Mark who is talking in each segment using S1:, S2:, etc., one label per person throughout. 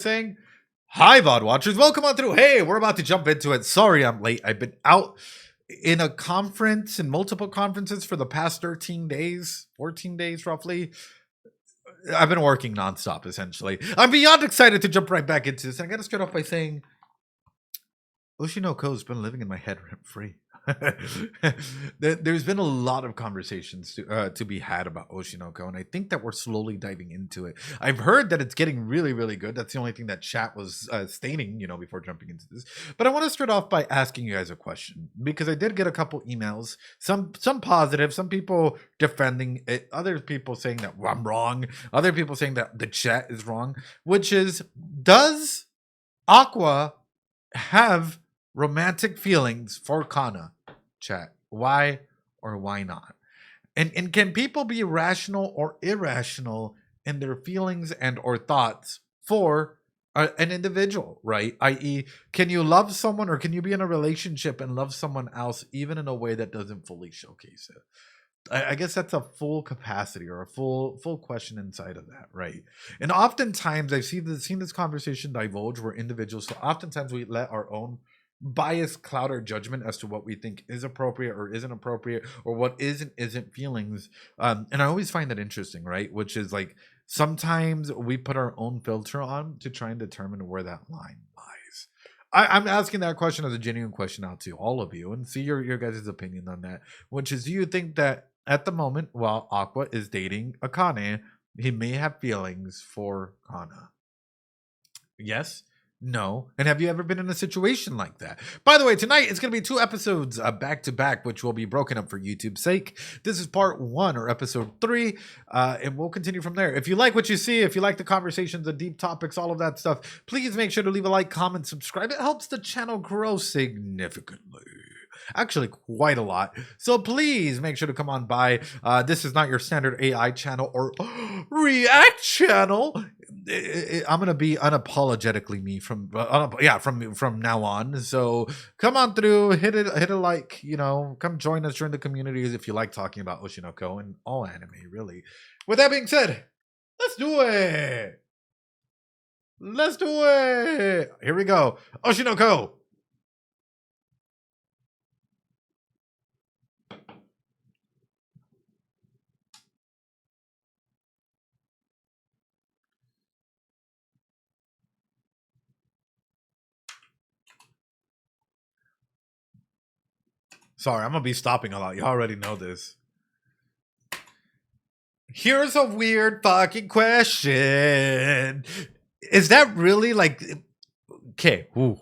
S1: saying, hi, VOD watchers. Welcome on through. Hey, we're about to jump into it. Sorry I'm late. I've been out in a conference, in multiple conferences for the past 13 days, 14 days roughly. I've been working nonstop, essentially. I'm beyond excited to jump right back into this. And I got to start off by saying, Oshi no Ko's been living in my head rent free. There's been a lot of conversations to be had about Oshi no Ko, and I think that we're slowly diving into it. I've heard that it's getting really, really good. That's the only thing that chat was stating, before jumping into this. But I want to start off by asking you guys a question, because I did get a couple emails, some positive, some people defending it, other people saying that I'm wrong, other people saying that the chat is wrong, which is, does Aqua have romantic feelings for Kana? Chat, why or why not? And can people be rational or irrational in their feelings and or thoughts for an individual, right? I.e., can you love someone, or can you be in a relationship and love someone else even in a way that doesn't fully showcase it? I guess that's a full capacity, or a full question inside of that, right? And oftentimes I've seen this conversation divulge where individuals, so oftentimes we let our own bias cloud our judgment as to what we think is appropriate or isn't appropriate, or what isn't feelings. And I always find that interesting, right? Which is like, sometimes we put our own filter on to try and determine where that line lies. I'm asking that question as a genuine question out to all of you, and see your guys' opinion on that, which is, do you think that at the moment, while Aqua is dating Akane, he may have feelings for Kana? Yes? No? And have you ever been in a situation like that? By the way, tonight it's going to be 2 episodes back to back, which will be broken up for YouTube's sake. This is part 1, or episode 3, and we'll continue from there. If you like what you see, if you like the conversations, the deep topics, all of that stuff, please make sure to leave a like, comment, subscribe. It helps the channel grow significantly. Actually, quite a lot. So please make sure to come on by. This is not your standard AI channel or react channel. I'm gonna be unapologetically me from now on. So come on through, hit a like, come join us during the communities if you like talking about Oshi no Ko and all anime, really. With that being said, let's do it. Let's do it. Here we go. Oshi no Ko. Sorry, I'm gonna be stopping a lot. You already know this. Here's a weird fucking question. Is that really like, okay? Ooh.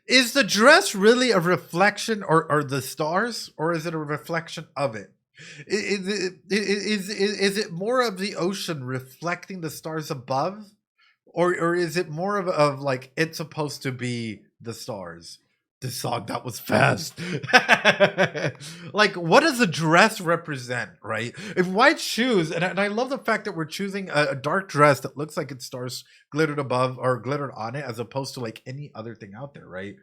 S1: Is the dress really a reflection or the stars, or is it a reflection of it? Is it more of the ocean reflecting the stars above, or is it more of like, it's supposed to be the stars? This song, that was fast. Like, what does the dress represent, right? If white shoes, and I love the fact that we're choosing a dark dress that looks like it's stars glittered above or glittered on it, as opposed to like any other thing out there, right?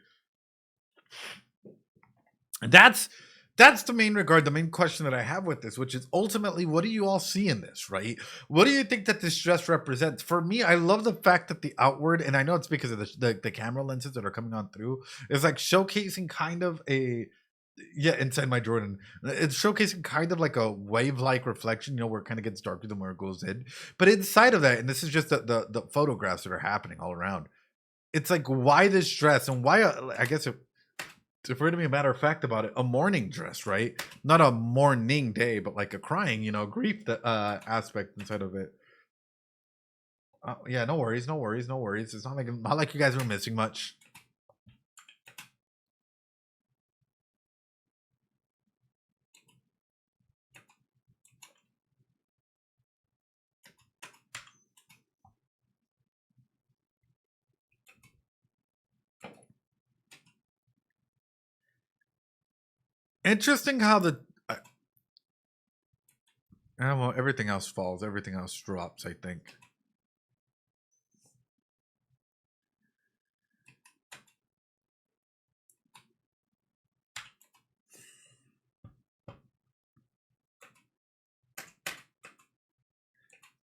S1: That's the main question that I have with this, which is ultimately, what do you all see in this, right? What do you think that this dress represents? For me, I love the fact that the outward, and I know it's because of the camera lenses that are coming on through, is like showcasing kind of a, yeah, inside my Jordan, it's showcasing kind of like a wave-like reflection, where it kind of gets darker than where it goes in. But inside of that, and this is just the photographs that are happening all around, it's like, why this dress, and why, I guess if we're to be a matter of fact about it, a mourning dress, right? Not a morning day, but like a crying, grief aspect inside of it. Yeah, no worries. It's not like you guys were missing much. Interesting how well, everything else falls, everything else drops, I think.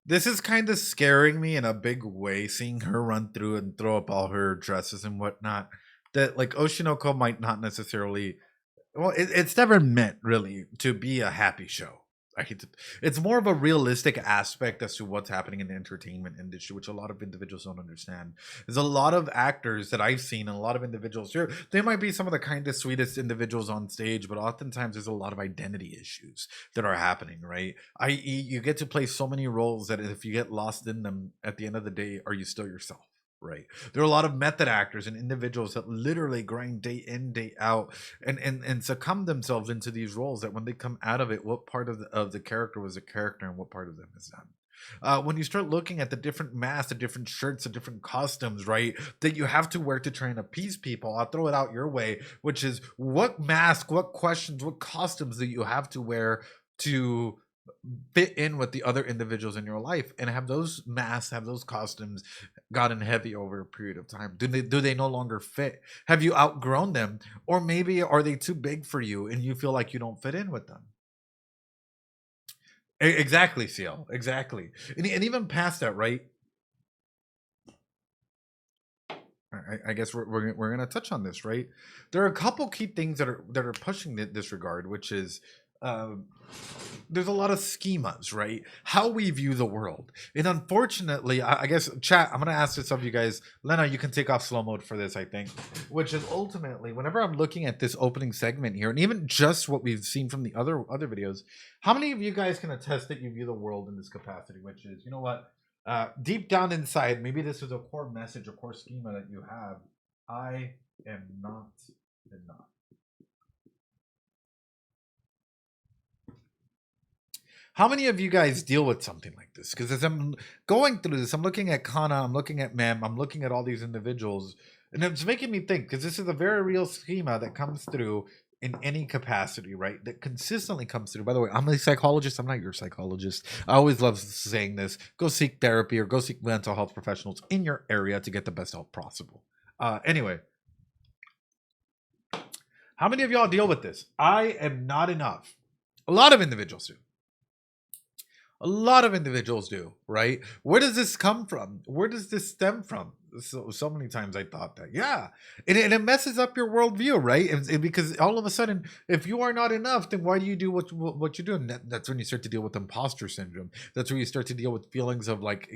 S1: This is kind of scaring me in a big way, seeing her run through and throw up all her dresses and whatnot. That like Oshinoko might not necessarily, well, it's never meant really to be a happy show. I hate to, it's more of a realistic aspect as to what's happening in the entertainment industry, which a lot of individuals don't understand. There's a lot of actors that I've seen and a lot of individuals here. They might be some of the kindest, sweetest individuals on stage, but oftentimes there's a lot of identity issues that are happening, right? I.e., you get to play so many roles that if you get lost in them at the end of the day, are you still yourself? Right. There are a lot of method actors and individuals that literally grind day in, day out and succumb themselves into these roles that when they come out of it, what part of the character was a character and what part of them is not. When you start looking at the different masks, the different shirts, the different costumes, right, that you have to wear to try and appease people, I'll throw it out your way, which is what mask, what questions, what costumes do you have to wear to fit in with the other individuals in your life, and have those masks, have those costumes gotten heavy over a period of time? Do they no longer fit? Have you outgrown them, or maybe are they too big for you and you feel like you don't fit in with them? Exactly, CL, exactly. And even past that, right? I guess we're gonna touch on this, right? There are a couple key things that are pushing this regard, which is um, there's a lot of schemas, right? How we view the world, and unfortunately, I guess chat. I'm gonna ask this of you guys. Lena, you can take off slow mode for this, I think, which is ultimately whenever I'm looking at this opening segment here, and even just what we've seen from the other videos, how many of you guys can attest that you view the world in this capacity? Which is, you know what? Deep down inside, maybe this is a core message, a core schema that you have. I am not enough. How many of you guys deal with something like this? Because as I'm going through this, I'm looking at Kana, I'm looking at Mem, I'm looking at all these individuals, and it's making me think because this is a very real schema that comes through in any capacity, right? That consistently comes through. By the way, I'm a psychologist. I'm not your psychologist. I always love saying this. Go seek therapy or go seek mental health professionals in your area to get the best help possible. Anyway, how many of y'all deal with this? I am not enough. A lot of individuals do. A lot of individuals do, right? Where does this come from? Where does this stem from? So many times I thought that, yeah, and it messes up your worldview, right? Because all of a sudden, if you are not enough, then why do you do what you're doing? That's when you start to deal with imposter syndrome. That's where you start to deal with feelings of like,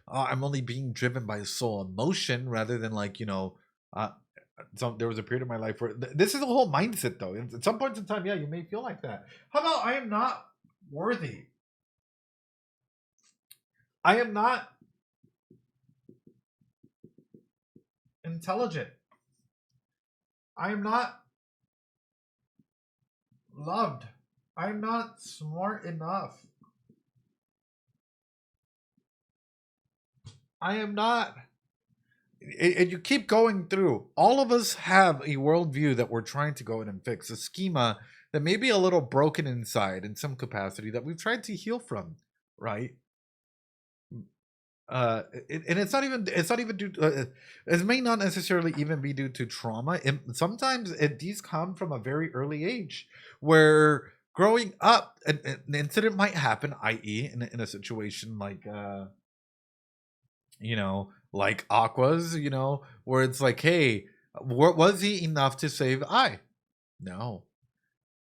S1: I'm only being driven by soul emotion rather than like, so there was a period of my life where this is a whole mindset though. At some points in time, yeah, you may feel like that. How about I am not worthy? I am not intelligent. I am not loved. I am not smart enough. I am not. And you keep going through. All of us have a worldview that we're trying to go in and fix, a schema that may be a little broken inside in some capacity that we've tried to heal from, right? And it's not even due to, it may not necessarily even be due to trauma. Sometimes these come from a very early age where growing up an incident might happen, i.e. in a situation like like Aqua's, where it's like, hey, was he enough to save I? No.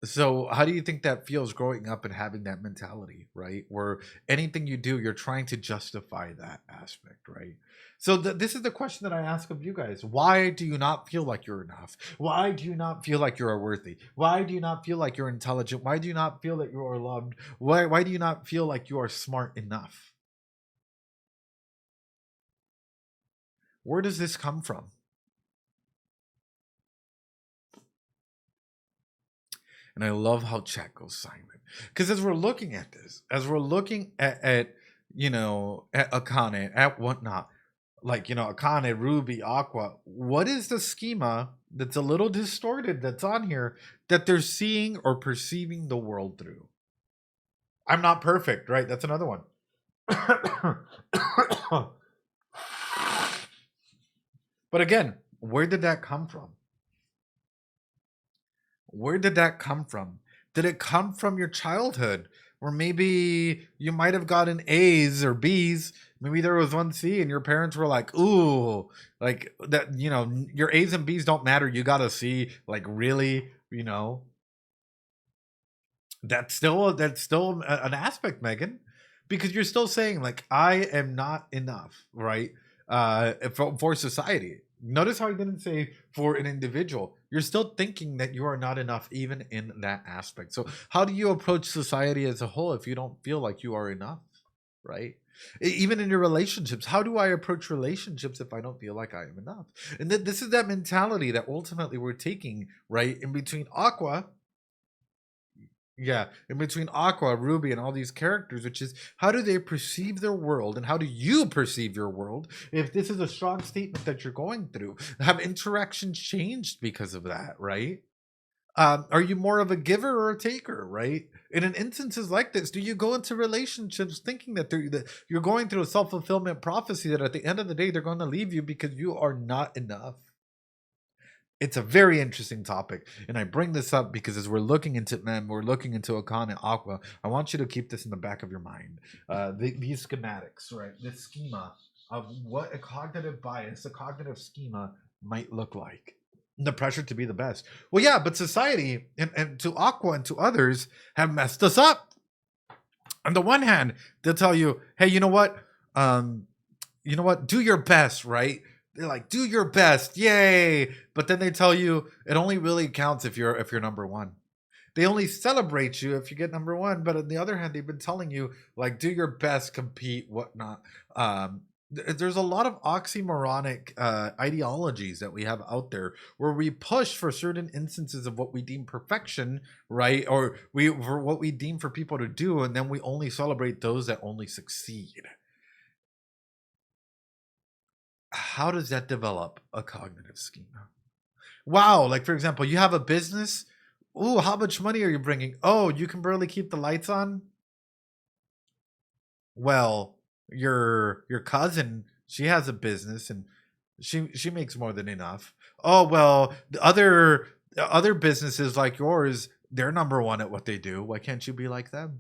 S1: So how do you think that feels growing up and having that mentality, right? Where anything you do, you're trying to justify that aspect, right? So this is the question that I ask of you guys. Why do you not feel like you're enough? Why do you not feel like you're worthy? Why do you not feel like you're intelligent? Why do you not feel that you are loved? Why do you not feel like you are smart enough? Where does this come from? And I love how chat goes silent. Because as we're looking at this, as we're looking at Akane, at whatnot, like, Akane, Ruby, Aqua, what is the schema that's a little distorted that's on here that they're seeing or perceiving the world through? I'm not perfect, right? That's another one. But again, where did that come from? Where did that come from? Did it come from your childhood Or maybe you might have gotten A's or B's. Maybe there was one C and your parents were like, ooh, like that, your A's and B's don't matter. You got a C. Like, really, that's still an aspect, Megan, because you're still saying like I am not enough, right? For society. Notice how I didn't say for an individual. You're still thinking that you are not enough, even in that aspect. So how do you approach society as a whole if you don't feel like you are enough, right? Even in your relationships, how do I approach relationships if I don't feel like I am enough? And this is that mentality that ultimately we're taking, right, in between Aqua, yeah, in between Aqua, Ruby, and all these characters, which is how do they perceive their world and how do you perceive your world? If this is a strong statement that you're going through, have interactions changed because of that, right? Are you more of a giver or a taker, right? And in instances like this, do you go into relationships thinking that you're going through a self fulfillment prophecy that at the end of the day they're going to leave you because you are not enough? It's a very interesting topic, and I bring this up because as we're looking into them, we're looking into Akane and Aqua. I want you to keep this in the back of your mind. These schematics, right? This schema of what a cognitive bias, a cognitive schema might look like. The pressure to be the best. Well, yeah, but society and to Aqua and to others have messed us up. On the one hand, they'll tell you, hey, do your best, right? They're like, do your best, yay! But then they tell you it only really counts if you're number one. They only celebrate you if you get number one. But on the other hand, they've been telling you like, do your best, compete, whatnot. There's a lot of oxymoronic ideologies that we have out there where we push for certain instances of what we deem perfection, right? Or for what we deem for people to do, and then we only celebrate those that only succeed. How does that develop a cognitive schema? Wow, like for example, you have a business. Ooh, how much money are you bringing? Oh, you can barely keep the lights on. Well, your cousin, she has a business and she makes more than enough. Oh well, the other businesses like yours, they're number one at what they do. Why can't you be like them?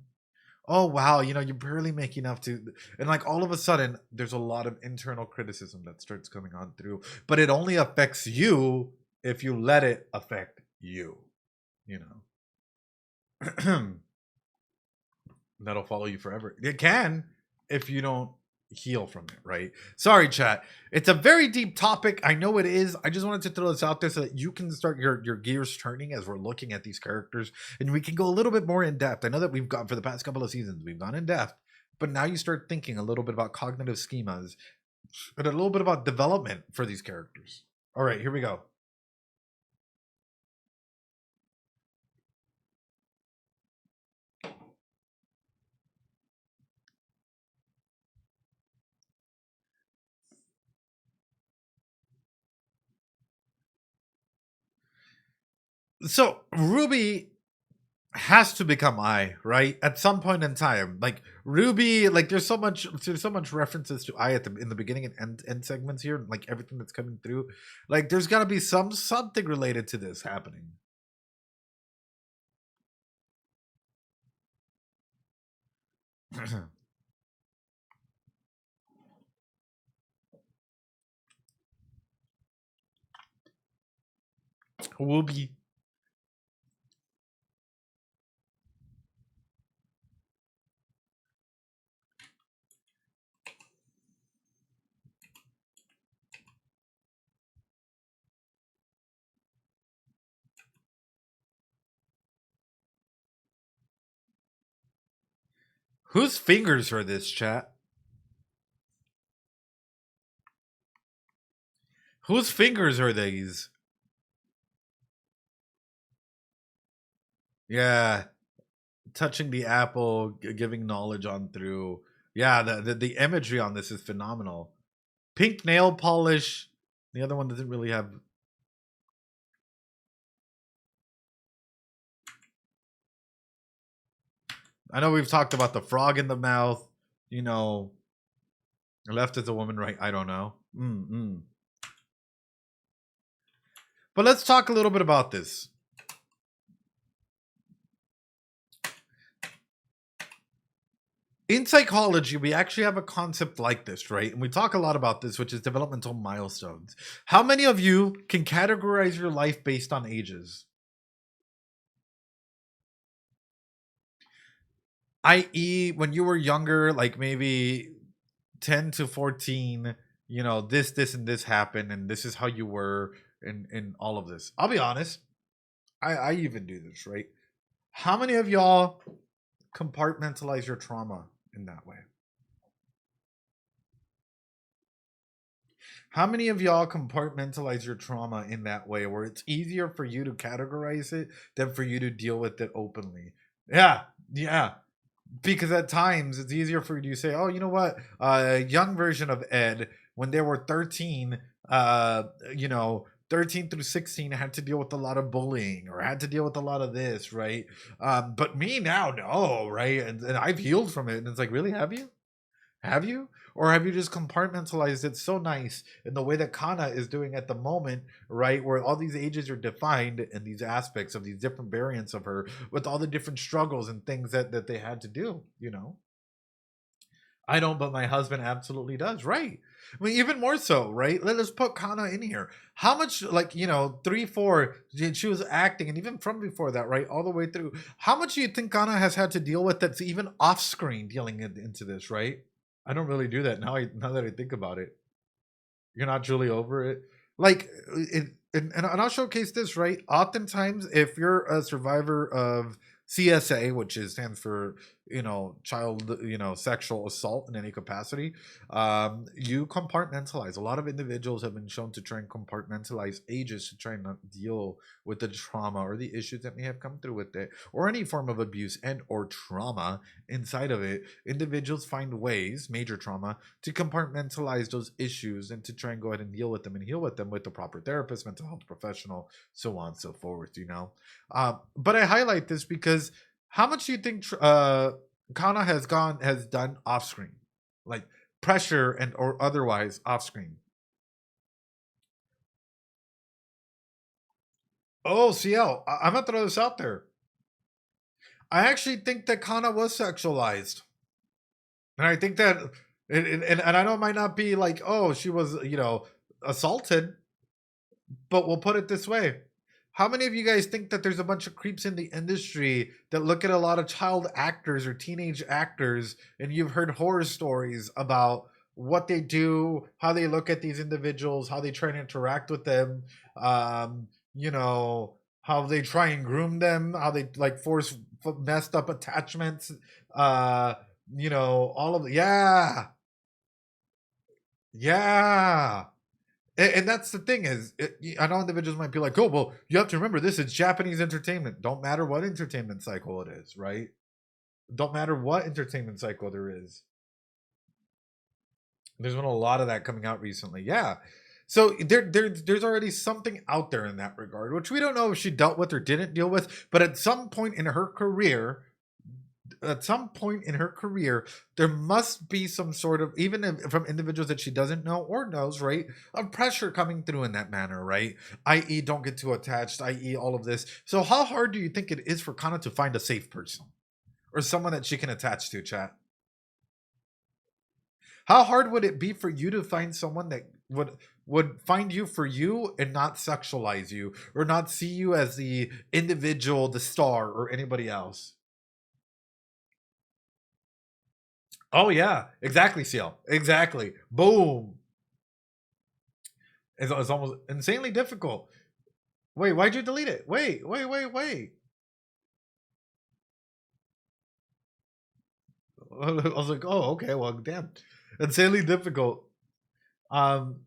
S1: Oh wow, you barely make enough to, and like all of a sudden there's a lot of internal criticism that starts coming on through, but it only affects you if you let it affect you, you know. That'll follow you forever. It can if you don't heal from it, right? Sorry, chat. It's a very deep topic. I know it is. I just wanted to throw this out there so that you can start your gears turning as we're looking at these characters and we can go a little bit more in depth. I know that we've gone for the past couple of seasons, we've gone in depth, but now you start thinking a little bit about cognitive schemas and a little bit about development for these characters. All right, here we go. So Ruby has to become I, right? At some point in time. Like Ruby, like there's so much references to I in the beginning and end segments here, like everything that's coming through. Like there's gotta be something related to this happening. Ruby. Whose fingers are this, chat? Whose fingers are these? Yeah. Touching the apple, giving knowledge on through. Yeah, the imagery on this is phenomenal. Pink nail polish. The other one doesn't really have. I know we've talked about the frog in the mouth, you know, left is a woman, right? I don't know. But let's talk a little bit about this. In psychology, we actually have a concept like this, right? And we talk a lot about this, which is developmental milestones. How many of you can categorize your life based on ages? I.e., when you were younger, like maybe 10 to 14, this, and this happened, and this is how you were in all of this. I'll be honest, I even do this, right? How many of y'all compartmentalize your trauma in that way? How many of y'all compartmentalize your trauma in that way where it's easier for you to categorize it than for you to deal with it openly? Yeah, yeah. Because at times it's easier for you to say, oh, you know what? A young version of Ed, when they were 13, uh, you know, 13 through 16 had to deal with a lot of bullying or had to deal with a lot of this, right? But me now, no, right? And I've healed from it. And it's like, really, have you? Have you? Or have you just compartmentalized it so nice in the way that Kana is doing at the moment, right? Where all these ages are defined and these aspects of these different variants of her with all the different struggles and things that they had to do. I don't, but my husband absolutely does, right? I mean, even more so, right? Let's put Kana in here. How much, like, 3, 4, she was acting, and even from before that, right? All the way through. How much do you think Kana has had to deal with that's even off screen dealing into this, right? I don't really do that now that I think about it. You're not truly over it. Like and I'll showcase this, right? Oftentimes, if you're a survivor of CSA, which stands for child sexual assault in any capacity, you compartmentalize. A lot of individuals have been shown to try and compartmentalize ages to try and not deal with the trauma or the issues that may have come through with it, or any form of abuse and or trauma inside of it. Individuals find ways, major trauma, to compartmentalize those issues and to try and go ahead and deal with them and heal with them with the proper therapist, mental health professional, so on and so forth. But I highlight this because how much do you think Kana has done off screen, like pressure and or otherwise off screen? Oh, CL, I'm gonna throw this out there. I actually think that Kana was sexualized, and I think that, and I know it might not be like, oh, she was assaulted, but we'll put it this way. How many of you guys think that there's a bunch of creeps in the industry that look at a lot of child actors or teenage actors, and you've heard horror stories about what they do, how they look at these individuals, how they try and interact with them, how they try and groom them, how they like force messed up attachments, all of yeah, yeah. And that's the thing is, I know individuals might be like, oh, well, you have to remember this is Japanese entertainment. Don't matter what entertainment cycle it is, right? Don't matter what entertainment cycle there is. There's been a lot of that coming out recently. Yeah. So there's already something out there in that regard, which we don't know if she dealt with or didn't deal with. But at some point in her career, there must be some sort of, even from individuals that she doesn't know or knows, right, of pressure coming through in that manner, right? I.e., don't get too attached, i.e., all of this. So, how hard do you think it is for Kana to find a safe person or someone that she can attach to, chat? How hard would it be for you to find someone that would find you for you and not sexualize you or not see you as the individual, the star, or anybody else? Oh yeah, exactly, CL. Exactly. Boom. It's almost insanely difficult. Wait, why'd you delete it? Wait. I was like, oh, okay, well, damn. Insanely difficult. Um,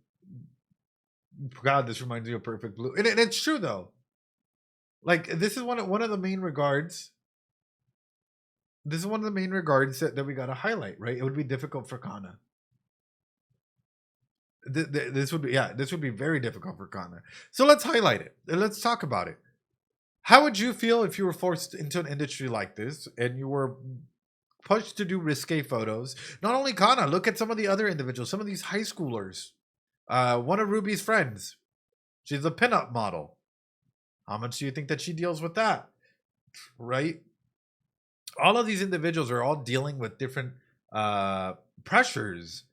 S1: God, this reminds me of Perfect Blue, and it's true though. Like this is one of the main regards. This is one of the main regards that we got to highlight, right? It would be difficult for Kana. This would be very difficult for Kana. So let's highlight it and let's talk about it. How would you feel if you were forced into an industry like this and you were pushed to do risque photos? Not only Kana, look at some of the other individuals, some of these high schoolers. One of Ruby's friends, she's a pinup model. How much do you think that she deals with that? Right? All of these individuals are all dealing with different uh, pressures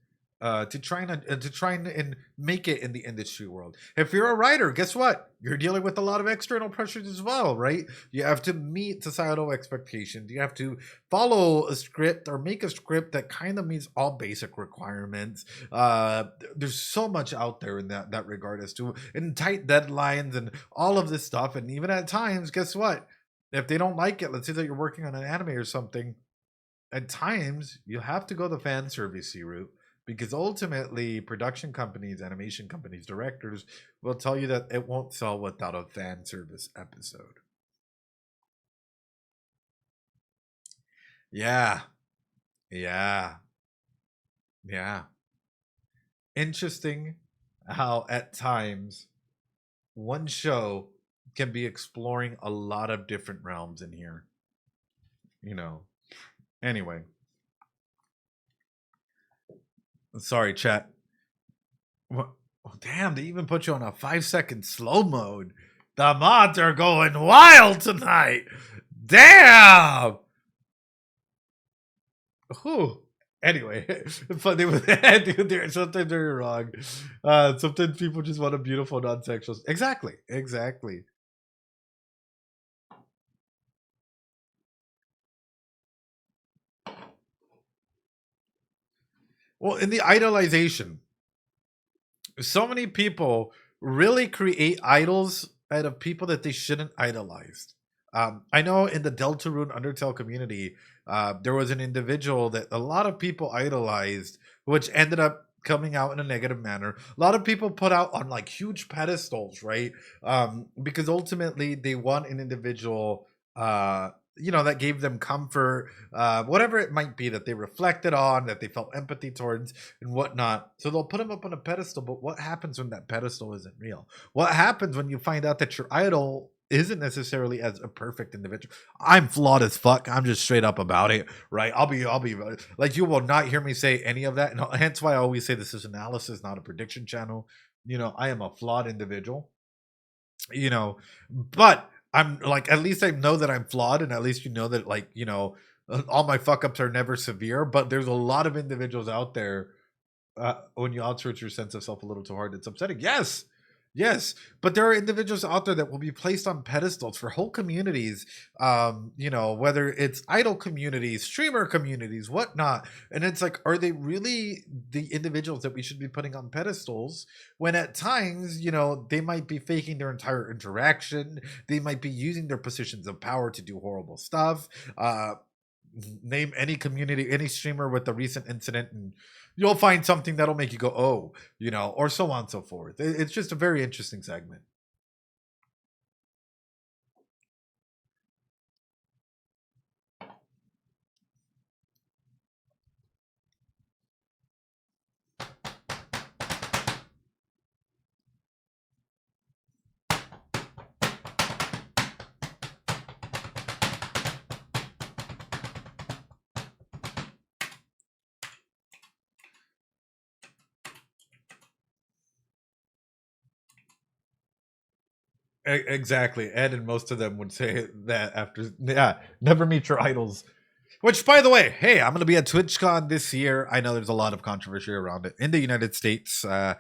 S1: to try and make it in the industry world. If you're a writer, guess what? You're dealing with a lot of external pressures as well, right? You have to meet societal expectations. You have to follow a script or make a script that kind of meets all basic requirements. There's so much out there in that regard as to in tight deadlines and all of this stuff. And even at times, guess what? If they don't like it, let's say that you're working on an anime or something, at times you have to go the fan servicey route because ultimately production companies, animation companies, directors will tell you that it won't sell without a fan service episode. Yeah, yeah, yeah. Interesting how at times one show can be exploring a lot of different realms in here, you know. Anyway, sorry, chat. What? Oh, damn, they even put you on a 5 second slow mode. The mods are going wild tonight. Damn. Whew. Anyway, funny with that, dude. Sometimes they're wrong. Sometimes people just want a beautiful non-sexual. Exactly. Exactly. Well, in the idolization, so many people really create idols out of people that they shouldn't idolize. I know in the Deltarune Undertale community, there was an individual that a lot of people idolized, which ended up coming out in a negative manner. A lot of people put out on like huge pedestals, right? Because ultimately they want an individual, that gave them comfort, whatever it might be that they reflected on, that they felt empathy towards, and whatnot. So they'll put them up on a pedestal. But what happens when that pedestal isn't real? What happens when you find out that your idol isn't necessarily as a perfect individual? I'm flawed as fuck. I'm just straight up about it, right? I'll be like, you will not hear me say any of that, and hence why I always say this is analysis, not a prediction channel. I am a flawed individual, but I'm like, at least I know that I'm flawed, and at least that, like, all my fuck ups are never severe. But there's a lot of individuals out there, when you outsource your sense of self a little too hard, it's upsetting. Yes, yes, but there are individuals out there that will be placed on pedestals for whole communities. Whether it's idol communities, streamer communities, whatnot, and it's like, are they really the individuals that we should be putting on pedestals? When at times, they might be faking their entire interaction. They might be using their positions of power to do horrible stuff. Name any community, any streamer with a recent incident, and you'll find something that'll make you go, oh, or so on and so forth. It's just a very interesting segment. Exactly. Ed and most of them would say that after, yeah, never meet your idols. Which, by the way, hey, I'm going to be at TwitchCon this year. I know there's a lot of controversy around it in the United States. I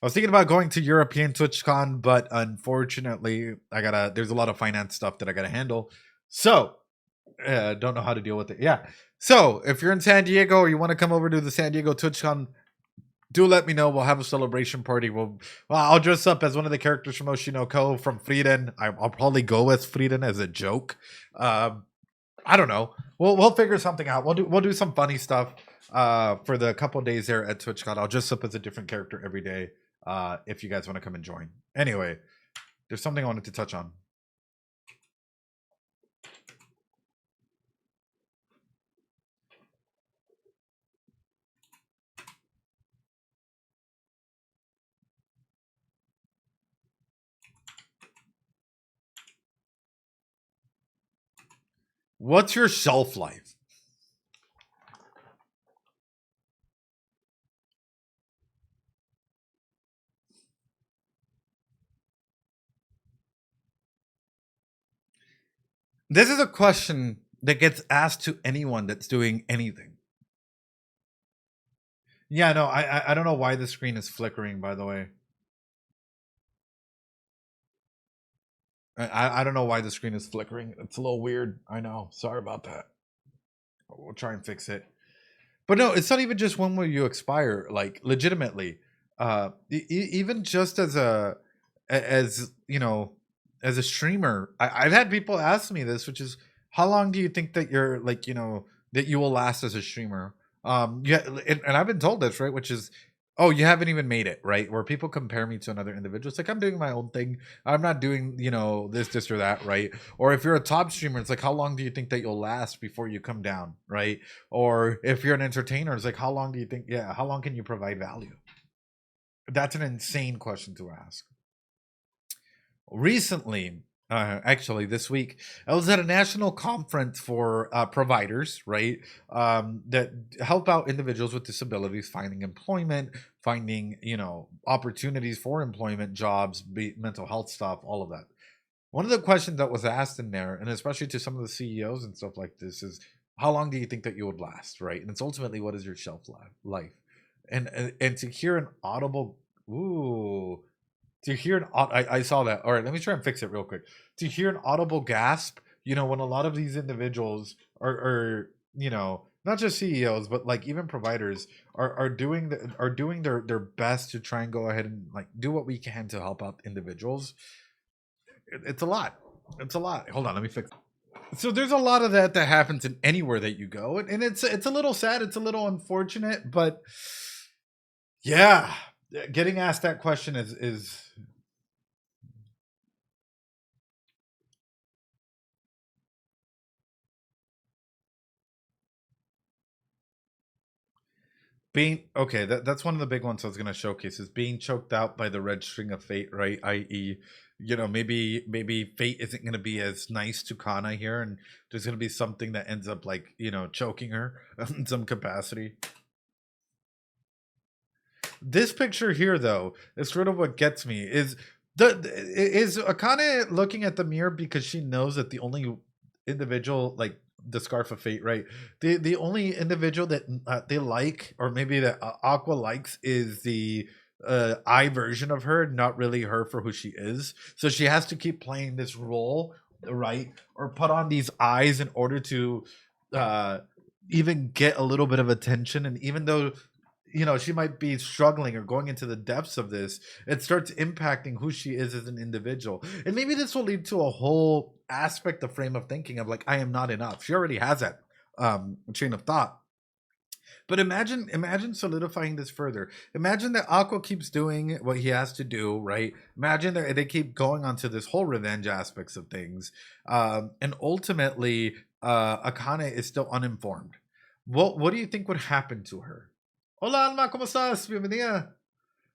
S1: was thinking about going to European TwitchCon, but unfortunately, there's a lot of finance stuff that I gotta handle. So, don't know how to deal with it. Yeah. So, if you're in San Diego or you want to come over to the San Diego TwitchCon, do let me know. We'll have a celebration party. I'll dress up as one of the characters from Oshi no Ko from Frieden. I'll probably go as Frieden as a joke. Um, I don't know. We'll figure something out. We'll do some funny stuff for the couple days there at TwitchCon. I'll dress up as a different character every day. If you guys want to come and join. Anyway, there's something I wanted to touch on. What's your shelf life? This is a question that gets asked to anyone that's doing anything. Yeah, no, I don't know why the screen is flickering. By the way, I don't know why the screen is flickering. It's a little weird. I know. Sorry about that. We'll try and fix it. But no, it's not even just when will you expire. Like legitimately, even just as as you know, as a streamer, I've had people ask me this, which is, how long do you think that you're like, that you will last as a streamer? Yeah, and I've been told this, right, which is, oh, you haven't even made it, right? Where people compare me to another individual. It's like I'm doing my own thing. I'm not doing, this or that, right? Or if you're a top streamer, it's like, how long do you think that you'll last before you come down, right? Or if you're an entertainer, it's like, how long do you think, yeah, how long can you provide value? That's an insane question to ask. Recently, actually this week, I was at a national conference for providers, right, that help out individuals with disabilities finding employment, finding, opportunities for employment, jobs, mental health stuff, all of that. One of the questions that was asked in there, and especially to some of the CEOs and stuff like this, is how long do you think that you would last, right? And it's ultimately, what is your shelf life? And to hear an audible, ooh, to hear I saw that. All right, let me try and fix it real quick. To hear an audible gasp, when a lot of these individuals are not just CEOs, but like even providers are doing their best to try and go ahead and like do what we can to help out individuals. It's a lot. It's a lot. Hold on, let me fix. So there's a lot of that happens in anywhere that you go, and it's a little sad. It's a little unfortunate, but yeah, getting asked that question is being okay. That's one of the big ones I was going to showcase, is being choked out by the red string of fate, right? I.e., maybe fate isn't going to be as nice to Kana here, and there's going to be something that ends up like choking her in some capacity. This picture here, though, is sort of what gets me. Is Akane looking at the mirror because she knows that the only individual, like the scarf of fate, right? The only individual that they like, or maybe that Aqua likes, is the I version of her, not really her for who she is. So she has to keep playing this role, right? Or put on these eyes in order to uh even get a little bit of attention. And even though she might be struggling or going into the depths of this, it starts impacting who she is as an individual. And maybe this will lead to a whole aspect of frame of thinking of like, I am not enough. She already has that chain of thought. But imagine solidifying this further. Imagine that Aqua keeps doing what he has to do, right? Imagine that they keep going on to this whole revenge aspects of things. And ultimately, Akane is still uninformed. What do you think would happen to her? Hola, Alma, ¿cómo estás? Bienvenida.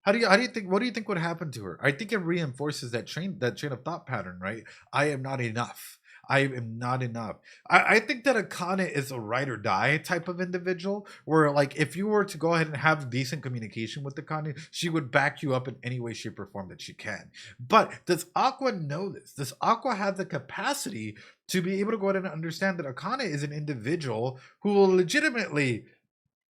S1: How do you think, what do you think would happen to her? I think it reinforces that chain of thought pattern, right? I am not enough. I am not enough. I think that Akane is a ride or die type of individual, where like if you were to go ahead and have decent communication with Akane, she would back you up in any way, shape, or form that she can. But does Aqua know this? Does Aqua have the capacity to be able to go ahead and understand that Akane is an individual who will legitimately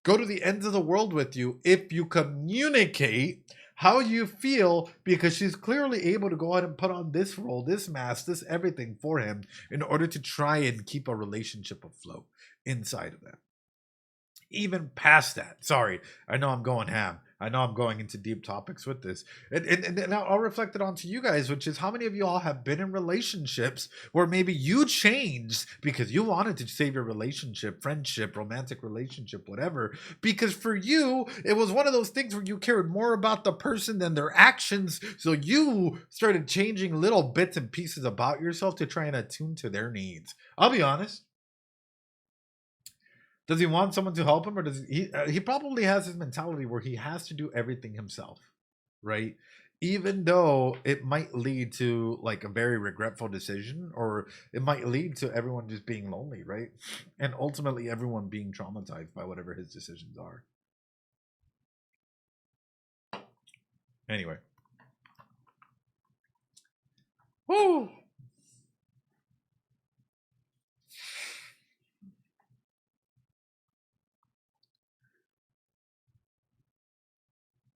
S1: go to the ends of the world with you if you communicate how you feel, because she's clearly able to go ahead and put on this role, this mask, this everything for him in order to try and keep a relationship afloat inside of that. Even past that, sorry, I know I'm going ham. I know I'm going into deep topics with this. And I'll reflect it onto you guys, which is, how many of you all have been in relationships where maybe you changed because you wanted to save your relationship, friendship, romantic relationship, whatever, because for you it was one of those things where you cared more about the person than their actions, so you started changing little bits and pieces about yourself to try and attune to their needs. I'll be honest. Does he want someone to help him, or does he probably has his mentality where he has to do everything himself, right? Even though it might lead to like a very regretful decision, or it might lead to everyone just being lonely, right? And ultimately everyone being traumatized by whatever his decisions are. Anyway. Woo!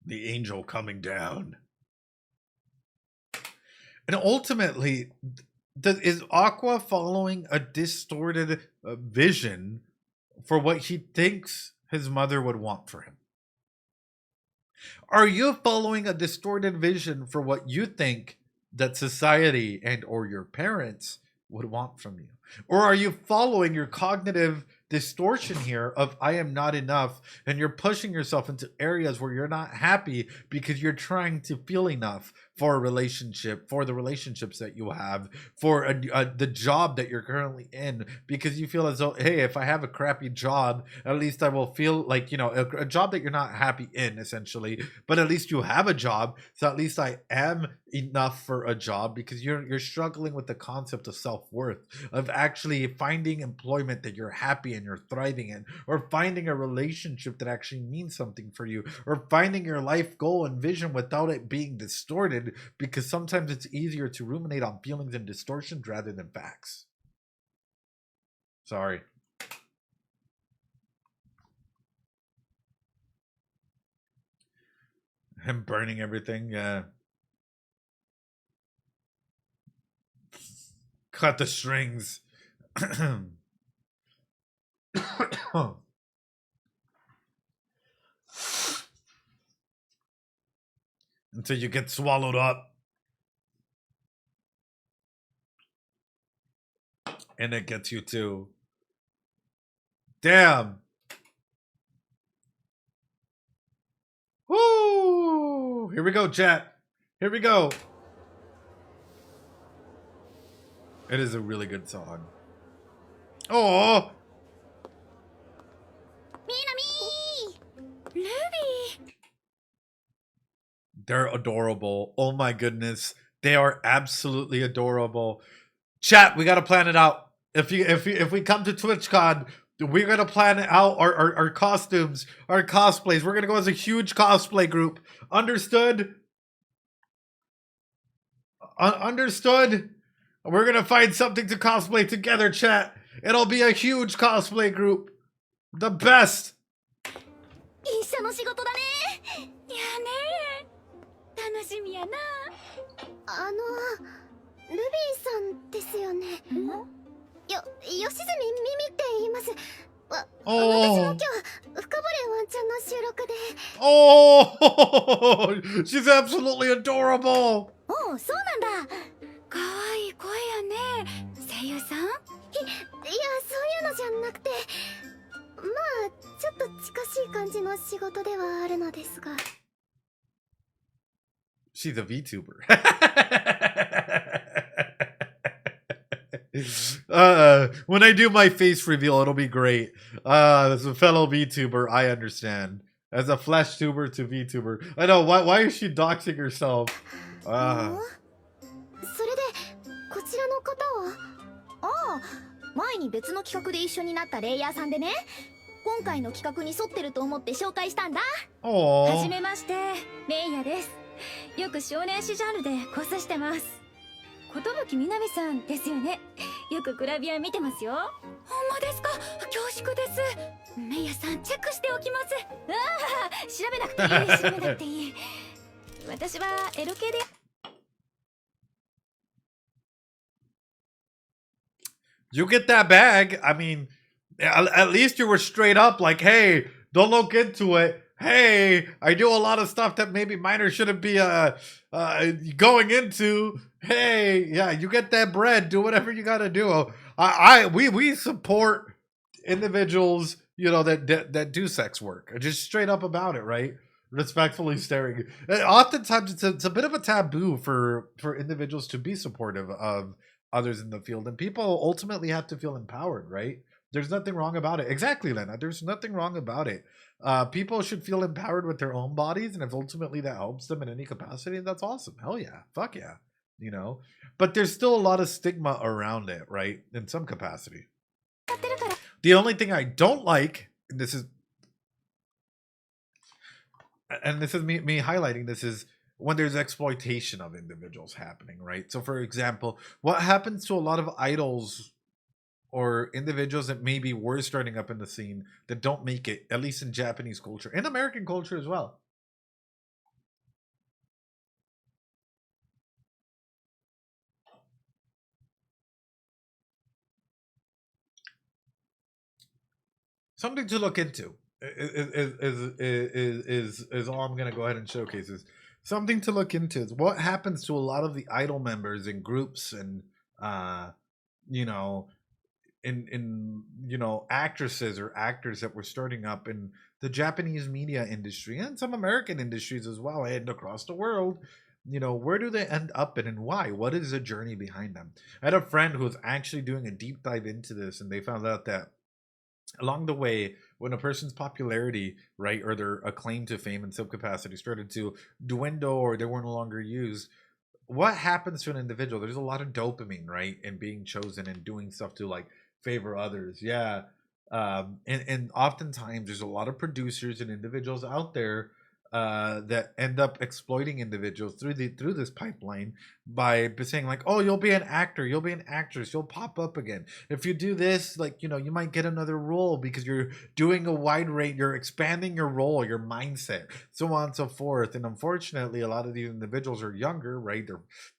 S1: The angel coming down. And ultimately, is Aqua following a distorted vision for what he thinks his mother would want for him? Are you following a distorted vision for what you think that society and or your parents would want from you? Or are you following your cognitive distortion here of I am not enough, and you're pushing yourself into areas where you're not happy because you're trying to feel enough for a relationship, for the relationships that you have, for the job that you're currently in, because you feel as though, hey, if I have a crappy job, at least I will feel like, a job that you're not happy in, essentially, but at least you have a job, so at least I am enough for a job, because you're struggling with the concept of self-worth, of actually finding employment that you're happy and you're thriving in, or finding a relationship that actually means something for you, or finding your life goal and vision without it being distorted, because sometimes it's easier to ruminate on feelings and distortions rather than facts. Sorry. Him burning everything, yeah. Cut the strings. Until you get swallowed up. And it gets you too. Damn. Woo! Here we go, chat. Here we go. It is a really good song. Oh!
S2: Ruby!
S1: They're adorable. Oh my goodness. They are absolutely adorable. Chat, we gotta plan it out. If we come to TwitchCon, we're gonna plan out our costumes, our cosplays. We're gonna go as a huge cosplay group. Understood? Understood? We're gonna find something to cosplay together, chat. It'll be a huge cosplay group. The best.
S2: 一緒の仕事だね。いやね。楽しみやな。ルビーさんですよね。吉住ミミって言います。私も今日深堀ワンちゃんの収録で。
S1: Oh, she's absolutely adorable.
S2: おお、そうなんだ。可愛い声やね。声優さん？いや、そういうのじゃなくて、まあちょっと近しい感じの仕事ではあるのですが。
S1: She's a VTuber. When I do my face reveal, it'll be great. As a fellow VTuber, I understand. As a Flash tuber to VTuber, I know. Why is she doxing herself?
S2: それでこちらの方は？ああ、前に別の企画で一緒になったレイヤーさんでね。今回の企画に沿ってると思って紹介したんだ。はじめまして、レイヤです。よく少年誌ジャンルで考察してます。寿みなみさんですよね。よくグラビア見てますよ。ほんまですか？恐縮です。メイヤさんチェックしておきます。ああ、調べなくていい、調べなくていい。私はエロ系で。
S1: You get that bag. I mean, at least you were straight up like, hey, don't look into it. Hey, I do a lot of stuff that maybe minors shouldn't be going into. Hey, yeah, you get that bread. Do whatever you gotta do. We support individuals, that do sex work. Just straight up about it, right? Respectfully staring. Oftentimes, it's a bit of a taboo for individuals to be supportive of others in the field, and people ultimately have to feel empowered, right? There's nothing wrong about it. Exactly, Lena. There's nothing wrong about it. People should feel empowered with their own bodies, and if ultimately that helps them in any capacity, that's awesome. Hell yeah. Fuck yeah. But there's still a lot of stigma around it, right? In some capacity. The only thing I don't like, and this is me highlighting this, is when there's exploitation of individuals happening, right? So for example, what happens to a lot of idols or individuals that maybe were starting up in the scene that don't make it, at least in Japanese culture and American culture as well? Something to look into is all I'm gonna go ahead and showcase. Is something to look into is what happens to a lot of the idol members in groups and uh you know in actresses or actors that were starting up in the Japanese media industry and some American industries as well and across the world. Where do they end up and why? What is the journey behind them? I had a friend who was actually doing a deep dive into this, and they found out that along the way, when a person's popularity, right, or their acclaim to fame and self capacity started to dwindle or they were no longer used, what happens to an individual? There's a lot of dopamine, right, in being chosen and doing stuff to like favor others. Yeah. And oftentimes there's a lot of producers and individuals out there that end up exploiting individuals through this pipeline by saying like, oh, you'll be an actor, you'll be an actress, you'll pop up again if you do this, like, you might get another role because you're doing a wide range, you're expanding your role, your mindset, so on and so forth. And unfortunately, a lot of these individuals are younger, right?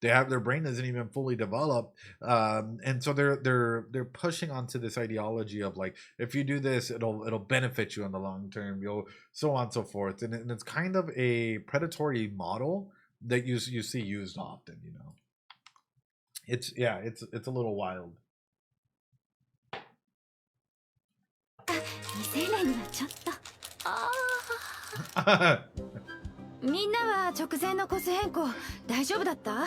S1: They have their brain isn't even fully developed, and so they're pushing onto this ideology of like, if you do this, it'll benefit you in the long term, you'll so on and so forth. And it's kind of a predatory model that you see used often. It's a little wild.
S2: 未成年になっちゃった。あーみんなは直前のコス変更大丈夫だった？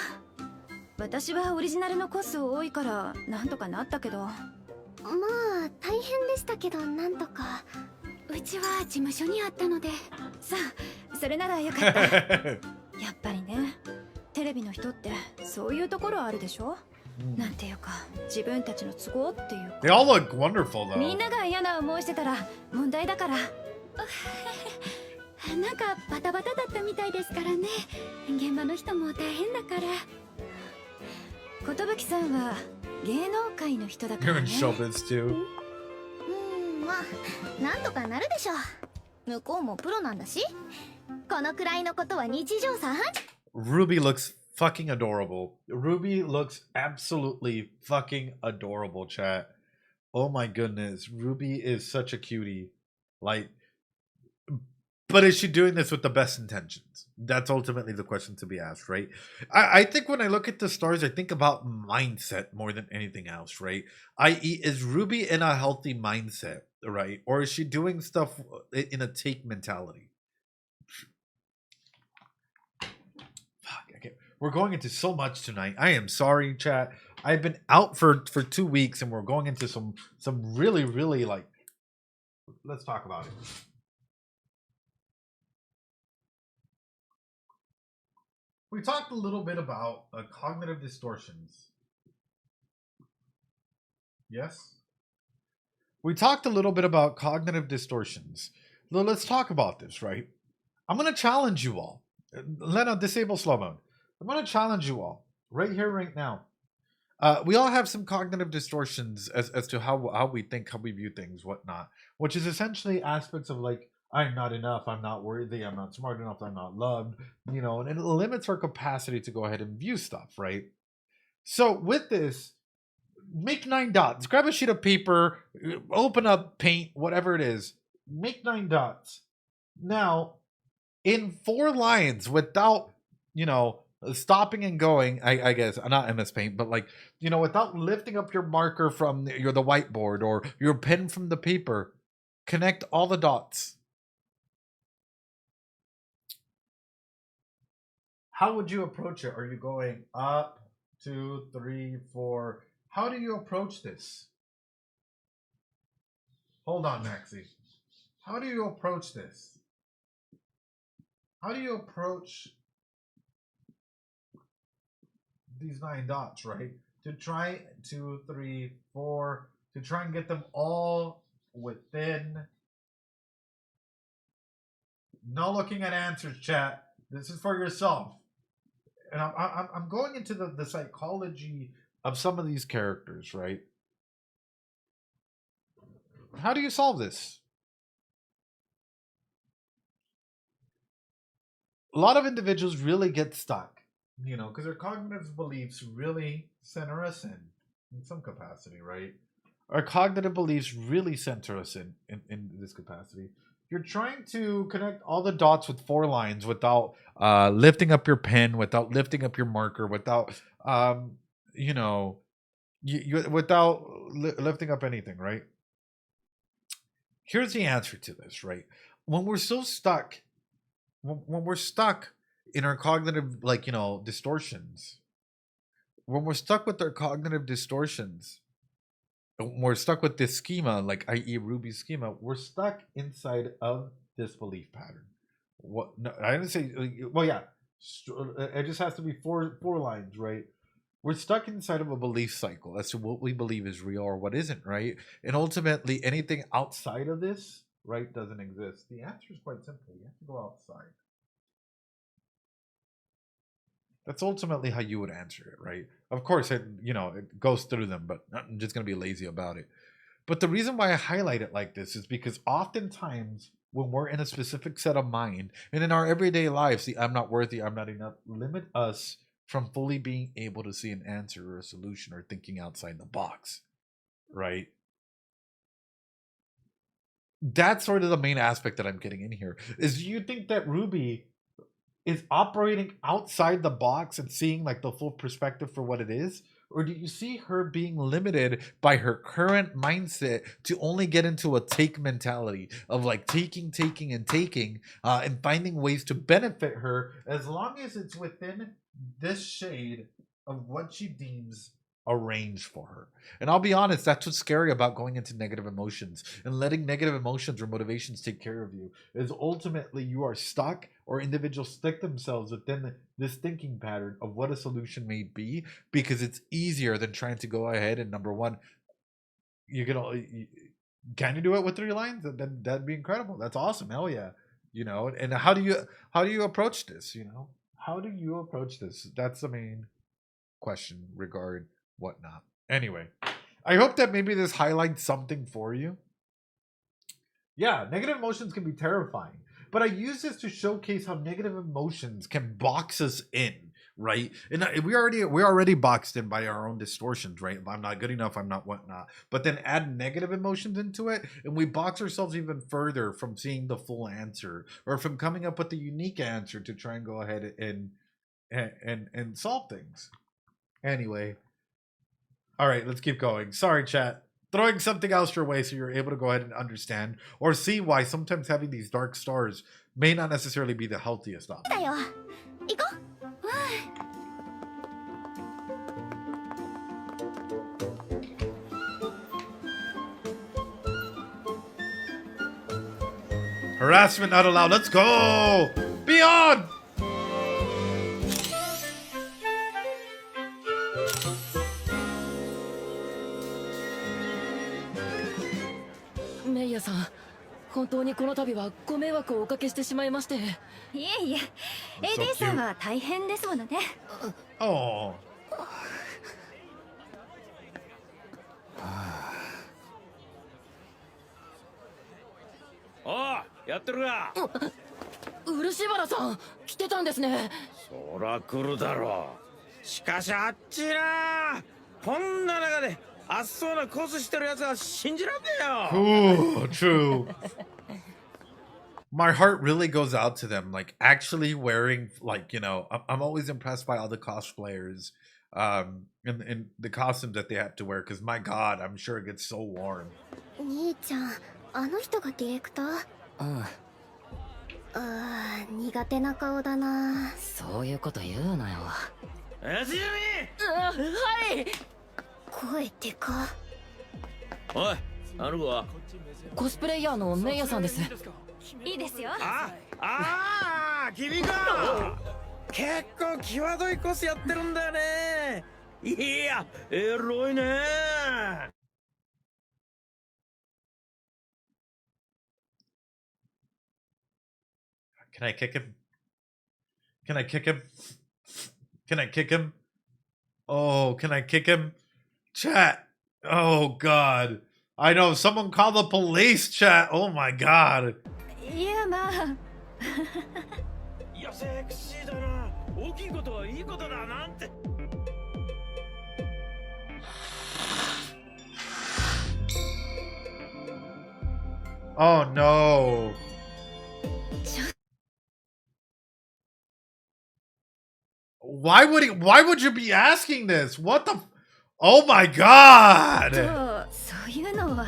S2: 私はオリジナルのコス多いからなんとかなったけど。まあ大変でしたけどなんとか。うちは事務所にあったので。さあ、それならよかった。やっぱりね、テレビの人ってそういうところあるでしょ？なんていうか、自分たちの都合っていうか。
S1: They all look wonderful though.
S2: みんなが嫌な思いしてたら問題だから。なんかバタバタだったみたいですからね。現場の人も大変だから。寿さんは芸能界の人だからね。
S1: You're in showbiz too.
S2: まあなんとかなるでしょう。向こうもプロなんだし。このくらいのことは日常さ。
S1: Ruby looks fucking adorable. Ruby looks absolutely fucking adorable, chat. Oh my goodness. Ruby is such a cutie. Like, but is she doing this with the best intentions? That's ultimately the question to be asked, right? I think when I look at the stars, I think about mindset more than anything else, right? I.e., is Ruby in a healthy mindset, right? Or is she doing stuff in a take mentality? We're going into so much tonight. I am sorry, chat. I've been out for 2 weeks, and we're going into some really, really, like, let's talk about it. We talked a little bit about cognitive distortions. Yes? We talked a little bit about cognitive distortions. Let's talk about this, right? I'm going to challenge you all. Lena, disable slow mode. I'm going to challenge you all right here, right now. We all have some cognitive distortions as to how we think, how we view things, whatnot, which is essentially aspects of like, I'm not enough, I'm not worthy, I'm not smart enough, I'm not loved, and it limits our capacity to go ahead and view stuff, right? So with this, make 9 dots. Grab a sheet of paper, open up Paint, whatever it is. Make 9 dots. Now, in 4 lines without, stopping and going, I guess, not MS Paint, but like, without lifting up your marker from the whiteboard or your pen from the paper, connect all the dots. How would you approach it? Are you going up, 2, 3, 4? How do you approach this? Hold on, Maxie. How do you approach this? How do you approach these 9 dots, right? To try 2, 3, 4, to try and get them all within. No looking at answers, chat. This is for yourself. And I'm going into the psychology of some of these characters, right? How do you solve this? A lot of individuals really get stuck, because their cognitive beliefs really center us in some capacity, right? our cognitive beliefs really center us in this capacity. You're trying to connect all the dots with 4 lines without lifting up your pen, without lifting up your marker, without you know, you without lifting up anything, right? Here's the answer to this, right? When we're so stuck, when we're stuck in our cognitive, like, distortions, when we're stuck with our cognitive distortions, we're stuck with this schema, like i.e. Ruby's schema, we're stuck inside of this belief pattern. What? No, I didn't say. Well, yeah, it just has to be four lines, right? We're stuck inside of a belief cycle as to what we believe is real or what isn't, right? And ultimately, anything outside of this, right, doesn't exist. The answer is quite simple. You have to go outside. That's ultimately how you would answer it, right? Of course, it goes through them, but I'm just going to be lazy about it. But the reason why I highlight it like this is because oftentimes when we're in a specific set of mind and in our everyday lives, the I'm not worthy, I'm not enough, limit us from fully being able to see an answer or a solution or thinking outside the box, right? That's sort of the main aspect that I'm getting in here. Is, do you think that Ruby is operating outside the box and seeing like the full perspective for what it is? Or do you see her being limited by her current mindset to only get into a take mentality of like taking and finding ways to benefit her as long as it's within this shade of what she deems arranged for her? And I'll be honest, that's what's scary about going into negative emotions and letting negative emotions or motivations take care of you, is ultimately you are stuck, or individuals stick themselves within this thinking pattern of what a solution may be, because it's easier than trying to go ahead and, number one, can you do it with 3 lines? Then that'd be incredible. That's awesome. Hell yeah. And how do you approach this? How do you approach this? That's the main question regarding whatnot. Anyway, I hope that maybe this highlights something for you. Yeah, negative emotions can be terrifying, but I use this to showcase how negative emotions can box us in, right? And we're already boxed in by our own distortions, right? If I'm not good enough, I'm not whatnot. But then add negative emotions into it, and we box ourselves even further from seeing the full answer, or from coming up with the unique answer to try and go ahead and solve things. Anyway, all right, let's keep going. Sorry, chat. Throwing something else your way so you're able to go ahead and understand or see why sometimes having these dark stars may not necessarily be the healthiest option. Harassment not allowed. Let's go! Beyond!
S3: Meiyaさん、本当にこの度はご迷惑をおかけしてしまいまして。
S2: いえいえ、AD さんは大変ですものね。
S1: Oh.
S4: おう、やってるか。
S3: 漆原さん、来てたんですね。
S4: そら来るだろう。しかしあっちな、こんな中であっそうなコスしてるやつは信じらんねえよ。
S1: Ooh, true. My heart really goes out to them, like actually wearing, like, I'm always impressed by all the cosplayers, and the costumes that they have to wear, because my god, I'm sure it gets so warm.
S2: 兄ちゃん、あの人がディレクター？苦手な顔だな。
S3: そういうこと言うなよ。
S4: 足踏
S3: はい。
S2: 声でか。
S4: おい、あの子は
S3: コスプレイヤーのメイヤさんです。
S2: いいですよ。
S4: 君か。結構際どいコスやってるんだよね。いや、エロいね。
S1: Can I kick him? Can I kick him? Can I kick him? Oh, can I kick him? Chat. Oh, God. I know. Someone call the police, chat. Oh, my God.
S2: いや、まあ。
S4: いや、セクシーだな。大きいことはいいことだなんて。
S1: Oh no. Why would you be asking this? What the Oh my
S2: と
S1: god.
S2: そういうのは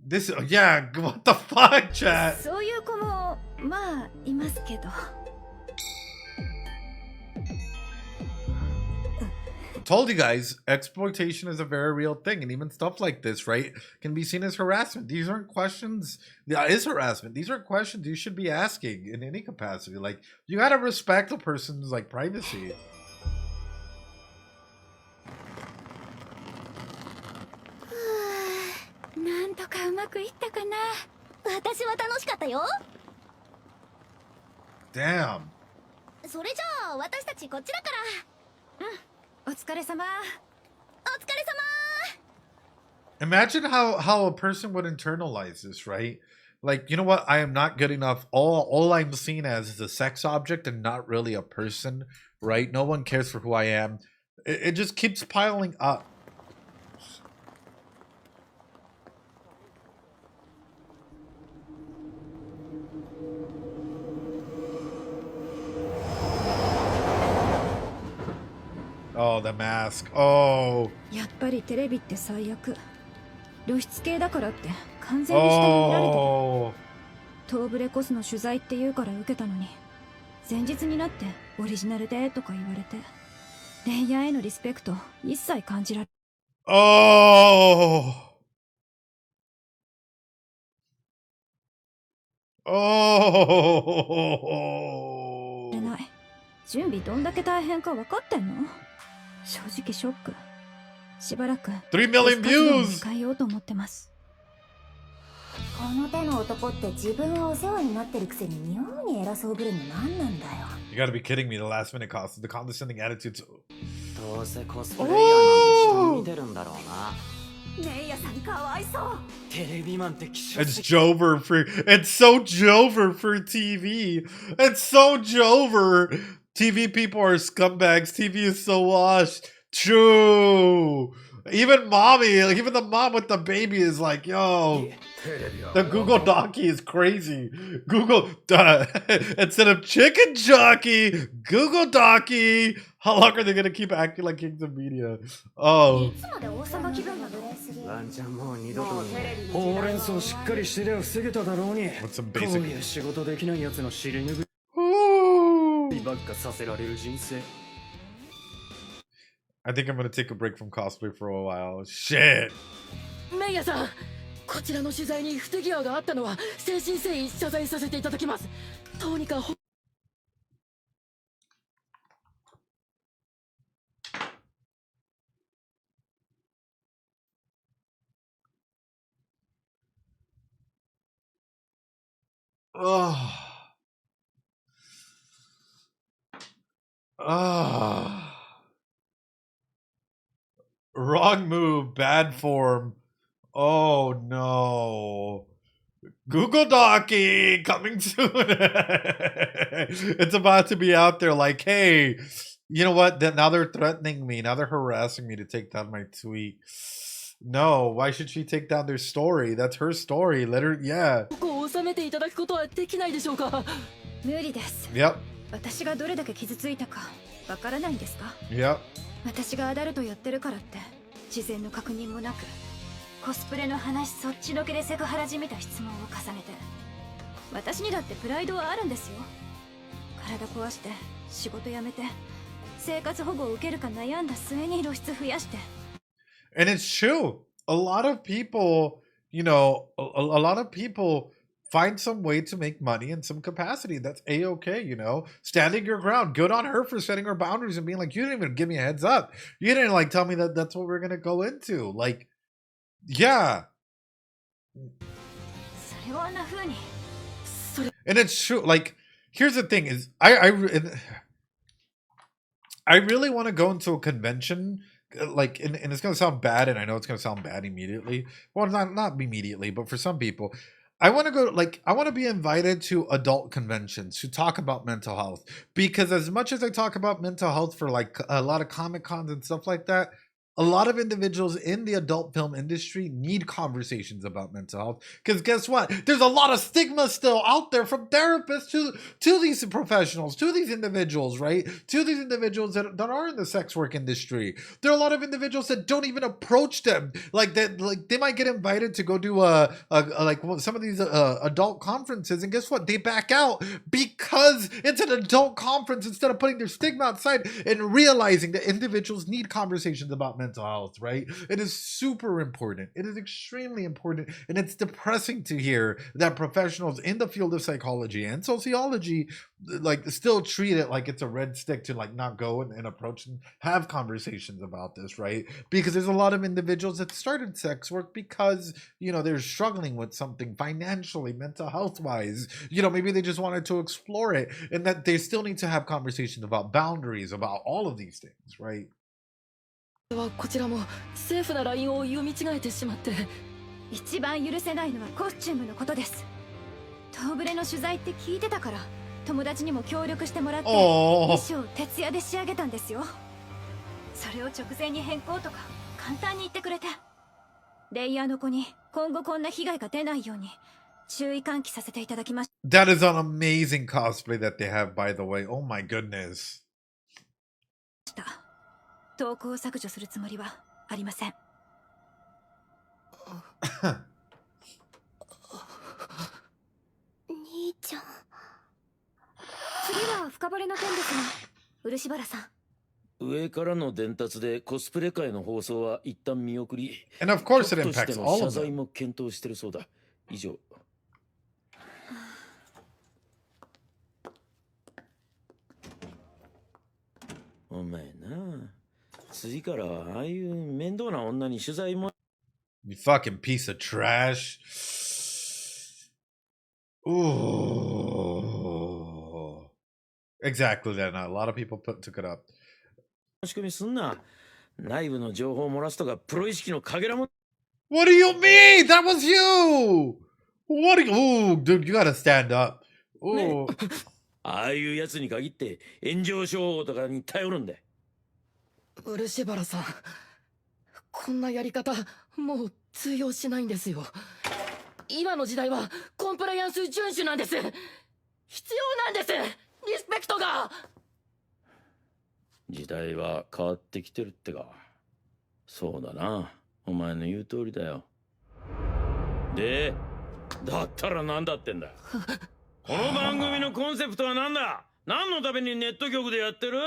S1: This yeah, what the fuck, chat?
S2: そういう子もまあいますけど
S1: Told you guys, exploitation is a very real thing, and even stuff like this, right, can be seen as harassment. These aren't questions. Yeah, is harassment. These aren't questions you should be asking in any capacity. Like, you gotta respect a person's like privacy.
S2: なんとかうまくいったかな私は楽しかったよ
S1: Damn.
S2: それじゃあ私たちこっちだからうんお疲れ様お疲れ様
S1: Imagine how a person would internalize this, right? Like, you know what? I am not good enough. All I'm seen as is a sex object and not really a person, right? No one cares for who I am. It just keeps piling up. Oh, the mask. Oh.
S2: やっぱりテレビって最悪露出系だからって完全に下に見られてる
S1: Oh.
S2: トーブレコスの取材って言うから受けたのに前日になってオリジナルでとか言われてレイヤーへのリスペクト一切感じられ
S1: Oh. Oh.
S2: ない準備どんだけ大変か分かってんの正直ショックしばらく
S1: 3 million
S2: 活動に
S1: views.
S2: 変えようと思ってますこの手の男って自分はお世話になってるくせに妙に偉そうぶるの何なんだよ
S1: You gotta be kidding me. The last minute cost, the condescending attitudes.
S5: どうせコスプレイヤーなんて下に見てるんだろうな。
S2: レイヤさんかわいそう
S5: テレビマンって希少
S1: It's Jover for. It's so Jover for TV. It's so Jover. TV people are scumbags. TV is so washed. True. Even mommy, like even the mom with the baby is like, yo, the Google Docky is crazy. Google, instead of chicken jockey, Google Docky. How long are they gonna keep acting like kings of media? Oh.
S2: いつまで王様気分なの
S5: ワンちゃんもう二度とほうれん草しっかりしてりゃ防げただろうに
S1: What's some
S5: こう
S1: basic?
S5: いう仕事できないやつの尻拭
S1: Ooh.
S5: いばっかさせられる人生
S1: I think I'm gonna take a break from cosplay for a while. Shit.
S3: メイヤさんこちらの取材に不手際があったのは誠心誠意謝罪させていただきますどうにか
S1: Oh. Oh. Wrong move, bad form. Oh no. Google Docky coming soon. It's about to be out there like, hey, you know what? Now they're threatening me. Now they're harassing me to take down my tweet. No, why should she take down their story? That's her story. Let her, yeah.
S3: ここを収めていただくことはできないでしょうか
S2: 無理です
S1: Yep.
S2: 私がどれだけ傷ついたかわからないんですか
S1: Yep.
S2: 私がアダルトやってるからって事前の確認もなくコスプレの話そっちのけでセクハラじみた質問を重ねて私にだってプライドはあるんですよ体壊して仕事辞めて生活保護を受けるか悩んだ末に露出増やして
S1: And it's true. A lot of people, you know, a lot of people find some way to make money in some capacity. That's A-okay, you know. Standing your ground. Good on her for setting her boundaries and being like, you didn't even give me a heads up. You didn't like tell me that that's what we're going to go into. Like, yeah.
S2: それをあんな風に
S1: And it's true. Like, here's the thing is, I really want to go into a convention, like, and it's going to sound bad, and I know it's going to sound bad immediately. Well, not immediately, but for some people, I want to go, like, I want to be invited to adult conventions to talk about mental health, because as much as I talk about mental health for like a lot of comic cons and stuff like that, a lot of individuals in the adult film industry need conversations about mental health, because guess what, there's a lot of stigma still out there from therapists to these professionals, to these individuals, right, to these individuals that are in the sex work industry. There are a lot of individuals that don't even approach them, like that, like they might get invited to go do like some of these adult conferences, and guess what, they back out because it's an adult conference, instead of putting their stigma outside and realizing that individuals need conversations about mental health, right? It is super important. It is extremely important, and it's depressing to hear that professionals in the field of psychology and sociology like still treat it like it's a red stick to like not go and approach and have conversations about this, right? Because there's a lot of individuals that started sex work because, you know, they're struggling with something financially, mental health wise, you know, maybe they just wanted to explore it, and that they still need to have conversations about boundaries, about all of these things, right?
S3: はこちらもセーフなラインを読み違えてしまって。
S2: 一番許せないのはコスチュームのことです。遠ブレの取材って聞いてたから、友達にも協力してもらって衣装を徹夜で仕上げたんですよ。それを直前に変更とか簡単に言ってくれて、レイヤーの子に今後こんな被害が出ないように注意喚起させていただきまし
S1: That is an amazing cosplay that they have, by the way. Oh my goodness.
S2: た。投稿を削除するつもりはありません。兄ちゃん。次は深掘りの件ですが、漆原さん。
S4: 上からの伝達でコスプレ界の放送は一旦見送り、
S1: And of course it
S4: 局として
S1: impacts
S4: の
S1: all
S4: 謝
S1: of
S4: 罪
S1: them.
S4: も検討してるそうだ。以上。お前な、次からああいう面倒な女に取材も。
S1: You fucking piece of trash. Ooh. Exactly that. A lot of people took it up.
S4: 仕組みすんな。内部の情報を漏らすとかプロ意識のかけらも。
S1: What do you mean? That was you. What do you? Ooh, dude, you gotta stand up. Ooh.
S4: ああいうやつに限って炎上商法とかに頼るんだ。
S3: 漆原さん、こんなやり方もう通用しないんですよ。今の時代はコンプライアンス遵守なんです。必要なんです。リスペクトが。
S4: 時代は変わってきてるってか。そうだな、お前の言う通りだよ。で、だったら何だってんだ。この番組のコンセプトは何だ？何のためにネット局でやってる？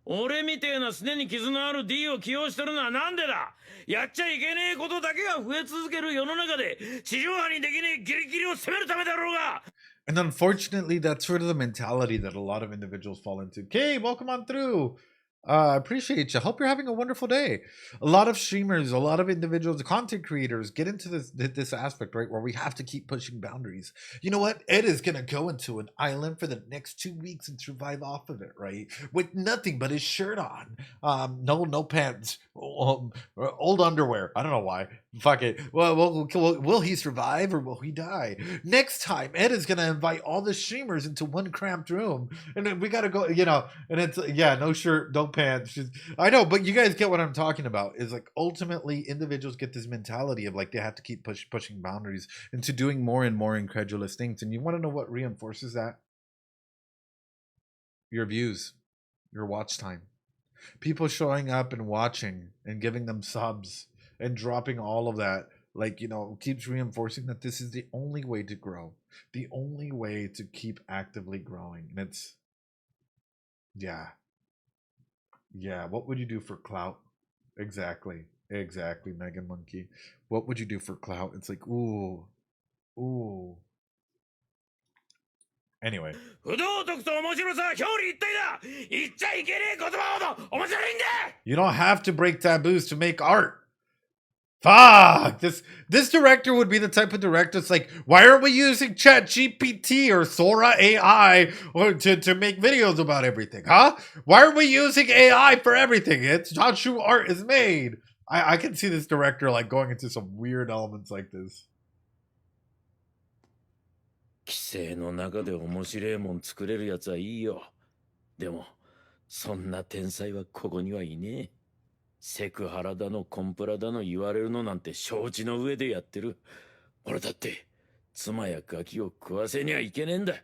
S4: 俺みてえなすでに絆のある D を起用してるのはなんでだ？やっちゃいけねえことだけが増え続ける世の中で地上波にできねえギリギリを攻めるためだろうが。
S1: And unfortunately, that's sort of the mentality that a lot of individuals fall into. Okay, welcome on through. Appreciate you. Hope you're having a wonderful day. A lot of streamers, a lot of individuals, content creators get into this aspect, right, where we have to keep pushing boundaries. You know what? Ed is gonna go into an island for the next 2 weeks and survive off of it, right, with nothing but his shirt on. No pants, old underwear. I don't know why. Fuck it. Well, will he survive or will he die? Next time, Ed is gonna invite all the streamers into one cramped room, and then we gotta go. You know, and it's no shirt, no pants. I know, but you guys get what I'm talking about. Is like ultimately individuals get this mentality of like they have to keep pushing boundaries into doing more and more incredulous things. And you want to know what reinforces that? Your views, your watch time, people showing up and watching and giving them subs and dropping all of that, like, you know, keeps reinforcing that this is the only way to grow, the only way to keep actively growing. And it's what would you do for clout? Exactly, Megan Monkey. What would you do for clout? It's like, ooh. Anyway. You don't have to break taboos to make art. Fuck! This director would be the type of director that's like, why aren't we using ChatGPT or Sora AI to make videos about everything, huh? Why are we using AI for everything? It's how true art is made. I can see this director like going into some weird elements like this.
S4: 規制の中で面白いもん作れるやつはいいよ。でもそんな天才はここにはいねえ。セクハラだのコンプラだの言われるのなんて承知の上でやってる。俺だって妻やガキを食わせにゃいけねえんだ。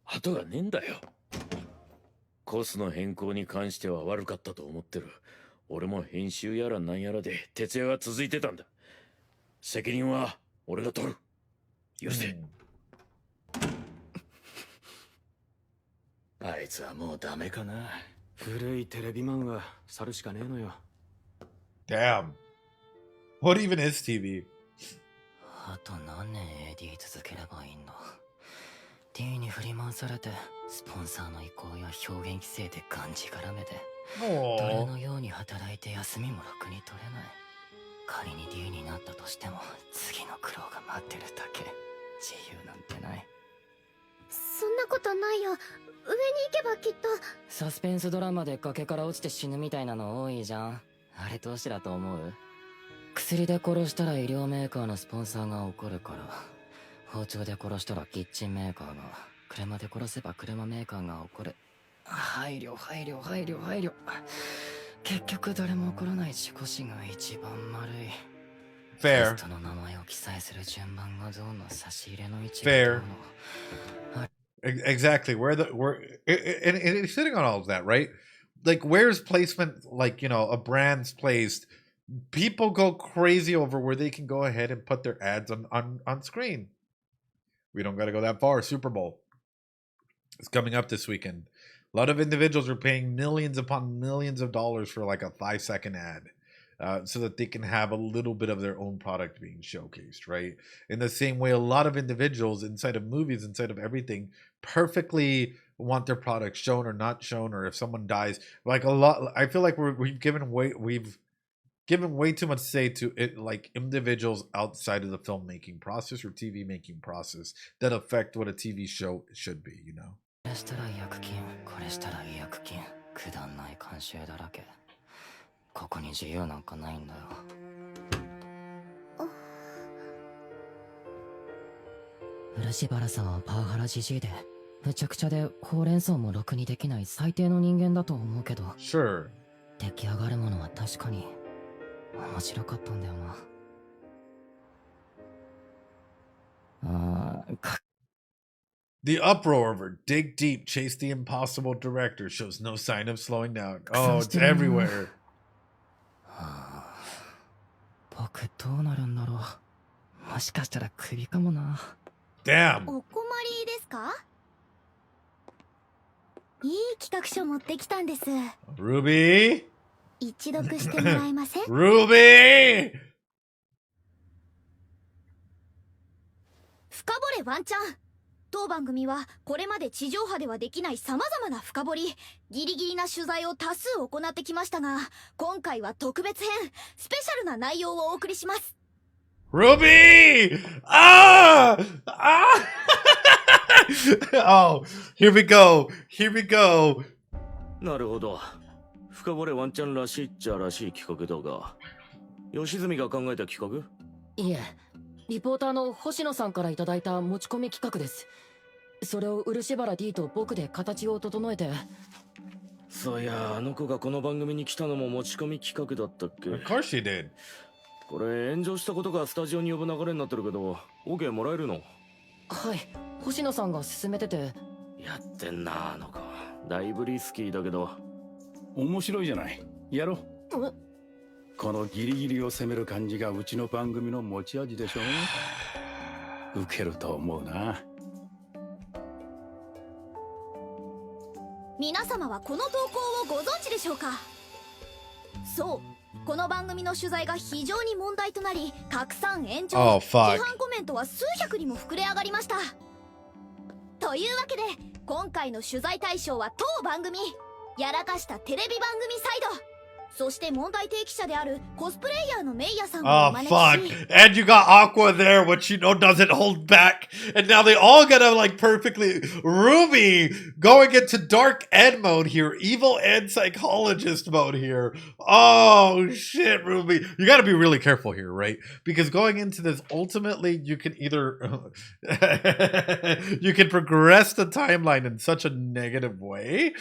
S4: 後がねえんだよ。コスの変更に関しては悪かったと思ってる。俺も編集やらなんやらで徹夜が続いてたんだ。責任は俺が取る。許せ。あいつはもうダメかな。
S5: 古いテレビマンは去るしかねえのよ。
S1: Damn. What even is TV?
S3: あと何年 AD 続ければいいんだ。 D に振り回されてスポンサーの意向や表現規制でがんじがらめで奴隷のように働いて休みもろくに取れない。仮に D になったとしても次の苦労が待ってるだけ。自由なんてない。
S2: そんなことないよ。上に行けばきっと。
S3: サスペンスドラマで崖から落ちて死ぬみたいなの多いじゃん。あれどうしてだと思う？薬で殺したら医療メーカーのスポンサーが怒るから、包丁で殺したらキッチンメーカーが、車で殺せば車メーカーが怒る。配慮配慮配慮配慮。結局誰も怒らない事故死が一番丸い。
S1: Fair.
S3: 人の名前を記載する順番がどうの、差し入れの位置
S1: Fair.
S3: がどうの。
S1: Exactly. And it's sitting on all of that, right? Like, where's placement? Like, you know, a brand's placed. People go crazy over where they can go ahead and put their ads on screen. We don't got to go that far. Super Bowl is coming up this weekend. A lot of individuals are paying millions upon millions of dollars for like a 5-second ad. So that they can have a little bit of their own product being showcased, right? In the same way, a lot of individuals inside of movies, inside of everything, perfectly want their product shown or not shown, or if someone dies, like a lot. I feel like we've given way too much say to it, like individuals outside of the filmmaking process or TV making process that affect what a TV show should be, you know?
S3: これしたら違約金、これしたら違約金、くだんない慣習だらけ。ここに自由なんかないんだよ。漆原さんはパワハラじじいで、むちゃくちゃでほうれん草もろくにできない最低の人間だと思うけど、
S1: Sure.
S3: 出来上がるものは確かに面白かったんだよな。
S1: The uproar over dig deep, chase the impossible director shows no sign of slowing down. Oh, it's everywhere.
S3: 僕どうなるんだろう。もしかしたらクビかもな。
S1: Damn.
S2: お困りですか？いい企画書持ってきたんです。
S1: Ruby?
S2: 一読してもらえません？
S1: Ruby!
S2: 深掘れワンちゃん。当番組はこれまで地上波ではできない様々な深掘り、ギリギリな取材を多数行ってきましたが、今回は特別編、スペシャルな内容をお送りします。
S1: Ruby! Ah! Ah! Oh, here we go. Here we go.
S4: なるほど。深掘れワンちゃんらしいっちゃらしい企画だが、吉住が考えた企画？
S3: いえ、リポーターの星野さんからいただいた持ち込み企画です。それを漆原 D と僕で形を整えて。
S4: そういや、あの子がこの番組に来たのも持ち込み企画だったっけ？
S1: Of course she did.
S4: これ炎上したことがスタジオに呼ぶ流れになってるけど、 OK もらえるの？
S3: はい、星野さんが勧めてて。
S4: やってんな、あの子。だいぶリスキーだけど。
S6: 面白いじゃない。やろう。
S3: え？
S6: このギリギリを攻める感じがうちの番組の持ち味でしょ。受けると思うな。
S2: 皆様はこの投稿をご存知でしょうか？そう、この番組の取材が非常に問題となり、拡散炎上、
S1: Oh,
S2: 批
S1: fuck.
S2: 判コメントは数百にも膨れ上がりました。というわけで今回の取材対象は当番組、やらかしたテレビ番組サイド。そして問題提起者であるコスプレイヤーのメイヤさんをお
S1: Oh
S2: 招
S1: fuck!
S2: きし、
S1: And you got Aqua there, which you know doesn't hold back, and now they all gotta like perfectly. Ruby going into dark Ed mode here, evil Ed psychologist mode here. Oh shit, Ruby! You gotta be really careful here, right? Because going into this, ultimately, you can either you can progress the timeline in such a negative way.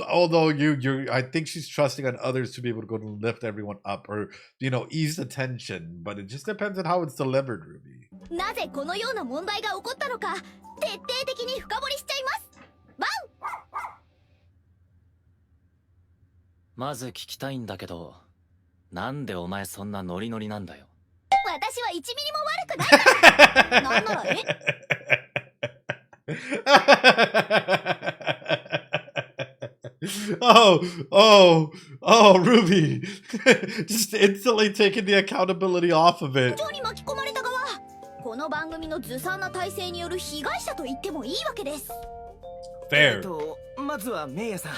S1: Although I think she's trusting on others to be able to go to lift everyone up or ease the tension, but it just depends on how it's delivered, Ruby.
S2: なぜこのような問題が起こったのか徹底的に深掘りしちゃいます。ワン。
S7: まず聞きたいんだけど、なんでお前そんなノリノリなんだよ。
S2: 私は1ミリも悪くないから。なんなら
S1: oh, Ruby. Just instantly taking the accountability off of it.
S2: に巻き込まれた側、この番組のずさんな体制による被害者と言ってもいいわけです。
S1: Fair.
S8: まずはメイヤさん、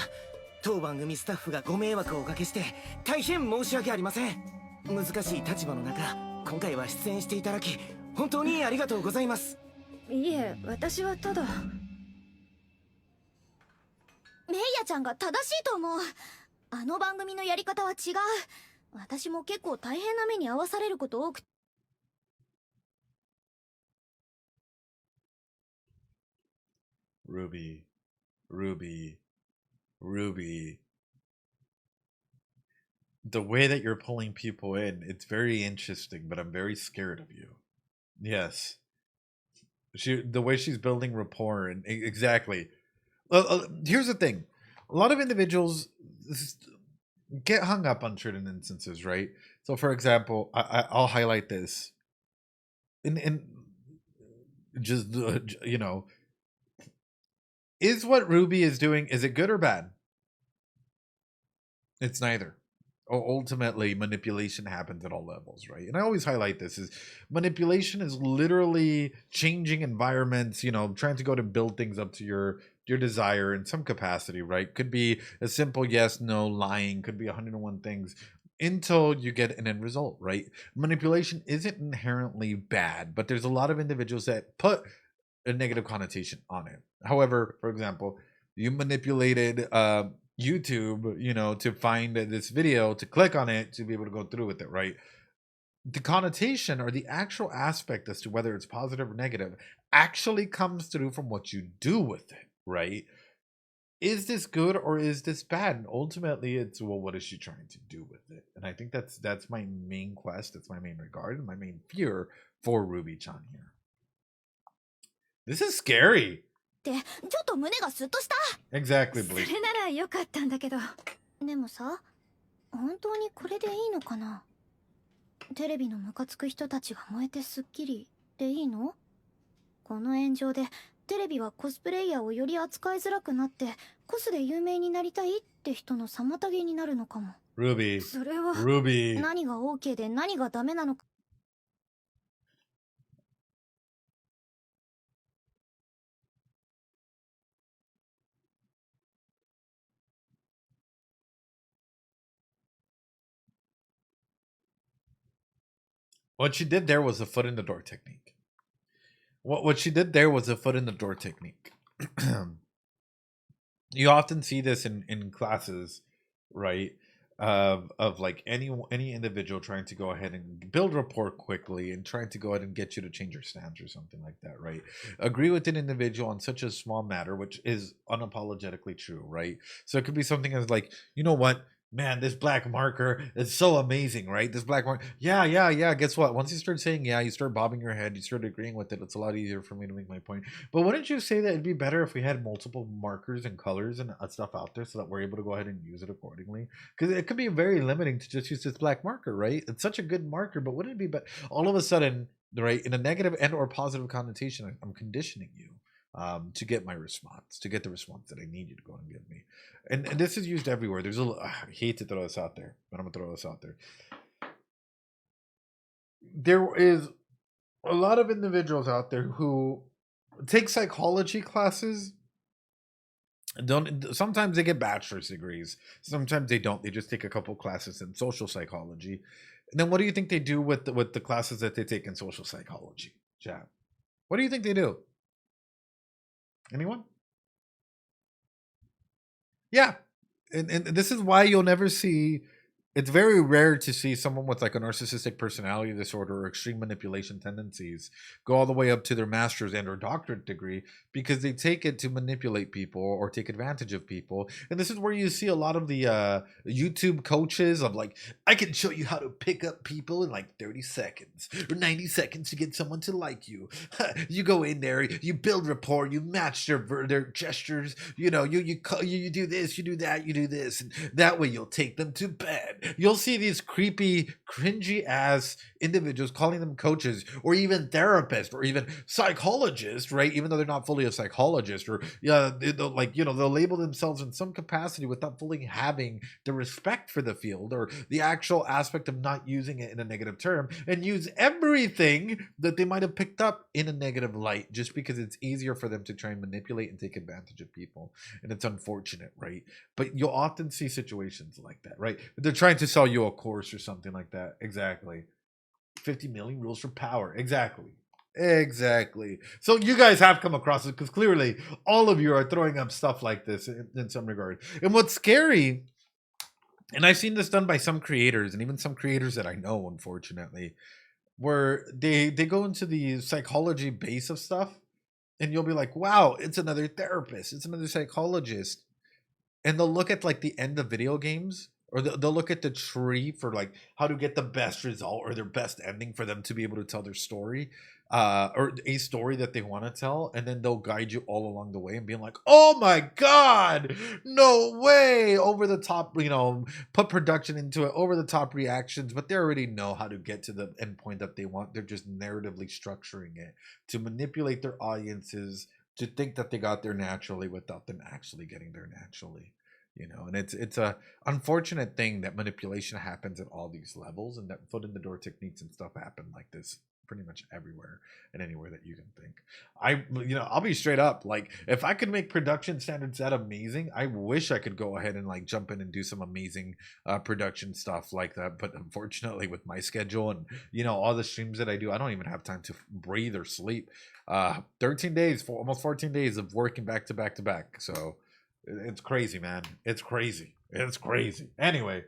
S8: 当番組スタッフがご迷惑をおかけして大変申し訳ありません。難しい立場の中、今回は出演していただき本当にありがとうございます。
S2: いえ、私はただメイヤちゃんが正しいと思う。あの番組のやり方は違う。私も結構大変な目に遭わされること多く。
S1: Ruby. The way that you're pulling people in, it's very interesting, but I'm very scared of you. Yes. The way she's building rapport, and exactly. Here's the thing. A lot of individuals get hung up on certain instances, right? So, for example, I'll highlight this. In just, is what Ruby is doing, is it good or bad? It's neither. Ultimately, manipulation happens at all levels, right? And I always highlight this: is manipulation is literally changing environments, trying to go to build things up to your desire in some capacity, right? Could be a simple yes, no, lying, could be 101 things until you get an end result, right? Manipulation isn't inherently bad, but there's a lot of individuals that put a negative connotation on it. However, for example, you manipulated YouTube, to find this video, to click on it, to be able to go through with it, right? The connotation or the actual aspect as to whether it's positive or negative actually comes through from what you do with it, right? Is this good or is this bad? And ultimately, it's, well, what is she trying to do with it? And I think that's my main quest, that's my main regard, and my main fear for Ruby-chan here. This is scary.
S2: ちょっと胸がスッとした。
S1: Exactly,
S2: そ
S1: Bleak.
S2: れならよかったんだけど。でもさ、本当にこれでいいのかな。テレビのムカつく人たちが燃えてスッキリでいいの？この炎上でテレビはコスプレイヤーをより扱いづらくなってコスで有名になりたいって人の妨げになるのかも。
S1: Ruby.
S2: それは
S1: Ruby.
S2: 何が OK で何がダメなのか。
S1: What she did there was a foot in the door technique. What she did there was a foot in the door technique. You often see this in classes, right? Of like any individual trying to go ahead and build rapport quickly and trying to go ahead and get you to change your stance or something like that, right? Agree with an individual on such a small matter, which is unapologetically true, right? So it could be something as like, you know what? Man, this black marker is so amazing, right? This black marker. Yeah. Guess what? Once you start saying yeah, you start bobbing your head, you start agreeing with it. It's a lot easier for me to make my point. But wouldn't you say that it'd be better if we had multiple markers and colors and stuff out there so that we're able to go ahead and use it accordingly? Because it could be very limiting to just use this black marker, right? It's such a good marker, but wouldn't it be better? All of a sudden, right, in a negative and or positive connotation, I'm conditioning you to get my response, to get the response that I need you to go and give me. And this is used everywhere. There's I hate to throw this out there, but I'm gonna throw this out there. There is a lot of individuals out there who take psychology classes Don't sometimes they get bachelor's degrees, sometimes they don't. They just take a couple classes in social psychology. And then what do you think they do with the classes that they take in social psychology, chat? What do you think they do? Anyone? Yeah. And this is why you'll never see, it's very rare to see someone with like a narcissistic personality disorder or extreme manipulation tendencies go all the way up to their master's and or doctorate degree, because they take it to manipulate people or take advantage of people. And this is where you see a lot of the YouTube coaches of like, I can show you how to pick up people in like 30 seconds or 90 seconds to get someone to like you. You go in there, you build rapport, you match their gestures, you know, you do this, you do that, you do this, and that way you'll take them to bed. You'll see these creepy, cringy ass individuals calling them coaches or even therapists or even psychologists, right? Even though they're not fully a psychologist, or they'll, like, you know, they'll label themselves in some capacity without fully having the respect for the field or the actual aspect of not using it in a negative term, and use everything that they might have picked up in a negative light just because it's easier for them to try and manipulate and take advantage of people. And it's unfortunate, right? But you'll often see situations like that, right? They're trying to sell you a course or something like that. Exactly. 50 million rules for power. Exactly. So you guys have come across it, because clearly all of you are throwing up stuff like this in some regard. And what's scary, and I've seen this done by some creators, and even some creators that I know, unfortunately, where they go into the psychology base of stuff, and you'll be like, wow, it's another therapist, it's another psychologist. And they'll look at like the end of video games, or they'll look at the tree for like how to get the best result or their best ending for them to be able to tell their story, or a story that they want to tell. And then they'll guide you all along the way and being like, oh my God, no way, over the top, you know, put production into it, over the top reactions, but they already know how to get to the end point that they want. They're just narratively structuring it to manipulate their audiences to think that they got there naturally without them actually getting there naturally. You know, and it's a unfortunate thing that manipulation happens at all these levels, and that foot in the door techniques and stuff happen like this pretty much everywhere and anywhere that you can think. I'll be straight up, like, if I could make production standards that amazing, I wish I could go ahead and like jump in and do some amazing production stuff like that. But unfortunately, with my schedule and, you know, all the streams that I do, I don't even have time to breathe or sleep. 13 days, almost 14 days of working back to back to back. So it's crazy, man. It's crazy. Anyway,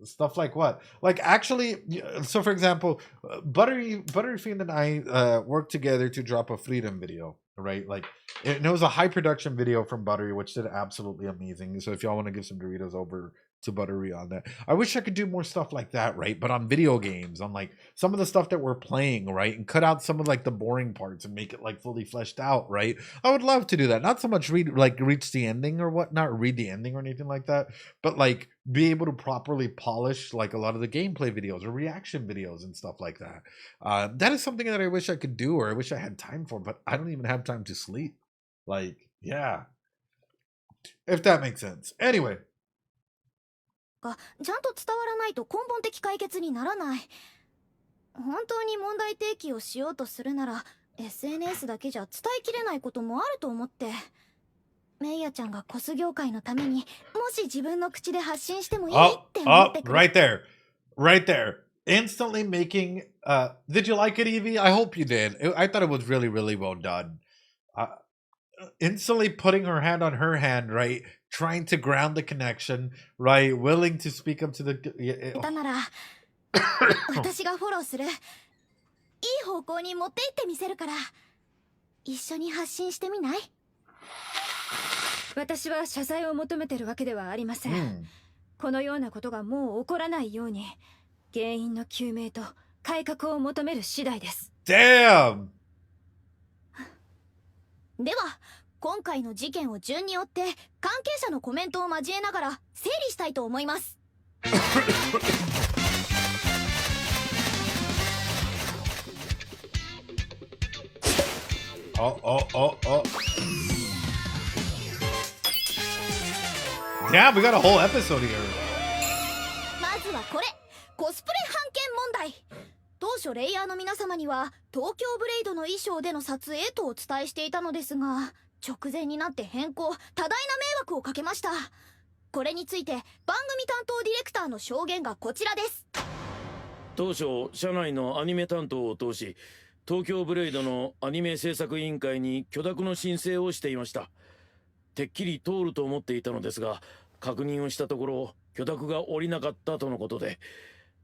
S1: stuff like what? Like, actually, so for example, Butterfiend and I worked together to drop a Freedom video, right? Like, it was a high production video from Buttery, which did absolutely amazing. So if y'all want to give some Doritos over to Buttery on that, I wish I could do more stuff like that, right? But on video games, on like some of the stuff that we're playing, right, and cut out some of like the boring parts and make it like fully fleshed out, right? I would love to do that. Not so much reach the ending or whatnot, read the ending or anything like that, but like be able to properly polish like a lot of the gameplay videos or reaction videos and stuff like that. That is something that I wish I could do, or I wish I had time for, but I don't even have time to sleep. Like, yeah, if that makes sense. Anyway,
S2: がちゃんと伝わらないと根本的解決にならない。本当に問題提起をしようとするなら SNS だけじゃ伝えきれないこともあると思って、メイヤちゃんがコス業界のためにもし自分の口で発信してもいいって思ってくれ。
S1: right there, instantly making did you like it, Evie? I hope you did. I thought it was really, really well done. Instantly putting her hand on her hand, right? Trying to ground the connection, right? Willing to speak up to the...
S2: だなら私がフォローする。いい方向に持って行ってみせるから、一緒に発信してみない？
S9: 私は謝罪を求めてるわけではありません。このようなことがもう起こらないように、原因の究明と改革を求める次第です。
S1: Damn!
S2: では今回の事件を順に追って関係者のコメントを交えながら整理したいと思います。
S1: Yeah, we got a whole episode here.
S2: まずはこれ、コスプレ判権問題。当初レイヤーの皆様には東京ブレイドの衣装での撮影とお伝えしていたのですが、直前になって変更、多大な迷惑をかけました。これについて番組担当ディレクターの証言がこちらです。
S4: 当初社内のアニメ担当を通し、東京ブレイドのアニメ制作委員会に許諾の申請をしていました。てっきり通ると思っていたのですが、確認をしたところ許諾が下りなかったとのことで、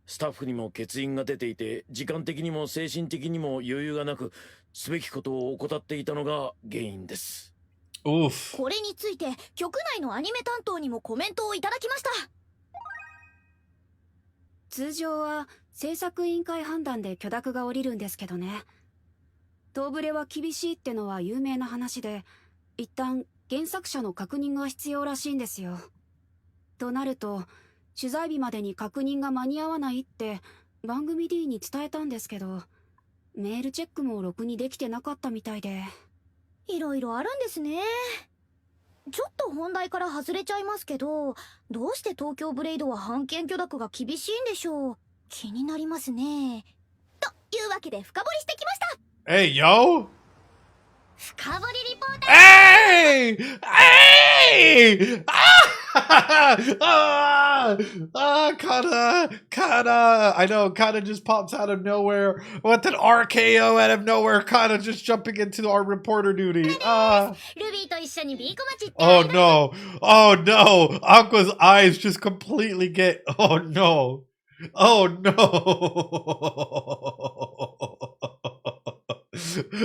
S4: スタッフにも欠員が出ていて、時間的にも精神的にも余裕がなく、すべきことを怠っていたのが原因です。
S1: こ
S2: れについて局内のアニメ担当にもコメントをいただきました。
S10: 通常は制作委員会判断で許諾が下りるんですけどね。当ブレは厳しいってのは有名な話で、一旦原作者の確認が必要らしいんですよ。となると取材日までに確認が間に合わないって番組 D に伝えたんですけど、メールチェックもろくにできてなかったみたいで。
S2: いろいろあるんですね。ちょっと本題から外れちゃいますけど、どうして東京ブレイドは版権許諾が厳しいんでしょう。気になりますね。というわけで深掘りしてきました。
S1: Hey, yo!
S2: 深掘りリポーター。
S1: Hey! Kana! I know, Kana just pops out of nowhere with an RKO out of nowhere, Kana just jumping into our reporter duty.
S2: ルビーと一緒にビーコ町って。
S1: Oh no! Oh no! Aqua's eyes just completely get. Oh no! Oh no!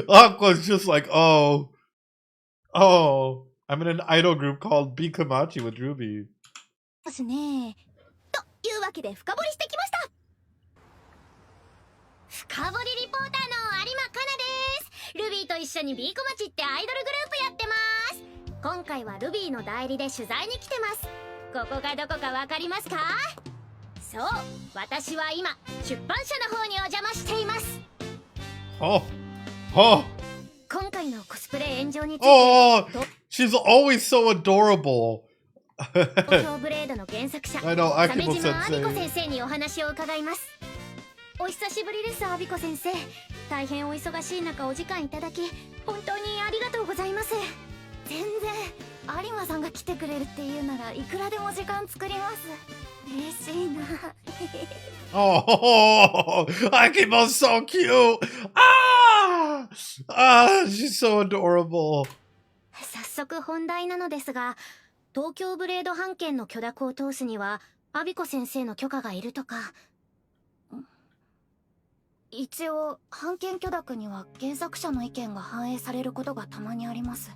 S1: Aqua's just like, oh, I'm in an idol group called Bikamachi with Ruby.
S2: ですね。というわけで深掘りしてきました。深掘りリポーターの有馬かなです。ルビーと一緒にビーコ町ってアイドルグループやってます。今回はルビーの代理で取材に来てます。ここがどこかわかりますか？そう、私は今出版社の方にお邪魔しています。今回のコスプレ炎上について、
S1: she's always so adorable.
S2: 東京ブレードの原作者、鮫島亜美子先生にお話を伺います。お久しぶりです、亜美子先生。大変お忙しい中お時間いただき本当にありがとうございます。全然有馬さんが来てくれるっていうならいくらでも時間作ります。嬉しいな。
S1: Akibo's so cute. She's so adorable.
S2: 早速本題なのですが、東京ブレード版権の許諾を通すにはアビコ先生の許可がいるとか。一応版権許諾には原作者の意見が反映されることがたまにあります。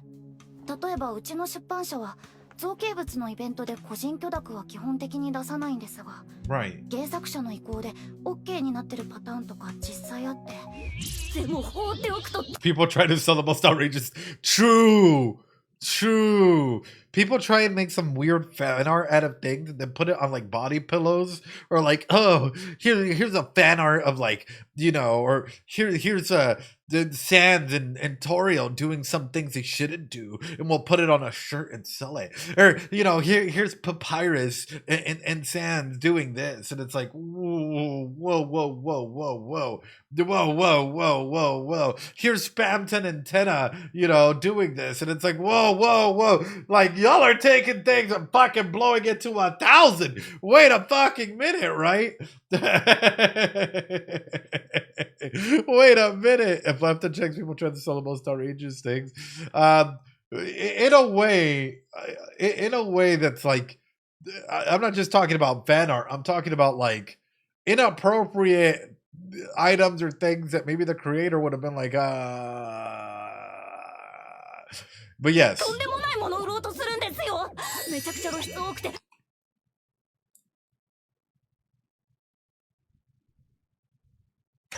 S2: 例えばうちの出版社は造形物のイベントで個人許諾は基本的に出さないんですが、原作者の意向で OK になってるパターンとか実際あって。でも放っておくと
S1: People try to sell the most outrageous. True. People try and make some weird fan art out of things and then put it on like body pillows, or like, oh, here's a fan art of like, you know, or here's the Sans and Toriel doing some things they shouldn't do, and we'll put it on a shirt and sell it. Or, you know, here's Papyrus and Sans doing this, and it's like, whoa. Here's Spamton and Tenna, you know, doing this, and it's like, whoa. Like, y'all are taking things and fucking blowing it to 1,000. Wait a fucking minute, right? Wait a minute. If I have to check, people try to sell the most outrageous things. In a way that's like, I'm not just talking about fan art. I'm talking about like inappropriate items or things that maybe the creator would have been like, but yes.
S2: とんでもないもの売ろうとするんですよ。めちゃくちゃ露出多くて。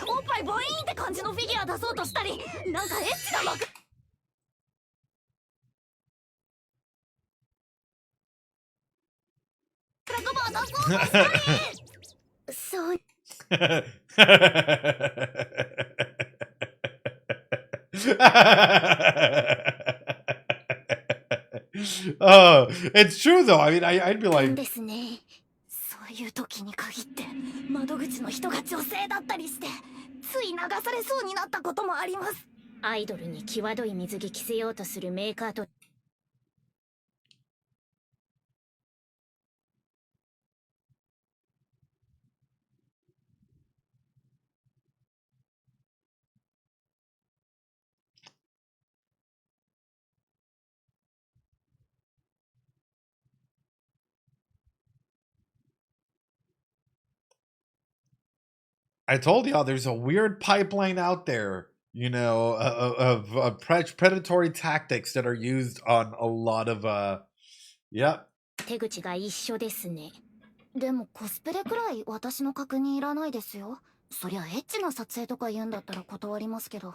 S2: おっぱいボイーンって感じのフィギュア出そうとしたり、なんかエッチな幕。クラコバー出そうとしたり。そう。
S1: It's true though. I mean, I'd be like.
S2: ですね。そういう時に限って窓口の人が女性だったりして、つい流されそうになったこともあります。アイドルに際どい水着着せようとするメーカーと
S1: I told y'all there's a weird pipeline out there, you know, of predatory tactics that are used on a lot of yep.
S2: 手口が一緒ですね。でもコスプレくらい私の確認いらないですよ。そりゃエッチな撮影とか言うんだったら断りますけど、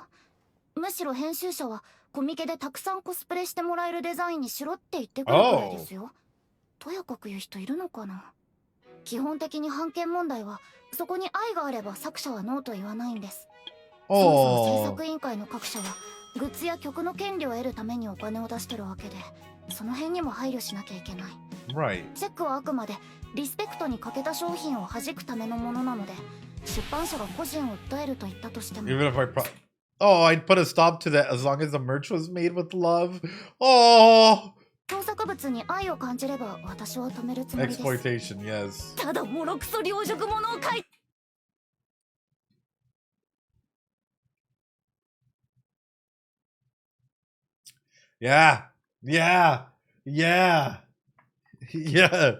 S2: むしろ編集者はコミケでたくさんコスプレしてもらえるデザインにしろって言ってくるくらいですよ。とやかく言う人いるのかな。基本的に版権問題はそこに愛があれば作者はノーと言わないんです。そもそも制作委員会の各社はグッズや曲の権利を得るためにお金を出してるわけで、その辺にも配慮しなきゃいけない。
S1: Right.
S2: チェックはあくまでリスペクトに欠けた商品を弾くためのものなので、出版社が個人を訴えると言ったとしても。
S1: Even if Oh, I'd put a stop to that as long as the merch was made with love. Oh.
S2: 創作物に愛を感じれば私は止めるつもりです。
S1: Exploitation, yes.
S2: ただもろくそ両辱者を書い
S1: Yeah. Yeah. Yeah. Yeah.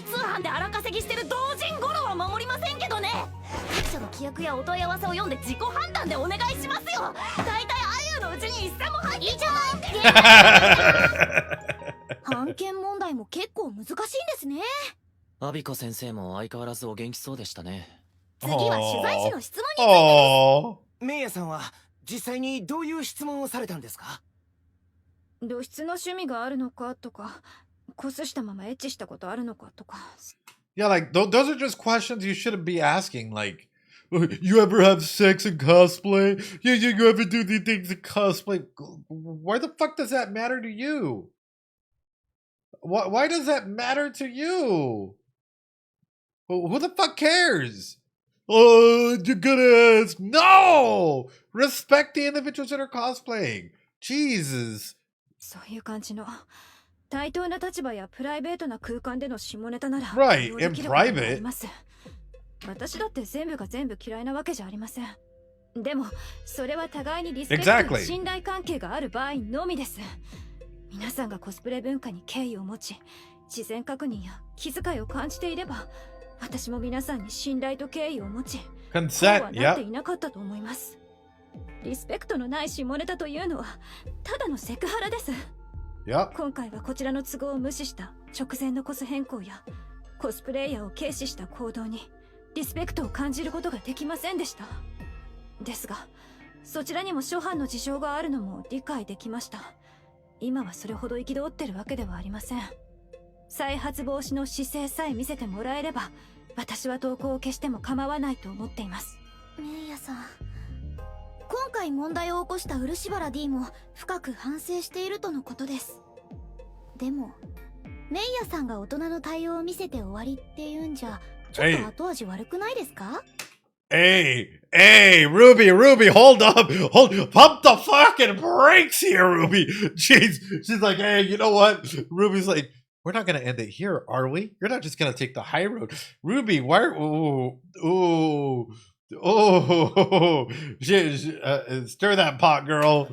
S2: 通販で荒稼ぎしてる同人ゴロは守りませんけどね。各社の規約やお問い合わせを読んで自己判断でお願いしますよ。大体あゆのうちに一銭も入っていない。版権問題も結構難しいんですね。
S7: アビコ先生も相変わらずお元気そうでしたね。
S2: 次は取材時の質問についてです。
S8: メイヤさんは実際にどういう質問をされたんですか？
S9: 露出の趣味があるのかとか、コスしたままエッチしたことあるのかとか。
S1: Yeah, like those are just questions you shouldn't be asking. Like, you ever have sex in cosplay? You ever do these things in cosplay? Why the fuck does that matter to you? Why does that matter to you? Who the fuck cares? Oh, you're gonna ask. No! Respect the individuals that are cosplaying. Jesus.
S9: そういう感じの対等な立場やプライベートな空間での下ネタなら
S1: Right,
S9: 利用
S1: in
S9: できることもあり
S1: private.
S9: ます。私だって全部が全部嫌いなわけじゃありません。でもそれは互いにリスペクト
S1: Exactly.
S9: 信頼関係がある場合のみです。皆さんがコスプレ文化に敬意を持ち、事前確認や気遣いを感じていれば、私も皆さんに信頼と敬意を持ち、こう
S1: Consent,
S9: はなって
S1: yep.
S9: いなかったと思います。リスペクトのない下ネタというのはただのセクハラです。
S1: Yep.
S9: 今回はこちらの都合を無視した直前のコス変更やコスプレイヤーを軽視した行動にリスペクトを感じることができませんでした。ですがそちらにも諸般の事情があるのも理解できました。今はそれほど憤ってるわけではありません。再発防止の姿勢さえ見せてもらえれば私は投稿を消しても構わないと思っています。
S2: メイヤさん、今回問題を起こした漆原 D も深く反省しているとのことです。でもメイヤさんが大人の対応を見せて終わりっていうんじゃちょっと後味悪くないですか？
S1: Hey, Ruby, hold up. Pump the fucking brakes here, Ruby. She's like, hey, you know what? Ruby's like, we're not going to end it here, are we? You're not just going to take the high road. Ruby, why? Stir that pot, girl.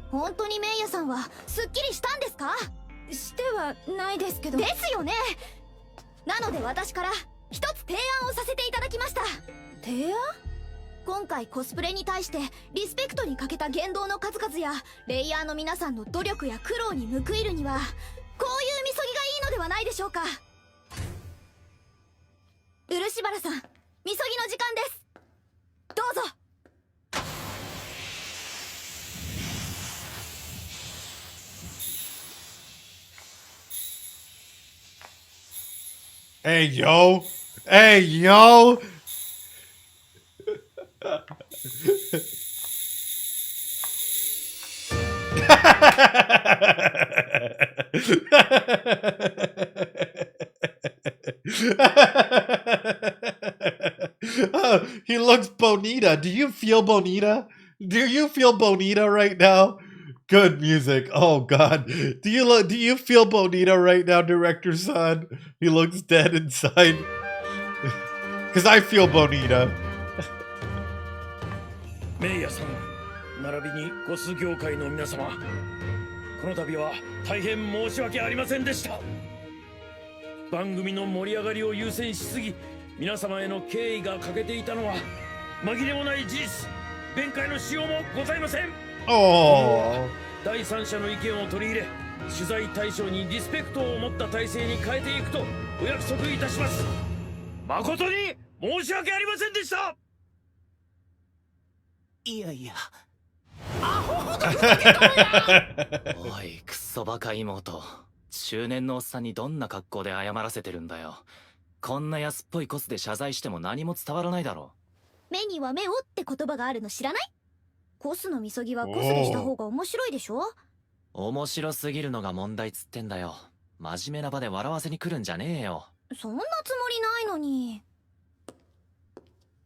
S2: 本当にメイヤさんはすっきりしたんですか？
S9: してはないですけど。
S2: ですよね。なので私から一つ提案をさせていただきました。
S9: 提案？
S2: 今回コスプレに対してリスペクトに欠けた言動の数々やレイヤーの皆さんの努力や苦労に報いるにはこういうみそぎがいいのではないでしょうか。漆原さん、みそぎの時間です。どうぞ。
S1: Hey, yo. Hey, yo. He looks bonita. Do you feel bonita? Do you feel Bonita right now? Good music. Oh God. Do you feel Bonita right now, director son? He looks dead inside. Cause I feel Bonita.
S4: メイヤさん並びにゴス業界の皆様、この度は大変申し訳ありませんでした。番組の盛り上がりを優先しすぎ、皆様への敬意が欠けていたのは紛れもない事実、弁解のしようもございません。第三者の意見を取り入れ、取材対象にリスペクトを持った体制に変えていくとお約束いたします。誠に申し訳ありませんでした。
S8: いやいや、
S7: おいクソバカ妹、中年のおっさんにどんな格好で謝らせてるんだよ。こんな安っぽいコスで謝罪しても何も伝わらないだろ。
S2: 目には目をって言葉があるの知らない？コスのみそぎはコスでした方が面白いでしょ。
S7: 面白すぎるのが問題つってんだよ。真面目な場で笑わせに来るんじゃねえよ。
S2: そんなつもりないのに。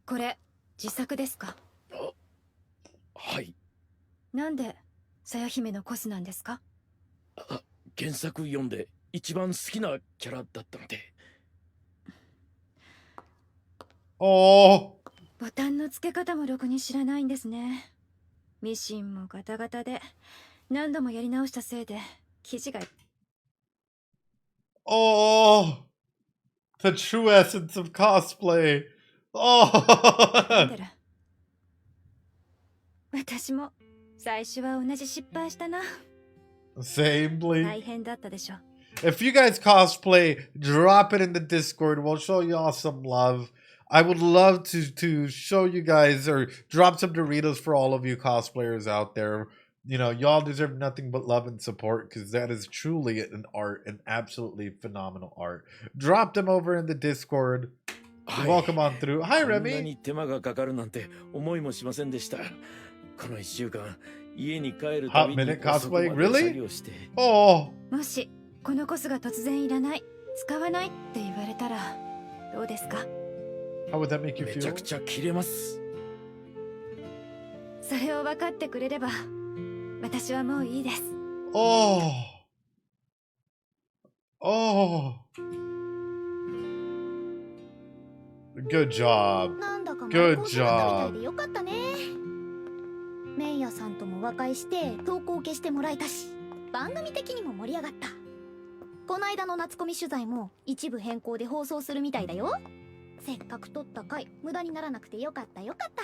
S9: これ自作ですか？
S4: はい。
S9: なんでさや姫のコスなんですか？
S4: 原作読んで一番好きなキャラだったので。
S1: ボ
S9: タンの付け方もろくに知らないんですね。ミシンもガタガタで何度もやり直したせいで生地が。
S1: The true essence of cosplay.
S9: 私も最初は同じ失敗したな。
S1: Samely.
S9: 大変だったでしょ。
S1: If you guys cosplay, drop it in the Discord. We'll show y'all some love. I would love to show you guys or drop some Doritos for all of you cosplayers out there. You know, y'all deserve nothing but love and support because that is truly an art, an absolutely phenomenal art. Drop them over in the Discord. Welcome on through. Hi, Remy.
S4: こんなに手間がかかるなんて思いもしませんでした。この1週間、家に帰るたびに
S1: Hot minute cosplay?
S4: 作
S1: Really?
S4: 業して。
S1: も
S9: しこのコスが突然いらない、使わないって言われたらどうですか？
S1: How would that make you
S4: め
S1: feel?
S4: ちゃくちゃ切れます。
S9: それを分かってくれれば私はもういいです。
S1: Good job.
S2: なんだか
S1: Good
S2: みた
S1: job.
S2: いでよかったね。メイヤさんとも和解して投稿消してもらえたし、番組的にも盛り上がった。この間の夏コミ取材も一部変更で放送するみたいだよ。せっかく撮った回無駄にならなくてよかったよかった。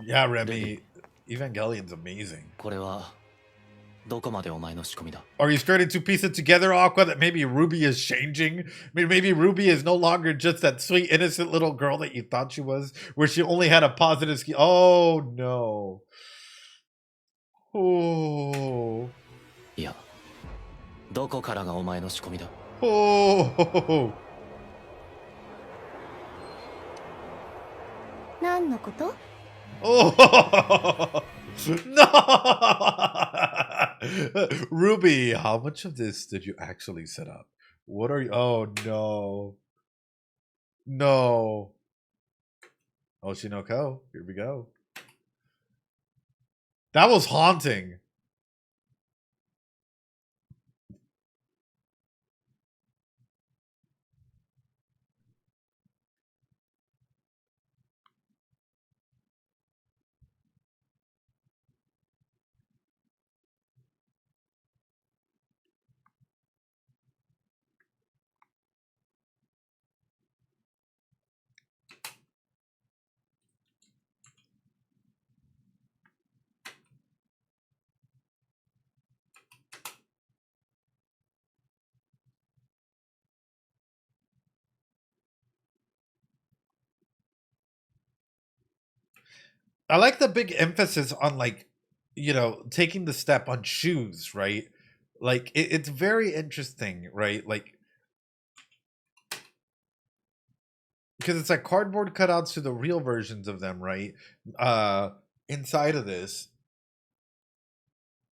S1: Yeah, Remy. Evangelion's amazing.
S7: これはどこまでお前の仕込みだ？
S1: Are you starting to piece it together, Aqua, that maybe Ruby is changing? Maybe Ruby is no longer just that sweet, innocent little girl that you thought she was, where she only had a positive ski. Oh, no. Oh.
S7: いや、どこからがお前の仕込みだ？
S1: Oh.
S2: 何のこと？
S1: Oh. No. Ruby, how much of this did you actually set up? What are you? Oh, no. No. Oshi no Ko. Here we go. That was haunting. I like the big emphasis on, like, you know, taking the step on shoes, right? Like, it's very interesting, right? Like, because it's like cardboard cutouts to the real versions of them, right? Inside of this,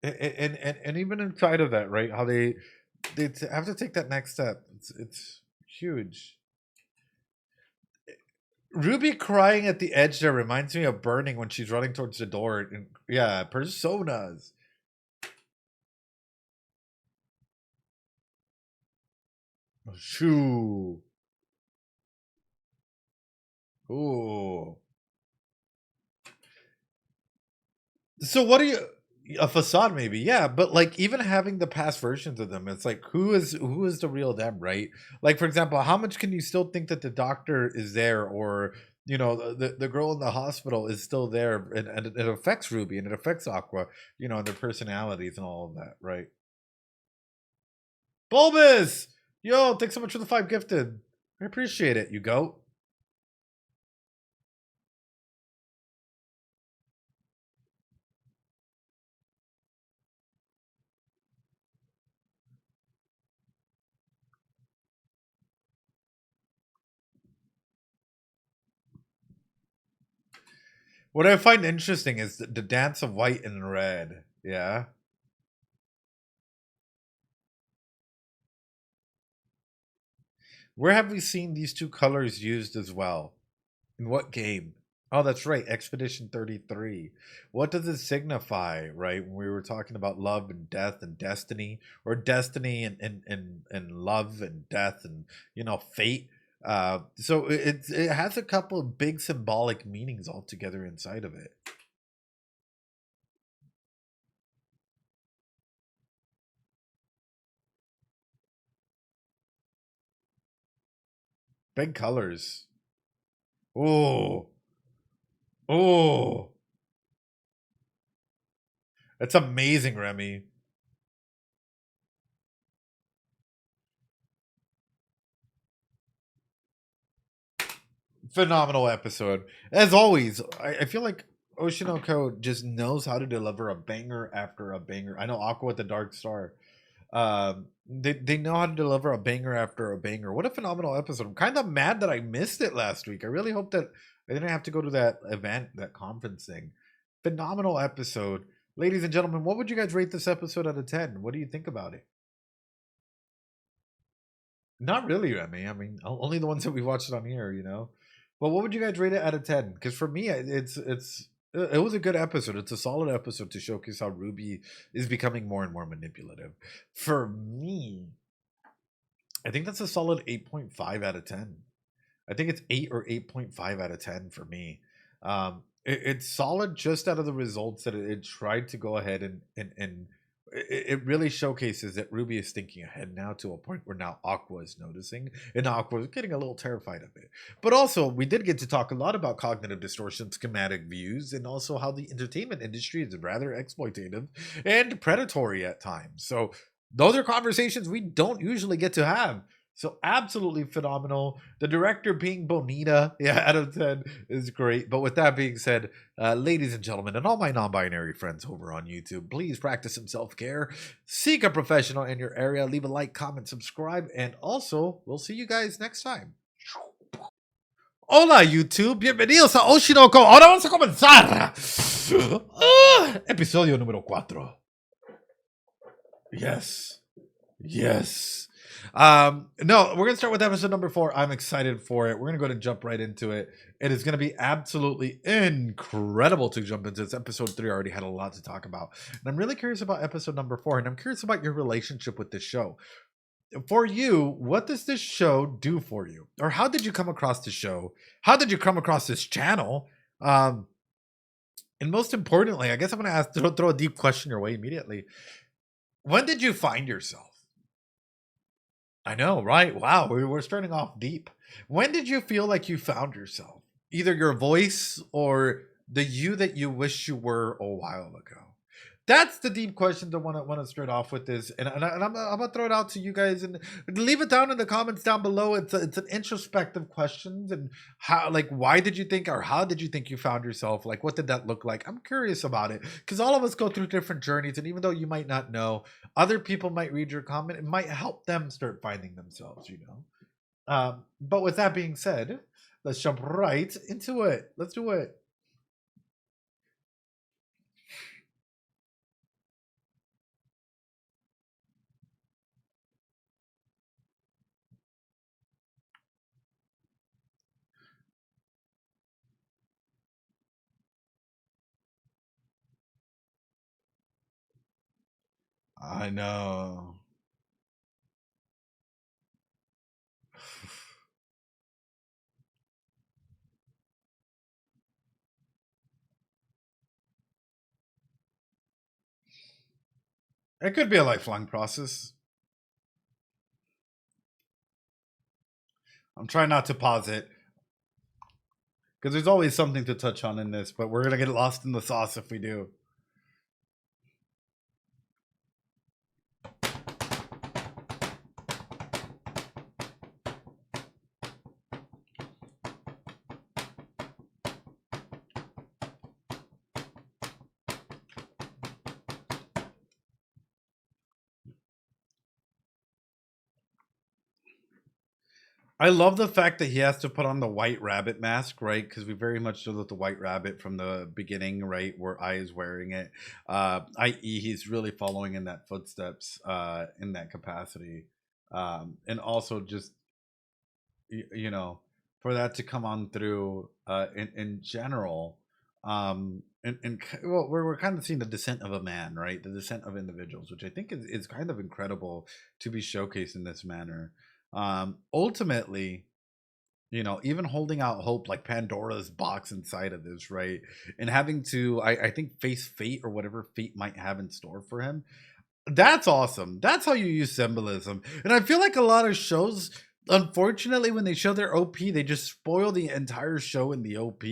S1: and even inside of that, right? How they have to take that next step. It's huge. Ruby crying at the edge there reminds me of Burning when she's running towards the door. And, yeah, personas. Shoo. Ooh. So what are you? A facade, maybe, yeah. But like, even having the past versions of them, it's like, who is the real them, right? Like, for example, how much can you still think that the doctor is there, or the girl in the hospital is still there, and it affects Ruby and it affects Aqua, and their personalities and all of that, right? Bulbous, yo, thanks so much for the 5 gifted. I appreciate it. You go. What I find interesting is the dance of white and red. Yeah. Where have we seen these two colors used as well? In what game? Oh, that's right, Expedition 33. What does it signify, right? When we were talking about love and death and destiny, or destiny and love and death and fate. So it has a couple of big symbolic meanings altogether inside of it. Big colors. Oh. Oh. That's amazing, Remy. Phenomenal episode. As always, I feel like Oshinoko just knows how to deliver a banger after a banger. I know Aqua with the Dark Star. They know how to deliver a banger after a banger. What a phenomenal episode. I'm kind of mad that I missed it last week. I really hope that I didn't have to go to that event, that conference thing. Phenomenal episode. Ladies and gentlemen, what would you guys rate this episode out of 10? What do you think about it? Not really, Remy. I mean, only the ones that we watched on here. But what would you guys rate it out of 10? Because for me, it was a good episode. It's a solid episode to showcase how Ruby is becoming more and more manipulative. For me, I think that's a solid 8.5 out of 10. I think it's 8 or 8.5 out of 10 for me. It's solid just out of the results that it tried to go ahead and it really showcases that Ruby is thinking ahead now to a point where now Aqua is noticing, and Aqua is getting a little terrified of it. But also, we did get to talk a lot about cognitive distortion, schematic views, and also how the entertainment industry is rather exploitative and predatory at times. So those are conversations we don't usually get to have. So absolutely phenomenal. The director being Bonita, yeah, out of 10 is great. But with that being said, ladies and gentlemen, and all my non-binary friends over on YouTube, please practice some self-care. Seek a professional in your area. Leave a like, comment, subscribe, and also we'll see you guys next time. Hola YouTube, bienvenidos a Oshi no Ko. Ahora vamos a comenzar. Episodio número 4. Yes. Yes. No, we're gonna start with episode number 4. I'm excited for it. We're gonna go ahead and jump right into it. It is gonna be absolutely incredible to jump into this. Episode 3 already had a lot to talk about, and I'm really curious about episode number 4, and I'm curious about your relationship with this show. For you, what does this show do for you, or how did you come across the show? How did you come across this channel? And most importantly, I guess I'm gonna throw a deep question your way immediately. When did you find yourself? I know, right? Wow, we're starting off deep. When did you feel like you found yourself? Either your voice or the you that you wish you were a while ago? That's the deep question that want to start off with this, and I'm gonna throw it out to you guys and leave it down in the comments down below. It's an introspective question, and how, like, why did you think, or how did you think you found yourself? Like, what did that look like? I'm curious about it, because all of us go through different journeys, and even though you might not know, other people might read your comment. It might help them start finding themselves. But with that being said, let's jump right into it. Let's do it. I know. It could be a lifelong process. I'm trying not to pause it because there's always something to touch on in this, but we're gonna get lost in the sauce if we do. I love the fact that he has to put on the white rabbit mask, right? Because we very much know that the white rabbit from the beginning, right, where I is wearing it, i.e., he's really following in that footsteps in that capacity, and also just you know, for that to come on through in general, well, we're kind of seeing the descent of a man, right? The descent of individuals, which I think is kind of incredible to be showcased in this manner. Ultimately, even holding out hope like Pandora's box inside of this, right? And having to, I think, face fate or whatever fate might have in store for him. That's awesome. That's how you use symbolism. And I feel like a lot of shows, unfortunately, when they show their OP, they just spoil the entire show in the OP.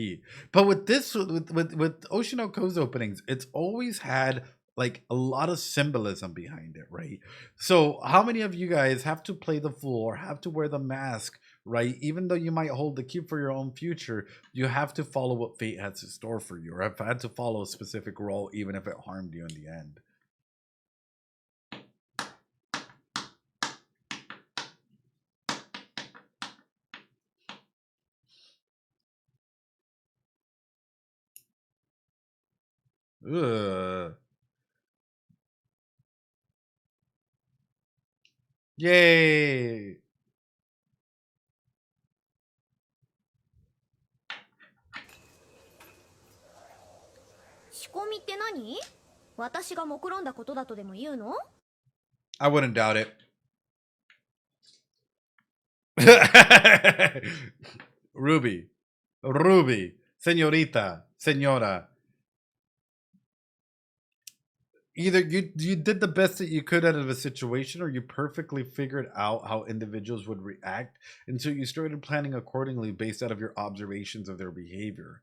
S1: But with this, with Oshinoko's openings, it's always had like a lot of symbolism behind it, right? So how many of you guys have to play the fool or have to wear the mask, right? Even though you might hold the key for your own future, you have to follow what fate has in store for you, or have had to follow a specific role, even if it harmed you in the end. Ugh. Yay!
S2: 仕込みって何？私が目論んだことだとでも言うの？
S1: I wouldn't doubt it. Ruby, señorita, señora. Either you did the best that you could out of a situation, or you perfectly figured out how individuals would react, and so you started planning accordingly based out of your observations of their behavior.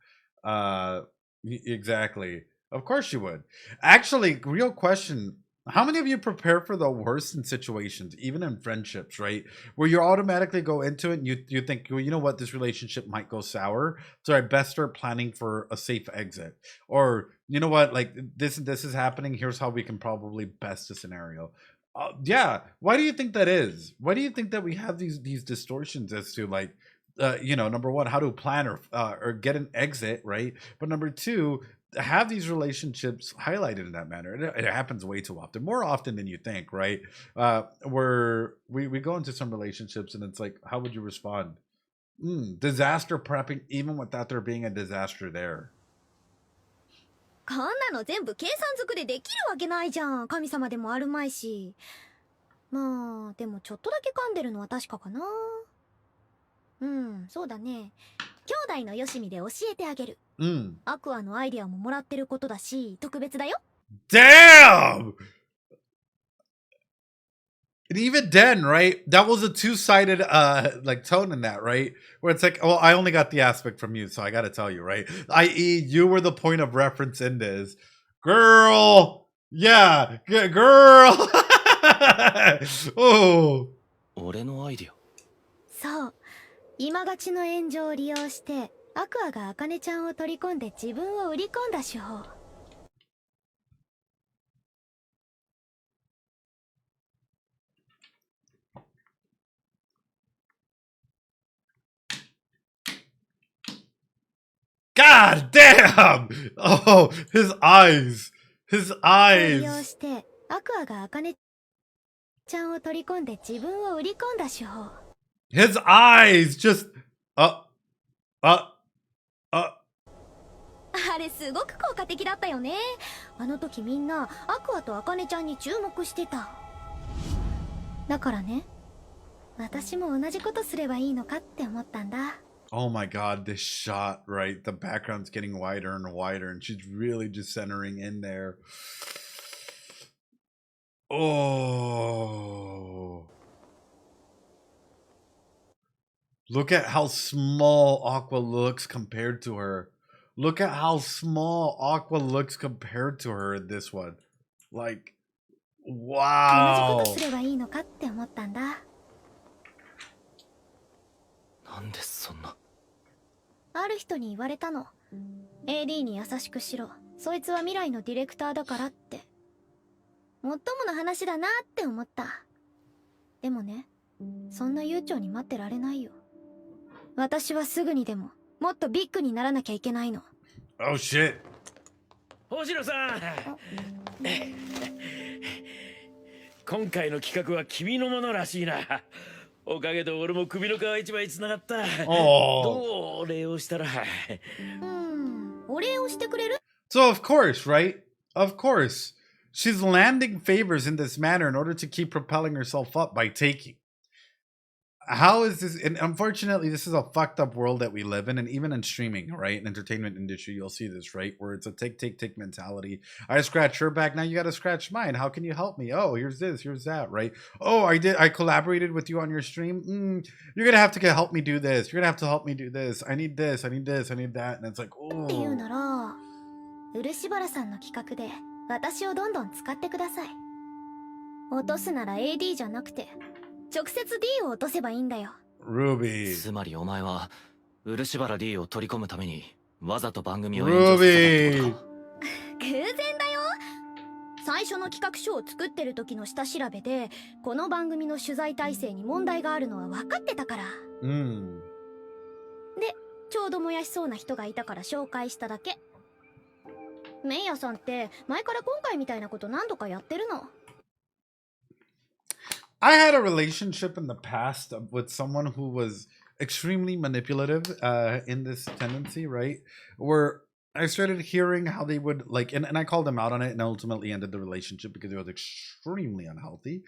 S1: Exactly. Of course you would. Actually, real question. How many of you prepare for the worst in situations, even in friendships, right? Where you automatically go into it and you think, well, you know what, this relationship might go sour, so I best start planning for a safe exit. Or, you know what, like this is happening, here's how we can probably best the scenario. Yeah. Why do you think that is? Why do you think that we have these distortions as to like, number one, how to plan or get an exit, right? But number two, have these relationships highlighted in that manner. It happens way too often, more often than you think, right? Where we go into some relationships and it's like, how would you respond? Disaster prepping, even without there being a disaster there.
S2: こんなの全部計算づくでできるわけないじゃん。神様でもあるまいし。まあ、でもちょっとだけ噛んでるのは確かかな。そうだね。兄弟のよしみで教えてあげる。アクアのアイデアももらってることだし、特別だよ。
S1: Damn! And even then, right? That was a two-sided like tone in that, right? Where it's like, well, I only got the aspect from you, so I gotta tell you, right? I.e., you were the point of reference in this. Girl! Yeah, girl! Oh.
S7: 俺のアイディア。
S2: そう。今勝ちの炎上を利用して、アクアがアカネちゃんを取り込んで自分を売り込んだ手法。
S1: God damn! Oh, his eyes. His
S2: 利
S1: eyes.
S2: 用して、アクアがアカネちゃんを取り込んで自分を売り込んだ手法。
S1: His eyes just
S2: ああれすごく効果的だったよね。あの時みんなアクアとアカネちゃんに注目してた。だからね、私も同じことすればいいのかって思ったんだ。
S1: Oh my god, this shot, right? The background's getting wider and wider, and she's really just centering in there. Oh. Look at how small Aqua looks compared to her. Look at how small Aqua looks compared to her in this one. Like,
S2: 同じ
S1: wow.
S2: ことすればいいのかって思ったんだ。
S7: なんでそんな。
S2: ある人に言われたの。AD に優しくしろ。そいつは未来のディレクターだからって。もっともな話だなって思った。でもね、そんな悠長に待ってられないよ。私はすぐにでももっとビッグにならなきゃいけないの。
S1: Oh shit.
S4: 星野さん。今回の企画は君のものらしいな。おかげで俺も首の皮一枚つながった。どうお礼をしたら。
S2: お礼をしてくれる？
S1: So of course, right? Of course. She's landing favors in this manner in order to keep propelling herself up by taking. How is this? And unfortunately, this is a fucked up world that we live in, and even in streaming, right? In entertainment industry, you'll see this, right? Where it's a take mentality. I scratch her back, now you gotta scratch mine. How can you help me? Oh, here's this, here's that, right? Oh, I collaborated with you on your stream. You're gonna have to help me do this. You're gonna have to help me do this. I need this, I need this, I need that. And it's like, oh.
S2: っていうなら、漆原さんの企画で私をどんどん使ってください。落とすなら AD じゃなくて直接 D を落とせばいいんだよ。
S1: Ruby。
S7: つまりお前は漆原 D を取り込むためにわざと番組を延長させたってことか。
S2: 偶然だよ。最初の企画書を作ってる時の下調べでこの番組の取材体制に問題があるのは分かってたから。で、ちょうど燃やしそうな人がいたから紹介しただけ。メイヤさんって前から今回みたいなこと何度かやってるの。
S1: I had a relationship in the past with someone who was extremely manipulative in this tendency, right? Where I started hearing how they would like, and I called them out on it and ultimately ended the relationship because it was extremely unhealthy,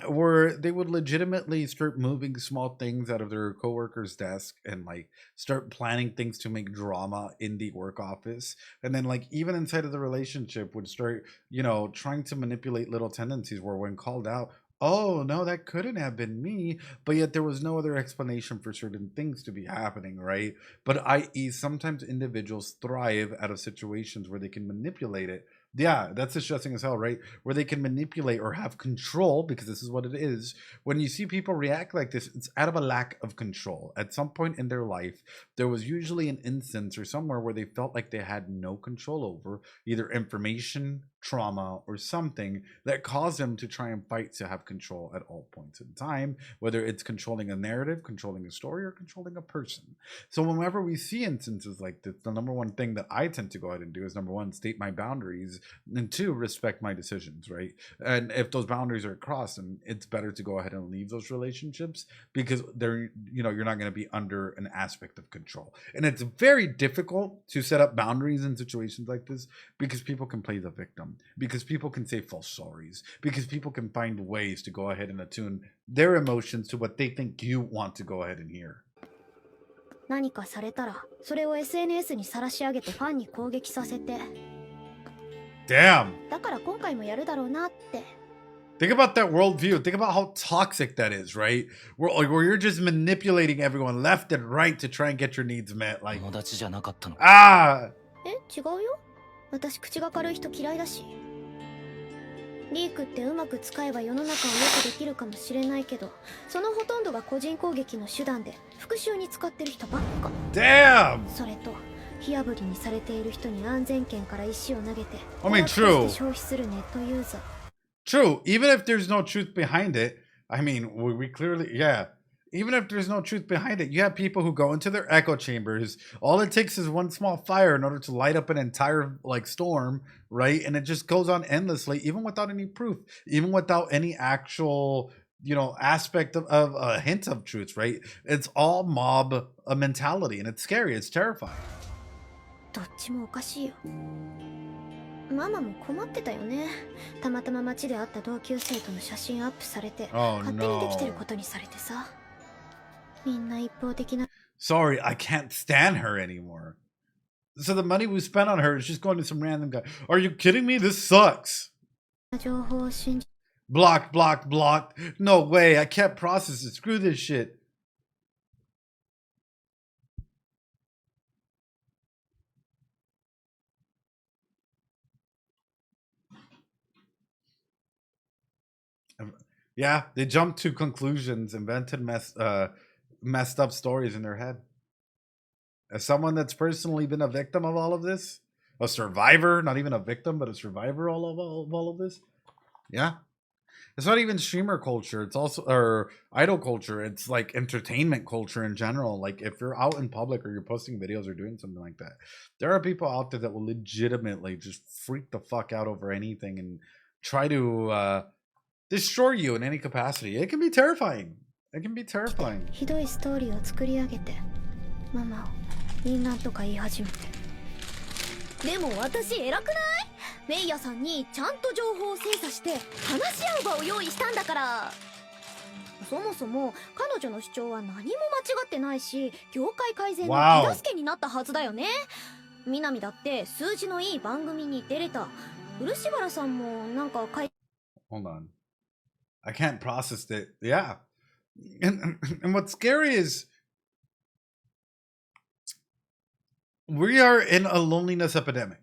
S1: where they would legitimately start moving small things out of their coworker's desk and like start planning things to make drama in the work office. And then like even inside of the relationship would start, you know, trying to manipulate little tendencies where when called out, oh, no, that couldn't have been me. But yet there was no other explanation for certain things to be happening, right? But i.e., sometimes individuals thrive out of situations where they can manipulate it. Yeah, that's distressing as hell, right? Where they can manipulate or have control, because this is what it is. When you see people react like this, it's out of a lack of control. At some point in their life, there was usually an instance or somewhere where they felt like they had no control over either information, trauma, or something that caused them to try and fight to have control at all points in time, whether it's controlling a narrative, controlling a story, or controlling a person. So whenever we see instances like this, the number one thing that I tend to go ahead and do is number one, state my boundaries, and two, respect my decisions, right? And if those boundaries are crossed, then it's better to go ahead and leave those relationships because they're, you know, you're not going to be under an aspect of control. And it's very difficult to set up boundaries in situations like this because people can play the victim, because people can say false stories, because people can find ways to go ahead and attune their emotions to what they think you want to go ahead and hear.
S2: 何かされたらそれを SNS に晒し上げてファンに攻撃させて。
S1: Damn.
S2: だから今回もやるだろうなって。
S1: Think about that worldview. Think about how toxic that is, right? Where you're just manipulating everyone left and right to try and get your needs met. Like,
S7: 友達じゃなかったの。
S1: ah.
S2: 違うよ。私口が軽い人嫌いだし。リークってうまく使えば世の中を良くできるかもしれないけど、そのほとんどが個人攻撃の手段で復讐に使ってる人ばっか。
S1: Damn.
S2: それと火あぶりにされている人に安全圏から石を投げて、
S1: I mean, true.
S2: 消費するネットユーザー。
S1: True. Even if there's no truth behind it, I mean, we clearly, yeah. Even if there's no truth behind it, you have people who go into their echo chambers. All it takes is one small fire in order to light up an entire like storm, right? And it just goes on endlessly, even without any proof, even without any actual, you know, aspect of a hint of truth, right? It's all mob mentality, and it's scary. It's terrifying.
S2: どっちもおかしいよ。ママも困ってたよね。たまたま街で会った同級生との写真アップされて、勝手にできてることにされてさ。みんな一方的な。
S1: Sorry, I can't stand her anymore. So the money we spent on her is just going to some random guy. Are you kidding me? This sucks.
S2: 情報を信じ。
S1: Blocked, blocked, blocked. No way, I can't process it. Screw this shit. Yeah, they jumped to conclusions, invented messed up stories in their head. As someone that's personally been a victim of all of this, a survivor, not even a victim, but a survivor of all of this, yeah. It's not even streamer culture. It's also, or idol culture. It's like entertainment culture in general. Like if you're out in public or you're posting videos or doing something like that, there are people out there that will legitimately just freak the fuck out over anything and try to destroy you in any capacity. It can be terrifying. It can be terrifying.
S2: ひどいストーリーを作り上げて、ママをみんなとか言い始めて。でも私偉くない？メイヤさんにちゃんと情報を精査して話し合う場を用意したんだから。そもそも彼女の主張は何も間違ってないし、業界改善の手助けになったはずだよね。南だって数字のいい番組に出れた。漆原さんもなんか書い。
S1: Hold on. I can't process it. Yeah. And what's scary is we are in a loneliness epidemic.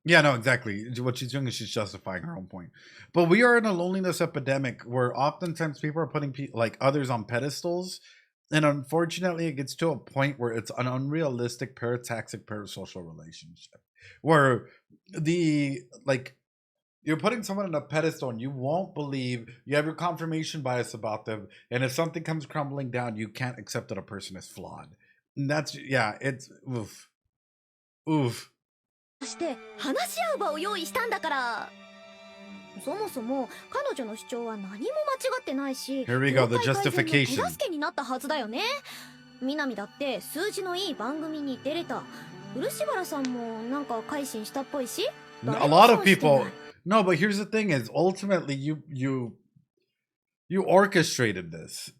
S1: Yeah, no, exactly. What she's doing is she's justifying her own point. But we are in a loneliness epidemic where oftentimes people are putting like others on pedestals. And unfortunately, it gets to a point where it's an unrealistic, parataxic, parasocial relationship. Where you're putting someone on a pedestal and you won't believe, you have your confirmation bias about them. And if something comes crumbling down, you can't accept that a person is flawed. And that's, yeah, it's, oof. Oof.
S2: して話し合う場を用意したんだから。そもそも彼女の主張は何も間違ってないし、
S1: Here we go, the justification.
S2: 手助けになったはずだよね。南だって数字のいい番組に出れた。漆原さんもなんか改心したっぽいし。
S1: A lot of people. No, but here's the thing: is ultimately you orchestrated this.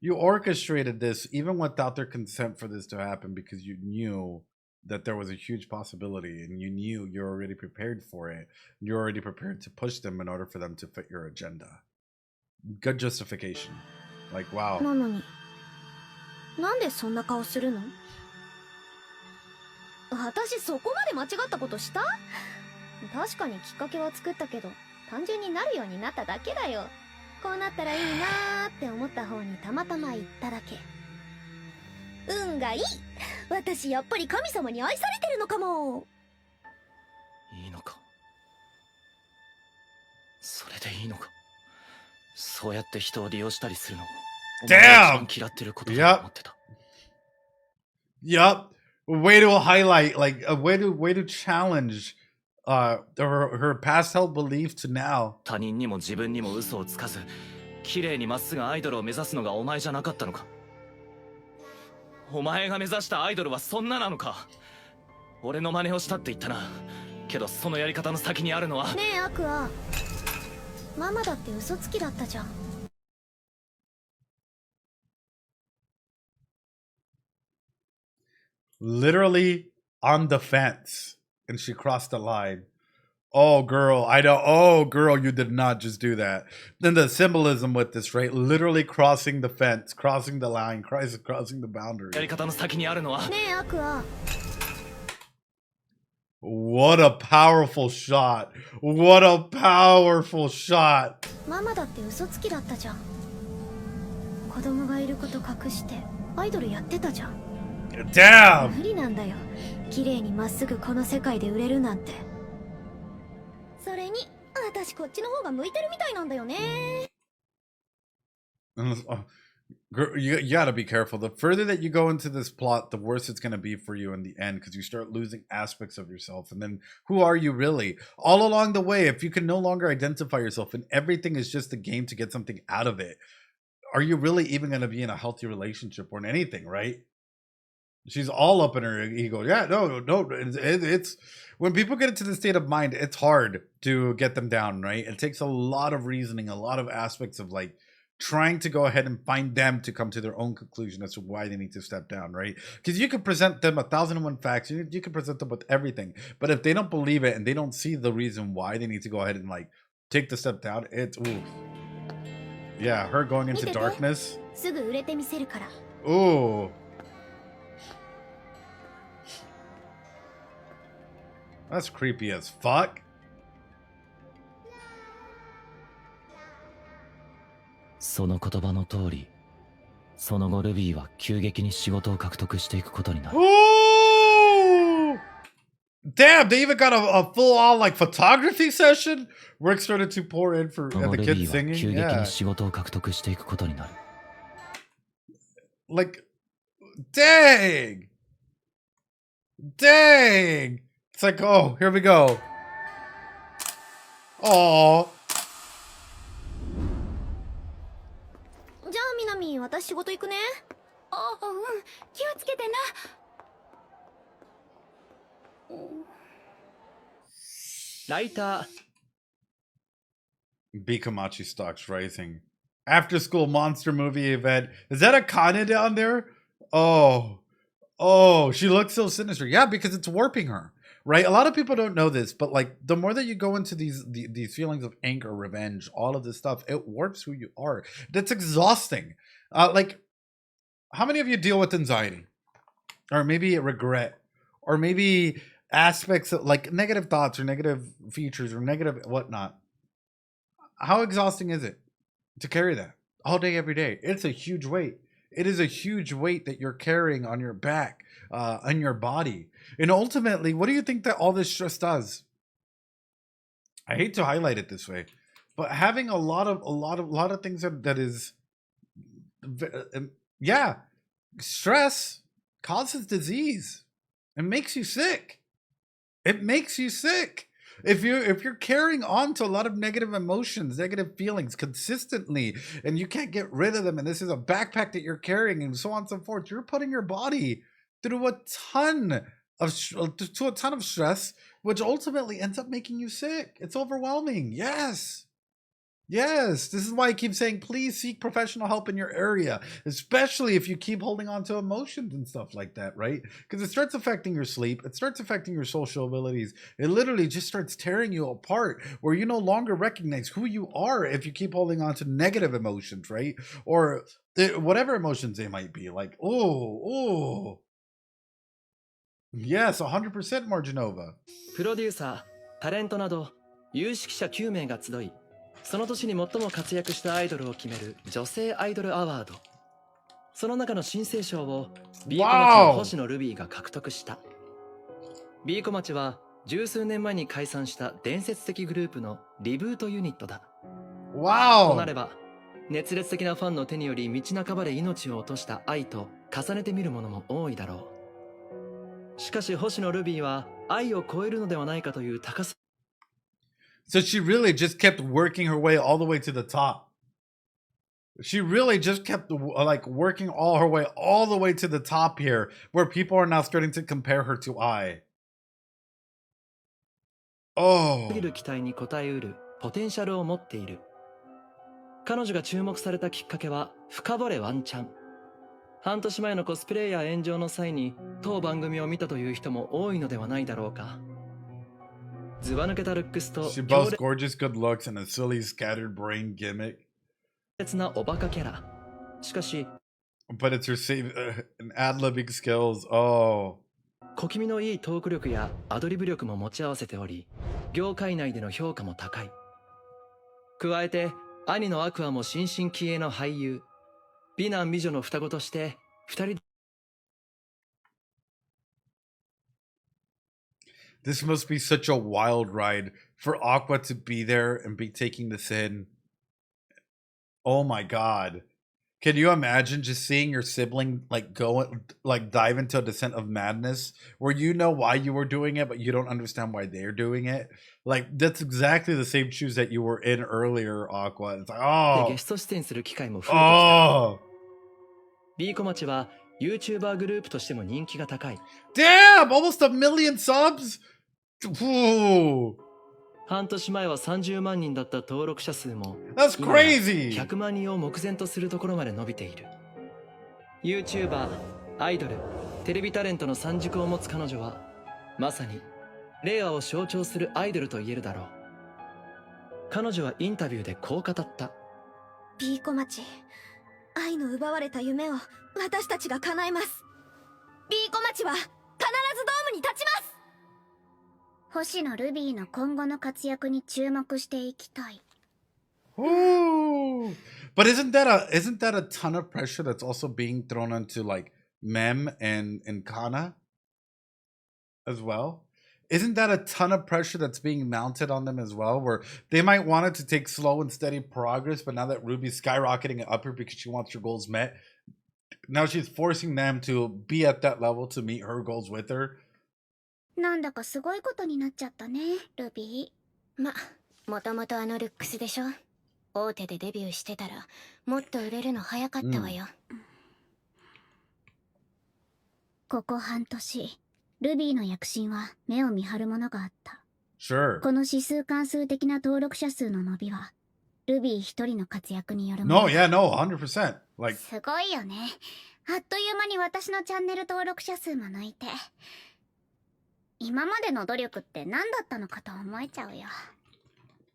S1: You orchestrated this even without their consent for this to happen because you knew that there was a huge possibility and you knew you're already prepared for it. You're already prepared to push them in order for them to fit your agenda. Good justification. Like, wow.
S2: なのに、なんでそんな顔するの？私そこまで間違ったことした？確かにきっかけは作ったけど、単純になるようになっただけだよ。こうなったらいいなーって思った方にたまたま言っただけ。運がいい。私やっぱり神様に愛されてるのかも。
S7: いいのか。それでいいのか。そうやって人を利用したりするの。
S1: Damn!
S7: 嫌ってることだと思ってた。
S1: Yup. Way to highlight, like a way to challenge her past held belief to now.
S7: 他人にも自分にも嘘をつかず、綺麗にまっすぐアイドルを目指すのがお前じゃなかったのか。お前が目指したアイドルはそんななのか。俺の真似をしたって言ったな。けどそのやり方の先にあるのは。
S2: ねえアクア、ママだって嘘つきだったじゃん。
S1: Literally on the fence, and she crossed the line. Oh girl, you did not just do that. Then the symbolism with this, right? Literally crossing the fence, crossing the line, crossing the boundary.
S7: やり方の先にあるのは。
S2: ねえアクア。
S1: What a powerful shot. What a powerful shot.
S2: ママだって嘘つきだったじゃん。子供がいること隠してアイドルやってたじゃん。
S1: Damn!
S2: 無理なんだよ。綺麗にまっすぐこの世界で売れるなんて。それに私こっちの方が向いてるみたいなんだよね。
S1: Girl, you gotta be careful. The further that you go into this plot, the worse it's gonna be for you in the end, because you start losing aspects of yourself. And then who are you really? All along the way, if you can no longer identify yourself and everything is just a game to get something out of it, are you really even gonna be in a healthy relationship or in anything, right? She's all up in her ego. Yeah, no. It's when people get into the state of mind, it's hard to get them down, right? It takes a lot of reasoning, a lot of aspects of like trying to go ahead and find them to come to their own conclusion as to why they need to step down, right? Because you can present them 1,001 facts, you can present them with everything, but if they don't believe it and they don't see the reason why they need to go ahead and like take the step down, it's oof. Yeah, her going into darkness.
S2: すぐ売れてみせるから。
S1: Ooh. That's creepy as fuck.
S7: その言葉の通り、その後ルビーは急激に仕事を獲得していくことになる。
S1: Ooh! Damn, they even got a full-on like photography session. Work started to pour in for
S7: その
S1: the
S7: ルビ
S1: kids
S7: ーは
S1: singing.
S7: 急激
S1: Yeah,
S7: に仕事を獲得していくことになる。
S1: like, dang. It's like, oh, here we go. Oh.
S2: じゃあみなみ、私仕事行くね。
S10: あ、うん、気をつけてな。
S11: ライター
S1: Bikamachi stocks rising. After school monster movie event. Is that a Kana down there? Oh, she looks so sinister. Yeah, because it's warping her, right? A lot of people don't know this, but like the more that you go into these feelings of anger, revenge, all of this stuff, it warps who you are. That's exhausting. Like, how many of you deal with anxiety, or maybe regret, or maybe aspects of like negative thoughts or negative features or negative whatnot? How exhausting is it to carry that all day, every day? It's a huge weight. It is a huge weight that you're carrying on your back, on your body. And ultimately, what do you think that all this stress does? I hate to highlight it this way, but having a lot of things that is, yeah, stress causes disease. It makes you sick. It makes you sick. If you're carrying on to a lot of negative emotions, negative feelings consistently, and you can't get rid of them, and this is a backpack that you're carrying, and so on and so forth, you're putting your body through a ton of stress, which ultimately ends up making you sick. It's overwhelming. Yes, this is why I keep saying, please seek professional help in your area, especially if you keep holding on to emotions and stuff like that, right? Because it starts affecting your sleep. It starts affecting your social abilities. It literally just starts tearing you apart where you no longer recognize who you are if you keep holding on to negative emotions, right? Or whatever emotions they might be, like, oh. Yes, 100% Marginova.
S11: プロデューサー、タレントなど有識者9名が集い、その年に最も活躍したアイドルを決める女性アイドルアワード。その中の新星賞を B 小町の星野ルビーが獲得した。B 小町は十数年前に解散した伝説的グループのリブートユニットだ。となれば、熱烈的なファンの手により道半ばで命を落とした愛と重ねてみるものも多いだろう。しかし星野ルビーは愛を超えるのではないかという高さ。
S1: So she really just kept working her way all the way to the top. She really just kept like working all her way all the way to the top here, where people are now starting to compare her to I. Oh.
S11: 期待に応えうるポテンシャルを持っている。彼女が注目されたきっかけは深掘れワンチャン。半年前のコスプレイヤー炎上の際に当番組を見たという人も多いのではないだろうか。ずば抜けたルックスと
S1: She boasts gorgeous good looks and a silly scattered brain gimmick.
S11: 烈なおバカキャラ。しかし、
S1: But it's her and ad-libbing skills. Oh.
S11: 小気味のいいトーク力やアドリブ力も持ち合わせており、業界内での評価も高い。加えて、兄のアクアも新進気鋭の俳優。美男美女の双子として二人。
S1: This must be such a wild ride for Aqua to be there and be taking this in. Oh my god. Can you imagine just seeing your sibling like go like dive into a descent of madness where you know why you were doing it but you don't understand why they're doing it? Like that's exactly the same shoes that you were in earlier, Aqua. It's like, oh.
S11: ゲスト出演する機会も増えてきた。B 小町は YouTuber グループとしても人気が高い。
S1: Damn! Almost a million subs? Whoa.
S11: 半年前は30万人だった登録者数も
S1: That's
S11: 今や
S1: crazy!
S11: 100万人を目前とするところまで伸びている。YouTuber、アイドル、テレビタレントの三軸を持つ彼女はまさに令和を象徴するアイドルと言えるだろう。彼女はインタビューでこう語った。
S2: ピーコ町、愛の奪われた夢を私たちが叶えます。ピーコ町は必ずドームに立ちます。星野ルビーの今後の活躍に注目していきたい。
S1: Ooh. But isn't that a ton of pressure that's also being thrown onto like Mem and Kana as well? Isn't that a ton of pressure that's being mounted on them as well? Where they might want it to take slow and steady progress, but now that Ruby's skyrocketing up her because she wants her goals met, now she's forcing them to be at that level to meet her goals with her.
S2: なんだかすごいことになっちゃったね、ルビー。もともとあのルックスでしょ。大手でデビューしてたらもっと売れるの早かったわよ。ここ半年、ルビーの躍進は目を見張るものがあった。
S1: Sure.
S2: この指数関数的な登録者数の伸びは、ルビー一人の活躍によるもの。
S1: No, yeah, no, 100%. Like,
S2: すごいよね。あっという間に私のチャンネル登録者数も抜いて。今までの努力って何だったのかと思えちゃうよ。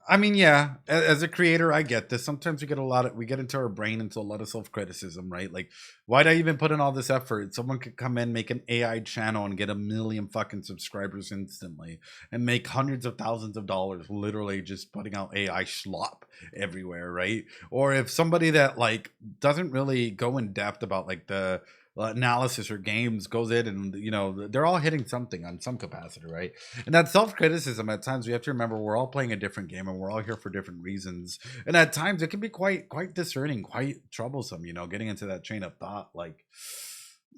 S1: I mean, yeah, as a creator, I get this. Sometimes we get into our brain into a lot of self-criticism, right? Like, why'd I even put in all this effort? Someone could come in, make an AI channel and get 1 million fucking subscribers instantly and make hundreds of thousands of dollars literally just putting out AI schlop everywhere, right? Or if somebody that like doesn't really go in depth about like the analysis or games goes in and, you know, they're all hitting something on some capacity, right? And that self-criticism, at times we have to remember we're all playing a different game and we're all here for different reasons, and at times it can be quite discerning, quite troublesome, you know, getting into that train of thought. Like,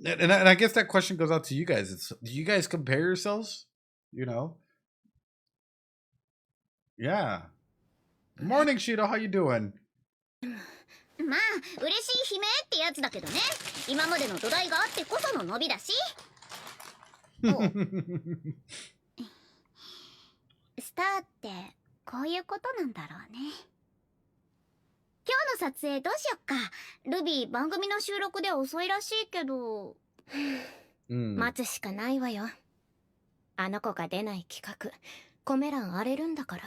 S1: and I guess that question goes out to you guys. Do you guys compare yourselves, you know? Yeah. Morning, Shito, how you doing?
S2: まあ嬉しい悲鳴ってやつだけどね。今までの土台があってこその伸びだし。スターってこういうことなんだろうね。今日の撮影どうしよっか。ルビー番組の収録で遅いらしいけど、待つしかないわよ。あの子が出ない企画、コメ欄荒れるんだから。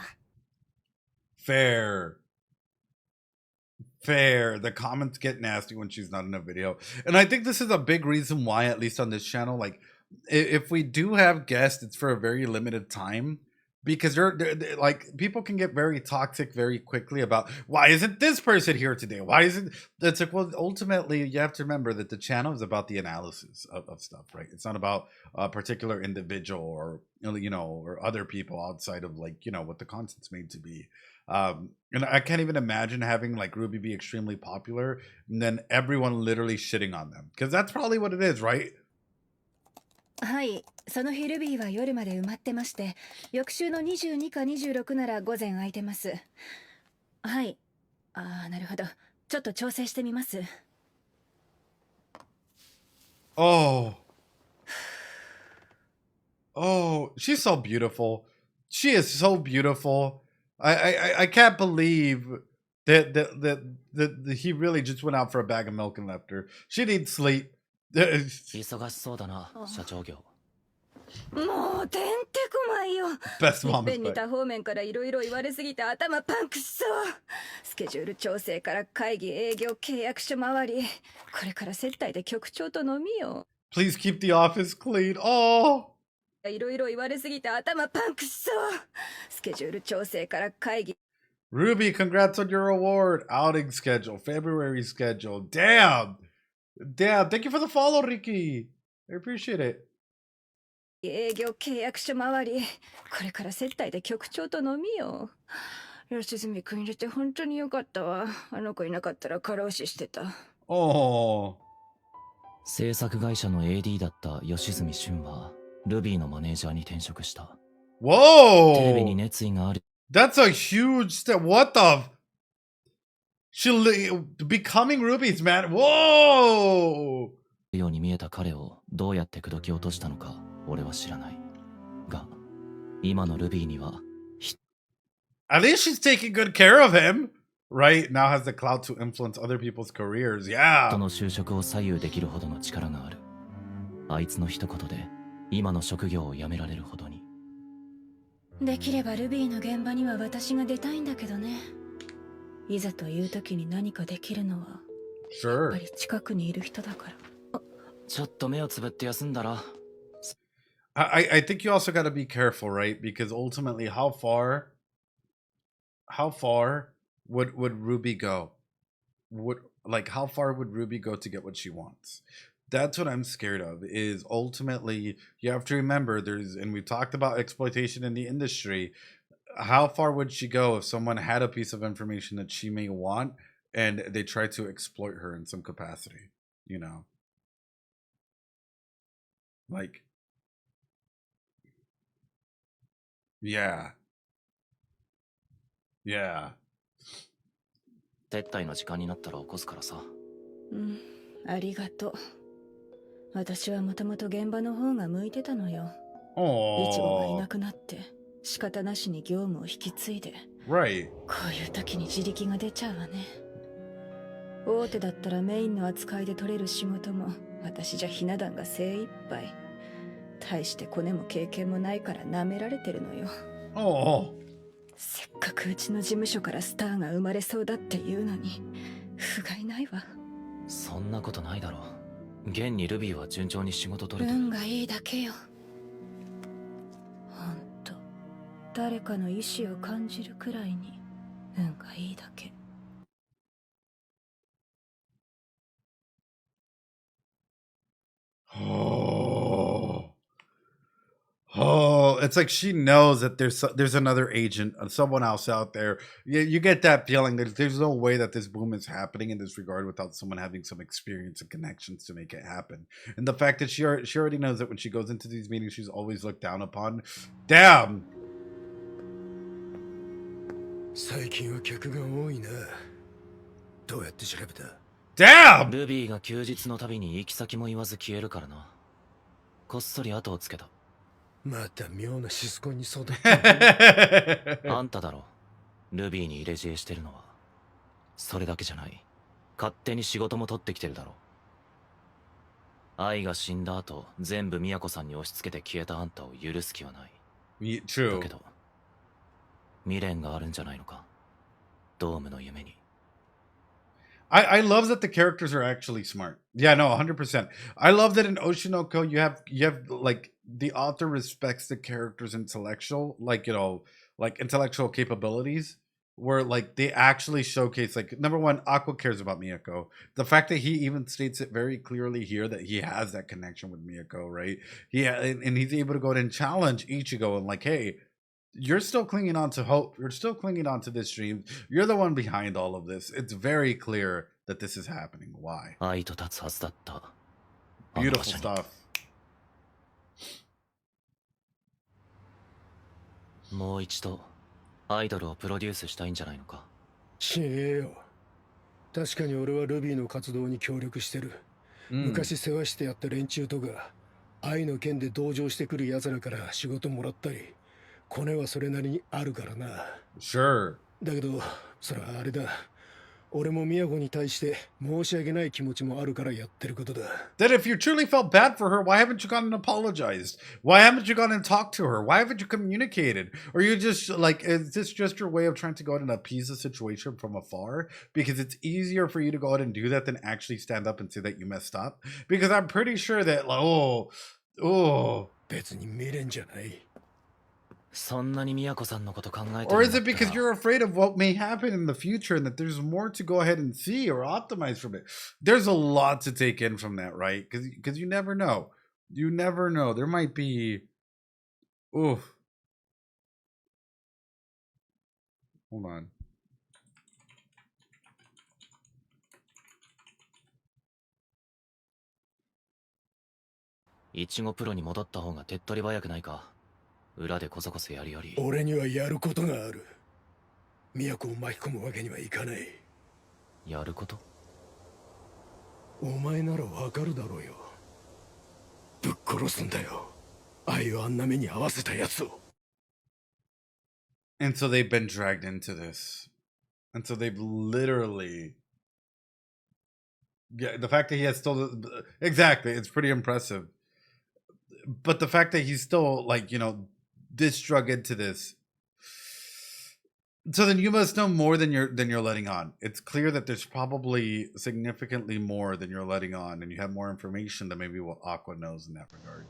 S1: Fair. The comments get nasty when she's not in a video. And I think this is a big reason why, at least on this channel, like, if we do have guests, it's for a very limited time. Because they're like, people can get very toxic very quickly about, why isn't this person here today? Why isn't... It's like, well, ultimately, you have to remember that the channel is about the analysis of stuff, right? It's not about a particular individual or, you know, or other people outside of, like, you know, what the content's made to be. And I can't even imagine having like Ruby be extremely popular and then everyone literally shitting on them, because that's probably what it is, right?
S12: はい、その日ルビーは夜まで埋まってまして、翌週の22か26なら午前空いてます。はい。なるほど。ちょっと調整してみます。
S1: Oh, she's so beautiful. She is so beautiful. I can't believe that he really just went out for a bag of milk and left her. She needs sleep.
S7: 忙しそうだな、社長業。
S12: もうてんてこまいよ。
S1: Best
S12: いっ
S1: mom
S12: ぺんに
S1: fight.
S12: 多方面からいろいろ言われすぎて頭パンクしそう。スケジュール調整から会議、営業、契約書回り。これから接待で局長と飲みよ。
S1: Please keep the office clean. Oh.
S12: いろいろ言われすぎて頭パンクしそう。スケジュール調整から会議。
S1: Ruby, congrats on your award. Outing schedule, February schedule. Damn. Thank you for the follow, Ricky. I appreciate it.
S12: 営業契約書回り。これから接待で局長と飲みよ。吉住君入れて本当によかったわ。あの子いなかったら過労死してた。
S1: Oh.
S7: 制作会社の AD だった吉住俊はルビーのマネージャーに転職した。
S1: Whoa!
S7: テレビに熱意がある。
S1: That's a huge step. What the? She becoming Ruby's man. Whoa!
S7: ように見えた彼をどうやって口説き落としたのか俺は知らないが、今のルビーには
S1: At least she's taking good care of him, right? Now has the clout to influence other people's careers. Yeah.
S7: 人の就職を左右できるほどの力がある。あいつの一言で今の職業を辞められるほどに。
S12: できればルビーの現場には私が出たいんだけどね。いざという時に何かできるのはやっぱり近くにいる人だから。
S7: ちょっと目をつぶって休んだら。
S1: I think you also got to be careful, right? Because ultimately, how far would Ruby go? How far would Ruby go to get what she wants? That's what I'm scared of. Is ultimately you have to remember and we talked about exploitation in the industry. How far would she go if someone had a piece of information that she may want and they try to exploit her in some capacity? You know, like. Yeah.
S7: 撤退の時間になったら起こすからさ。
S12: ありがとう。私はもともと現場の方が向いてたのよ。イチゴがいなくなって仕方なしに業務を引き継いで。
S1: Right.
S12: こういう時に自力が出ちゃうわね。大手だったらメインの扱いで取れる仕事も私じゃひな壇が精一杯。大してコネも経験もないから舐められてるのよ。せっかくうちの事務所からスターが生まれそうだっていうのに不甲斐ないわ。
S7: そんなことないだろう。現にルビーは順調に仕事取れてる。
S12: 運がいいだけよ。ほんと誰かの意志を感じるくらいに運がいいだけ。
S1: Oh, it's like she knows that there's another agent, someone else out there. You get that feeling. There's no way that this boom is happening in this regard without someone having some experience and connections to make it happen. And the fact that she already knows that when she goes into these meetings, she's always looked down upon. Damn.
S5: 最近は客が多いな。どうやって調べた？
S1: Damn!
S7: ルビーが休日のたびに行き先も言わず消えるからな。こっそり後をつけた。
S5: また妙なシスコンに育った。
S7: あんただろ。ルビーに入れ知恵してるのは。それだけじゃない。勝手に仕事も取ってきてるだろ。愛が死んだ後、全部都さんに押し付けて消えたあんたを許す気はない。
S1: True.
S7: だけど、未練があるんじゃないのか。ドームの夢に。
S1: I love that the characters are actually smart. Yeah, no, 100%. I love that in Oshinoko you have like the author respects the characters' intellectual, intellectual capabilities, where like they actually showcase like number one, Aqua cares about Miyako. The fact that he even states it very clearly here that he has that connection with Miyako, right? Yeah, and he's able to go ahead and challenge Ichigo and like, hey, you're still clinging on to hope. You're still clinging on to this dream. You're the one behind all of this. It's very clear that this is happening. Why? Beautiful stuff.
S7: もう一度アイドルをプロデュースしたいんじゃないのか。
S5: しねえよ。確かに俺はルビーの活動に協力してる。昔世話してやった連中とか愛の件で同情してくる奴らから仕事もらったり。コネはそれなりにあるからな。
S1: Sure.
S5: だけど、それはあれだ。俺も宮子に対して申し訳ない気持ちもあるからやってることだ。
S1: Then if you truly felt bad for her, why haven't you gone and apologized? Why haven't you gone and talked to her? Why haven't you communicated? Or you just like, is this just your way of trying to go out and appease the situation from afar? Because it's easier for you to go out and do that than actually stand up and say that you messed up. Because I'm pretty sure that, like,
S5: 別に未練じゃない。
S7: そんなに宮子さんのこと考えてるんだったら。
S1: Or is it because you're afraid of what may happen in the future and that there's more to go ahead and see or optimize from it? There's a lot to take in from that, right? Because you never know. You never know. There might be... Oof. Hold on.
S7: イチゴプロに戻った方が手っ取り早くないか。裏でこそこそやるより。
S5: 俺にはやることがある。都を巻き込むわけにはいかない。
S7: やること？
S5: お前ならわかるだろうよ。ぶっ殺すんだよ。愛をあんな目に遭わせたやつを。
S1: And so they've been dragged into this. And so they've literally. Yeah, the fact that he has still. Exactly, it's pretty impressive. But the fact that he's still, like, this drug into this. So then you must know more than you're letting on. It's clear that there's probably significantly more than you're letting on, and you have more information than maybe what Aqua knows in that regard.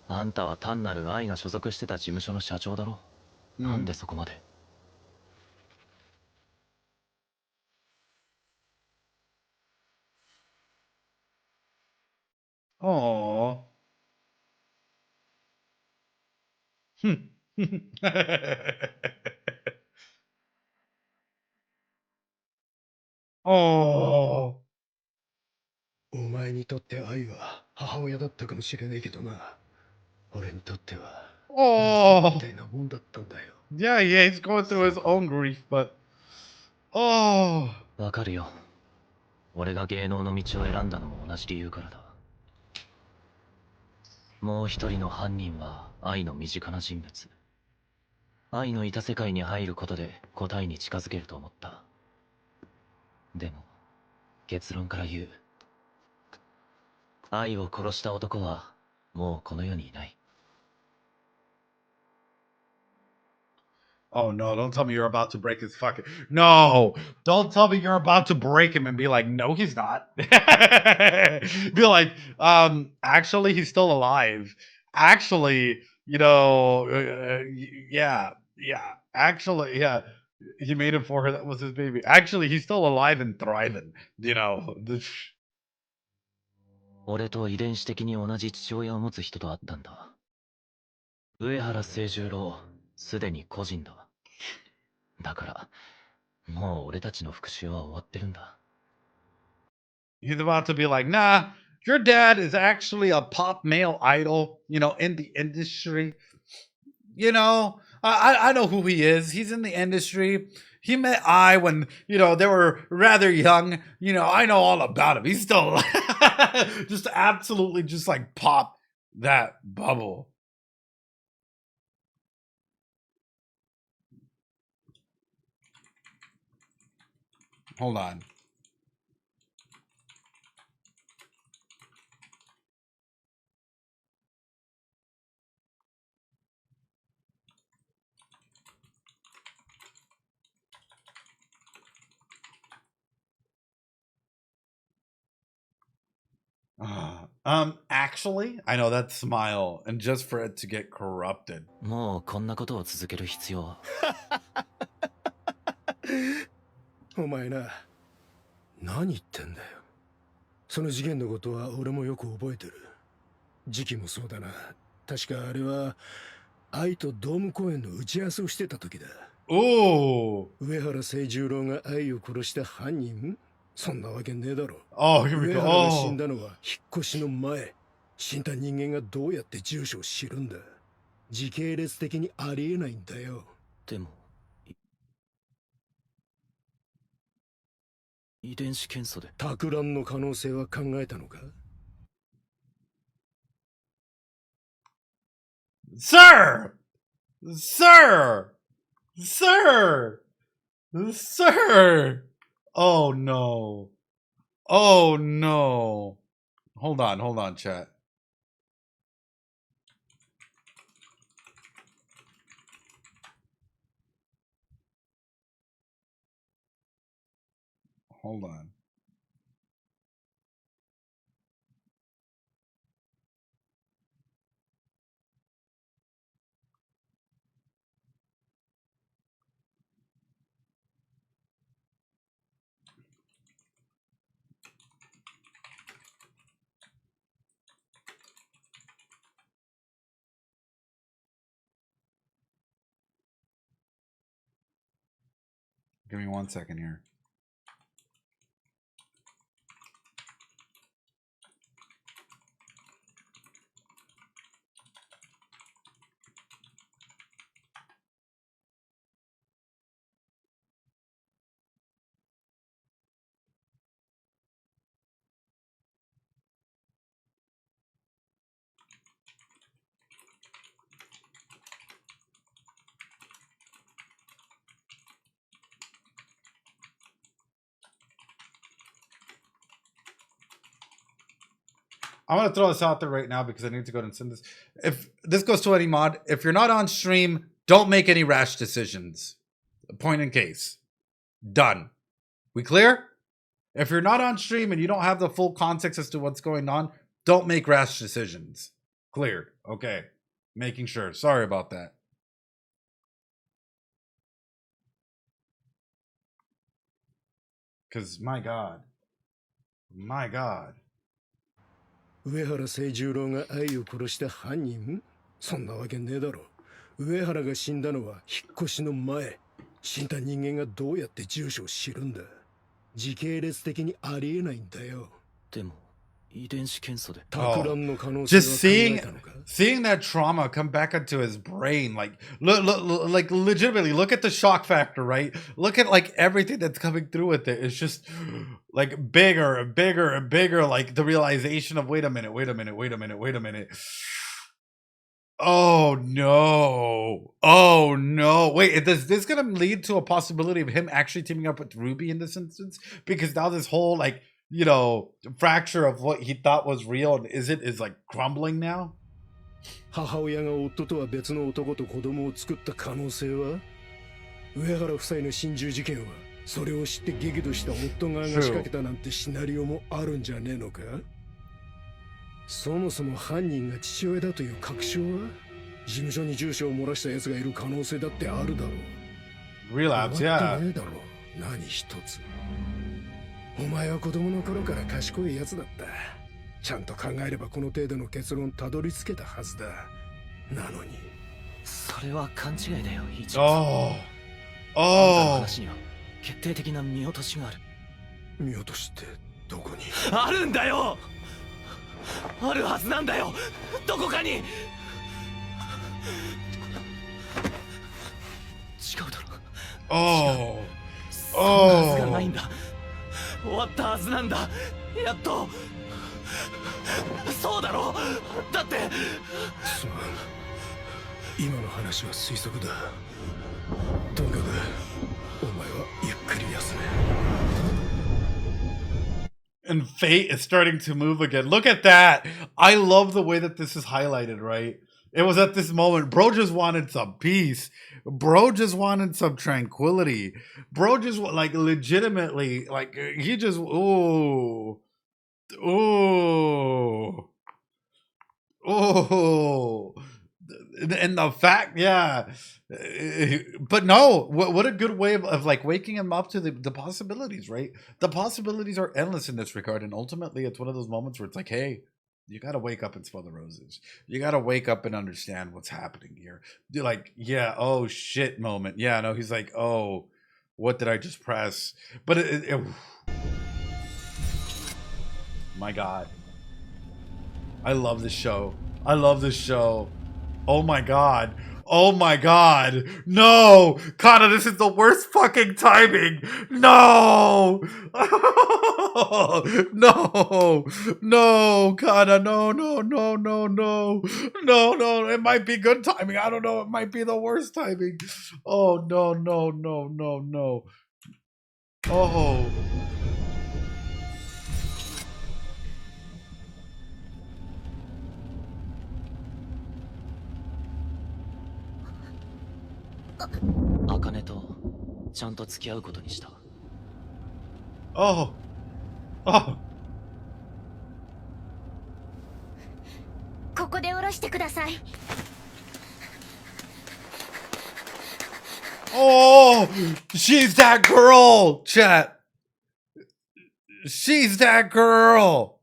S7: あんたは単なる愛が所属してた事務所の社長だろ。なんでそこまで。
S1: Aww. Oh.
S5: お前にとって愛は母親だったかもしれないけどな。俺にとっては
S1: Oh.
S5: みたいなもんだったんだよ。
S1: Yeah, he's going through his own grief, but. Oh.
S7: わかるよ。俺が芸能の道を選んだのも同じ理由からだ。もう一人の犯人は愛の身近な人物。愛のいた世界に入ることで答えに近づけると思った。でも、結論から言う。愛を殺した男はもうこの世にいない。
S1: Oh no, don't tell me you're about to break his fucking. No, don't tell me you're about to break him and be like, no, he's not. Be like, actually, he's still alive. Actually, yeah, actually, yeah, he made it for her. That was his baby. Actually, he's still alive and thriving. This.
S7: 俺と遺伝子的に同じ父親を持つ人と会ったんだ。上原清十郎、すでに個人だ。だから、もう俺たちの復讐は終わってるんだ。
S1: He's about to be like, nah, your dad is actually a pop male idol, in the industry. I know who he is. He's in the industry. He met I when, they were rather young. I know all about him. He's still just absolutely just like pop that bubble. Hold on. Actually, I know that smile, and just for it to get corrupted.
S7: もうこんなことを続ける必要は。
S5: お前な、何言ってんだよ。その事件のことは俺もよく覚えてる。時期もそうだな。確かあれは愛とドーム公演の打ち合わせをしてた時だ。
S1: おお。
S5: 上原清十郎が愛を殺した犯人？そんなわけねえだろ。
S1: Oh, here we
S5: 上
S1: go.
S5: 原が死んだのは引っ越しの前。死んだ人間がどうやって住所を知るんだ。時系列的にありえないんだよ。
S7: でも、遺伝子検査で。
S5: 托乱の可能性は考えたのか？
S1: Sir! Sir! Sir! Sir! Oh no. Oh no. Hold on, chat. Hold on. Give me 1 second here. I want to throw this out there right now because I need to go and send this. If this goes to any mod, if you're not on stream, don't make any rash decisions. Point in case. Done. We clear? If you're not on stream and you don't have the full context as to what's going on, don't make rash decisions. Cleared. Okay. Making sure. Sorry about that. Because, my God. My God.
S5: 上原清十郎が愛を殺した犯人？そんなわけねえだろ。上原が死んだのは引っ越しの前。死んだ人間がどうやって住所を知るんだ。時系列的にありえないんだよ。
S7: でも遺伝子検査で。
S1: Just seeing that trauma come back into his brain, like like legitimately look at the shock factor, right? Look at like everything that's coming through with it. It's just like bigger and bigger and bigger, like the realization of wait a minute. Oh no. Wait, is this gonna lead to a possibility of him actually teaming up with Ruby in this instance? Because now this whole like, you know, fracture of what he thought was real and is like crumbling now?
S5: 母親が夫とは別の男と子供を作った可能性は？上原夫妻の心中事件はそれを知って激怒した夫側が仕掛けたなんてシナリオもあるんじゃねえのか？そもそも犯人が父親だという確証は？事務所に住所を漏らした奴がいる可能性だってあるだろう。
S1: Relapse, yeah.
S5: ねえだろう。何一つ。お前は子供の頃から賢い奴だった。ちゃんと考えればこの程度の結論たどり着けたはずだ。なのに。
S7: それは勘違いだよ、一
S1: 応。
S7: あんたの話には決定的な見落としがある。
S5: 見落としってどこに？
S7: あるんだよ。あるはずなんだよ。どこかに。違うだろ。そんなはずがないんだ。終わったはずなんだ。やっと。そうだろ。だって。
S5: すまん。今の話は推測だ。とにかくお前はゆっくり休め。
S1: And fate is starting to move again. Look at that. I love the way that this is highlighted, right? It was at this moment. Bro just wanted some peace. Bro just wanted some tranquility. Bro just like legitimately, like he just, ooh. And the fact, yeah. But no, what a good way of like waking him up to the possibilities, right? The possibilities are endless in this regard. And ultimately, it's one of those moments where it's like, hey, you got to wake up and smell the roses. You got to wake up and understand what's happening here. You're like, yeah, oh shit moment. Yeah, no, he's like, oh, what did I just press? But my God. I love this show. I love this show. Oh my God. Oh my God. No. Kana, this is the worst fucking timing. No. No. No, Kana. No. No. It might be good timing. I don't know. It might be the worst timing. Oh, no. Oh.
S7: 茜とちゃんと付き合うことにした。
S1: Oh.
S2: ここで降ろしてください。
S1: Oh, she's that girl, chat. She's that girl.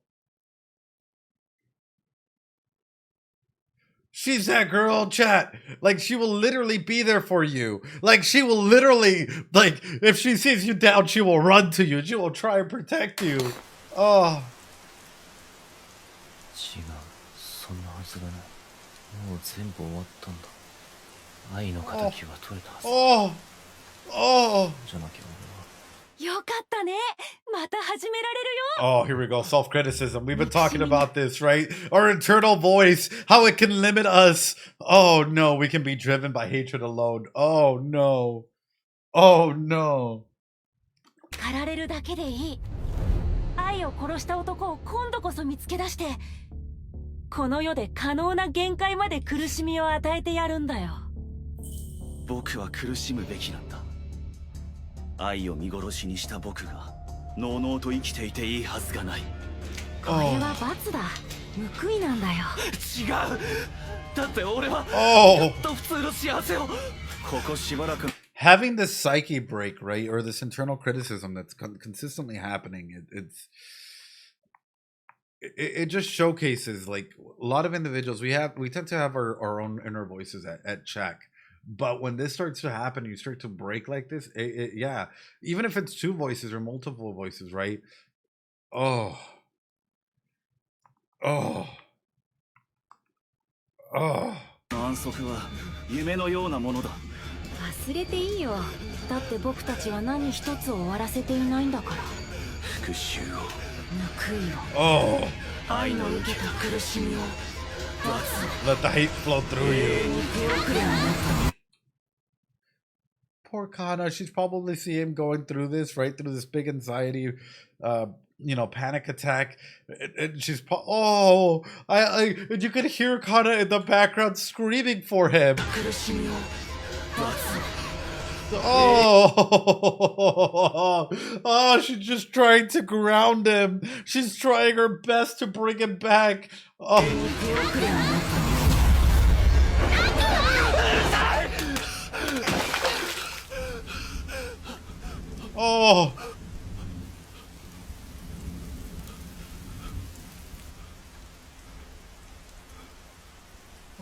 S1: She's that girl, chat. Like, she will literally be there for you. Like, she will literally, like, if she sees you down, she will run to you. She will try and protect you. Oh.
S7: 違う、そんなはずがない。もう全部終わったんだ。愛の敵は取れたはず。じゃなきゃ俺は。
S9: よかったね。また始められるよ。
S1: Oh, here we go. Self-criticism. We've been talking about this, right? Our internal voice, how it can limit us. Oh no, we can be driven by hatred alone. Oh no.
S9: 駆られるだけでいい。愛を殺した男を今度こそ見つけ出して
S13: この世で可能な限界まで苦しみを与えてやるんだよ。
S7: 僕は苦しむべきなんだ。愛を見殺しにした僕がのうのうと生きていていいはずがない。
S9: これは罰だ。報いなんだよ。
S7: 違う。だって俺はやっと普通の幸せを。ここしばらく
S1: having this psyche break, right, or this internal criticism that's consistently happening, it just showcases like a lot of individuals. We tend to have our own inner voices at check, but when this starts to happen, you start to break like this. Yeah, even if it's two voices or multiple voices, right? Oh.
S7: 安息は夢のようなものだ。
S9: 忘れていいよ。だって僕たちは何一つ終わらせていないんだから。
S7: 復讐を、
S9: 報いを、
S1: Oh.
S9: 愛の受けた苦しみを、
S1: Let the hate flow through you. Poor Kana, she's probably seeing him going through this, right? Through this big anxiety, panic attack. And she's, you could hear Kana in the background screaming for him. She's just trying to ground him. She's trying her best to bring him back. Oh.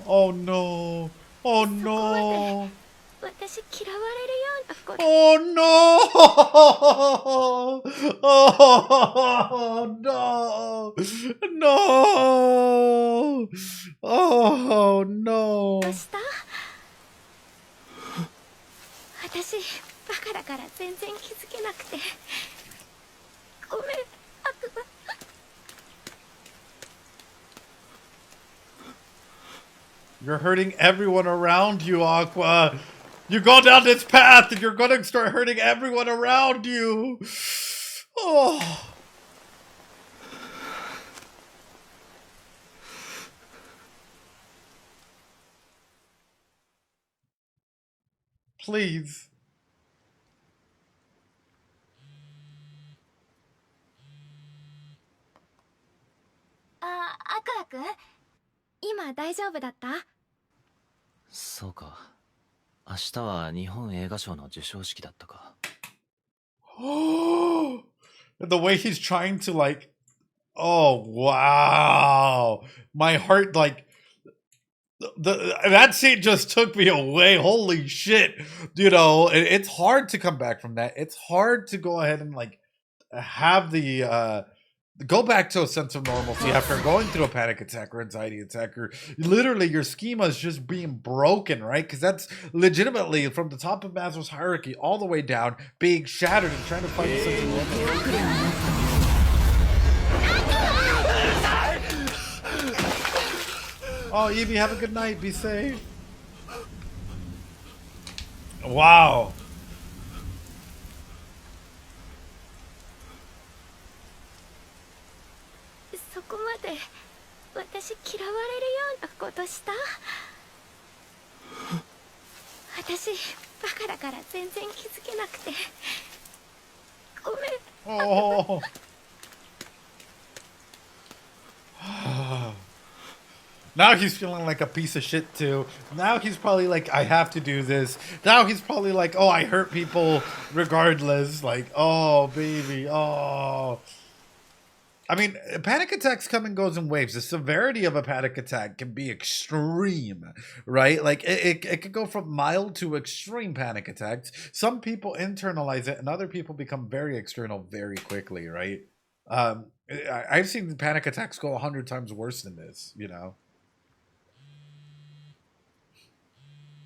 S1: Oh no. Oh no.
S2: 私嫌われるようなこと。
S1: Oh no. Oh no. No. Oh no.
S2: どうした？私バカだから全然気づけなくて。ごめん、悪魔。
S1: You're hurting everyone around you, Aqua. You go down this path and you're gonna start hurting everyone around you. Oh. Please.
S2: Aqua 君、今大丈夫だった？
S7: そうか。明日は日本映画賞の授賞式だったか。
S1: The way he's trying to like, oh wow, my heart like that scene just took me away. Holy shit, it's hard to come back from that. It's hard to go ahead and like have the go back to a sense of normalcy after going through a panic attack or anxiety attack, or literally your schema is just being broken, right? Because that's legitimately from the top of Maslow's hierarchy all the way down, being shattered and trying to find a sense of normalcy. Oh, Evie, have a good night. Be safe. Wow.
S2: 私嫌われるようなことした？私バカだから全然気づけなくて。ごめん。
S1: Oh. Now he's feeling like a piece of shit too. Now he's probably like, I have to do this. Now he's probably like, oh, I hurt people regardless. Like, oh, baby, oh. I mean, panic attacks come and goes in waves. The severity of a panic attack can be extreme, right? Like it could go from mild to extreme panic attacks. Some people internalize it and other people become very external very quickly, right? I've seen panic attacks go 100 times worse than this,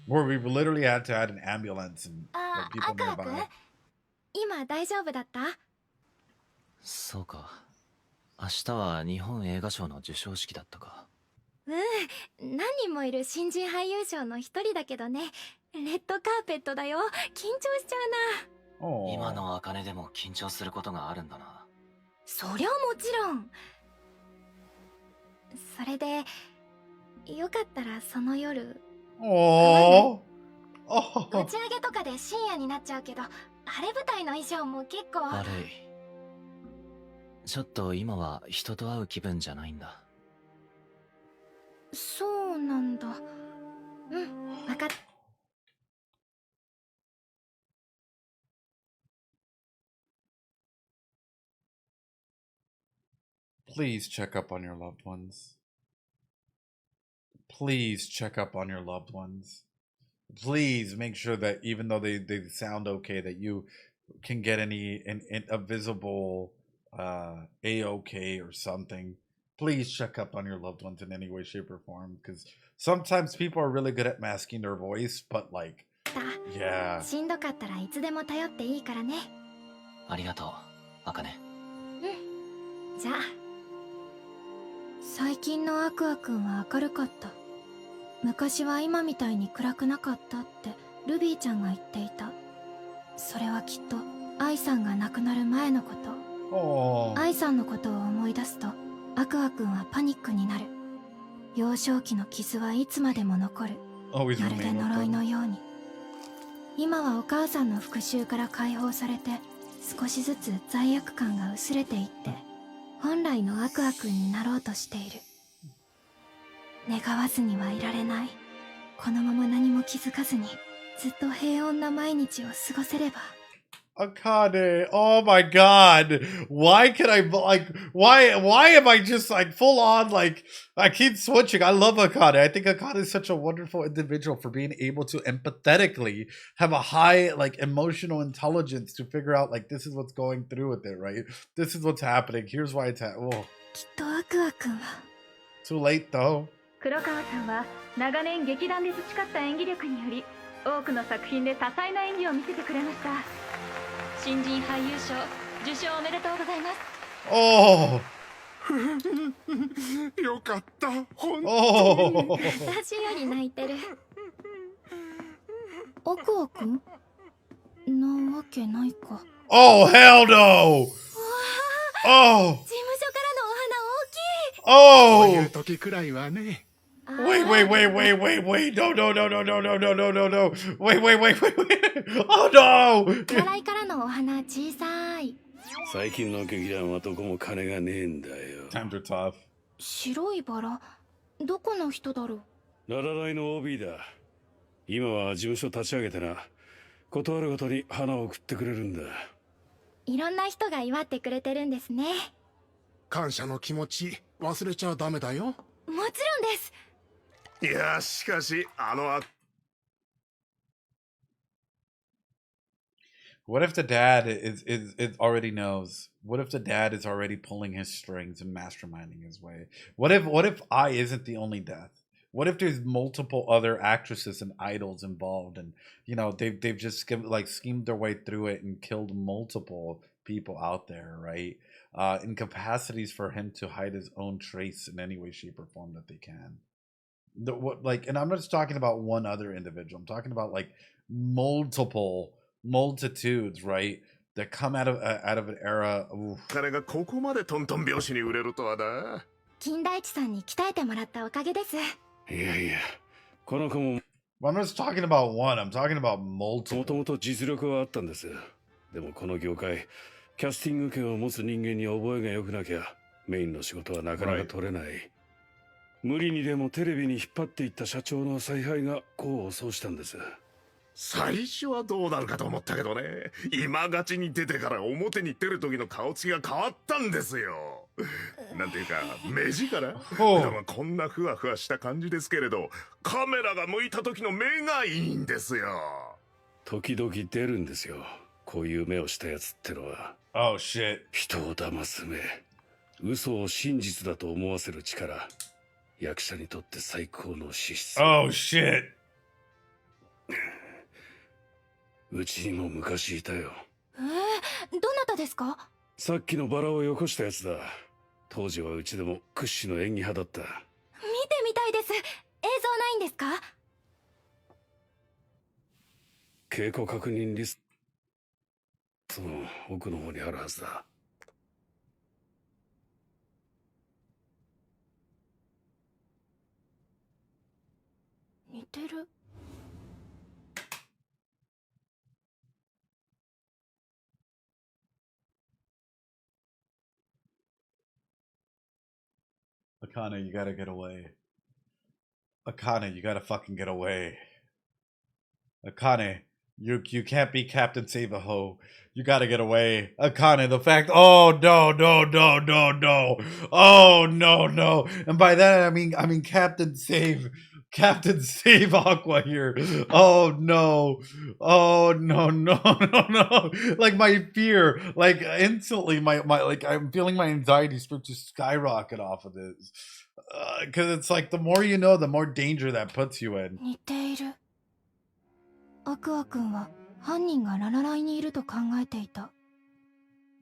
S1: where we've literally had to add an ambulance and like, people nearby.
S2: 今大丈夫だった？
S7: そうか。明日は日本映画賞の授賞式だったか。
S2: 何人もいる新人俳優賞の一人だけどね。レッドカーペットだよ。緊張しちゃうな。
S7: 今の茜でも緊張することがあるんだな。
S2: そりゃもちろん。それでよかったらその夜
S1: Oh.
S2: 打ち上げとかで深夜になっちゃうけど、晴れ舞台の衣装も結構。
S7: 悪い。ちょっと今は人と会う気分じゃないんだ。
S2: そうなんだ。うん、分かっ。
S1: Please check up on your loved ones. Please check up on your loved ones. Please make sure that even though they sound okay, that you can get a visible A-OK or something. Please check up on your loved ones in any way, shape, or form, because sometimes people are really good at masking their voice, but like, yeah.
S2: しんどかったらいつでも頼っていいからね。
S7: ありがとう、アカネ。
S2: うん。じゃあ。最近のアクアくんは明るかった。昔は今みたいに暗くなかったってルビーちゃんが言っていた。それはきっと愛さんが亡くなる前のこと。愛さんのことを思い出すとアクアくんはパニックになる。幼少期の傷はいつまでも残る。まるで呪いのように。今はお母さんの復讐から解放されて少しずつ罪悪感が薄れていって本来のアクアくんになろうとしている。願わずにはいられない。このまま何も気づかずにずっと平穏な毎日を過ごせれば。
S1: Akane, oh my god. Why can I like why am I just like full on like I keep switching. I love Akane. I think Akane is such a wonderful individual for being able to empathetically have a high like emotional intelligence to figure out like this is what's going through with it, right? This is what's happening. Here's why it's happening. Too late though.
S9: 黒川さんは長年劇団で培った演技力により多くの作品で多彩な演技を見せてくれました。新人俳優賞受賞おめでとうございます。
S1: Oh.
S5: よかった。本
S1: 当に。
S2: 私より泣いてる。アクアくんなわけないか。
S1: Oh hell no. Oh.
S2: 事務所からのお花大きい。
S1: Oh.
S5: こういう時くらいはね。
S1: Wait. No. No. Wait. Oh no.
S2: 笑いからのお花小さい。
S6: 最近の劇団はどこも金がねえんだよ。
S1: Times are tough.
S2: 白いバラ、どこの人だろう。
S6: ララライの OB だ。今は事務所立ち上げてな。断るごとに花を送ってくれるんだ。
S2: いろんな人が祝ってくれてるんですね。
S5: 感謝の気持ち忘れちゃダメだよ。
S2: もちろんです。
S5: いや、しかし
S1: What if the dad is already knows? What if the dad is already pulling his strings and masterminding his way? What if I isn't the only death? What if there's multiple other actresses and idols involved, and you know they've just schemed their way through it and killed multiple people out there, right? In capacities for him to hide his own trace in any way, shape, or form that they can. And I'm not just talking about one other individual. I'm talking about like multitudes, right? That come out of an era.
S5: 彼がここまでトントン拍子に売れるとはな。
S2: 金田一さんに鍛えてもらったおかげです。
S6: いや、この子も。
S1: I'm not just talking about one. I'm talking about multiple.
S6: もともと実力はあったんです。でもこの業界、キャスティング権を持つ人間に覚えが良くなきゃメインの仕事はなかなか取れない。Right. 無理にでもテレビに引っ張っていった社長の采配が功を奏したんです。
S5: 最初はどうなるかと思ったけどね、今勝ちに出てから表に出る時の顔つきが変わったんですよ。なんていうか目力でもこんなふわふわした感じですけれど、カメラが向いた時の目がいいんですよ。
S6: 時々出るんですよ、こういう目をしたやつってのは。
S1: Oh shit.
S6: 人を騙す目、嘘を真実だと思わせる力、役者にとって最高の資質。
S1: Oh shit.
S6: うちにも昔いたよ。
S2: どなたですか？
S6: さっきのバラをよこしたやつだ。当時はうちでも屈指の演技派だった。
S2: 見てみたいです。映像ないんですか？
S6: 稽古確認リストの奥の方にあるはずだ。
S10: てる。
S1: Akane, you gotta get away. Akane, you gotta fucking get away. Akane, you can't be Captain Save a Ho. You gotta get away. Akane, the fact. Oh no, no, no, no, no. Oh no, no. And by that I mean Captain Save Aqua here. Oh no. Oh no, no, no, no. Like my fear, like instantly my like I'm feeling my anxiety start to skyrocket off of this. Because it's like the more you know, the more danger that puts you in.
S2: 似ている。アクア君は犯人がララライにいると考えていた。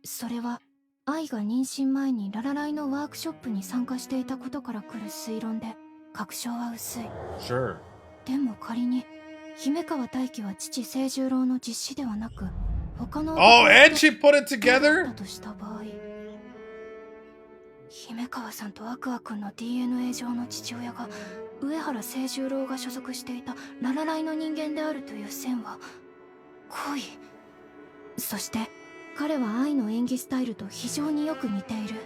S2: それは愛が妊娠前にララライのワークショップに参加していたことから来る推論で確証は薄い。
S1: Sure.
S2: でも仮に姫川大輝は父清十郎の実子ではなく他の
S1: Oh, and she put it together?
S2: だとした場合、姫川さんとアクア君の DNA 上の父親が上原清十郎が所属していたララライの人間であるという線は恋。そして彼は愛の演技スタイルと非常によく似ている。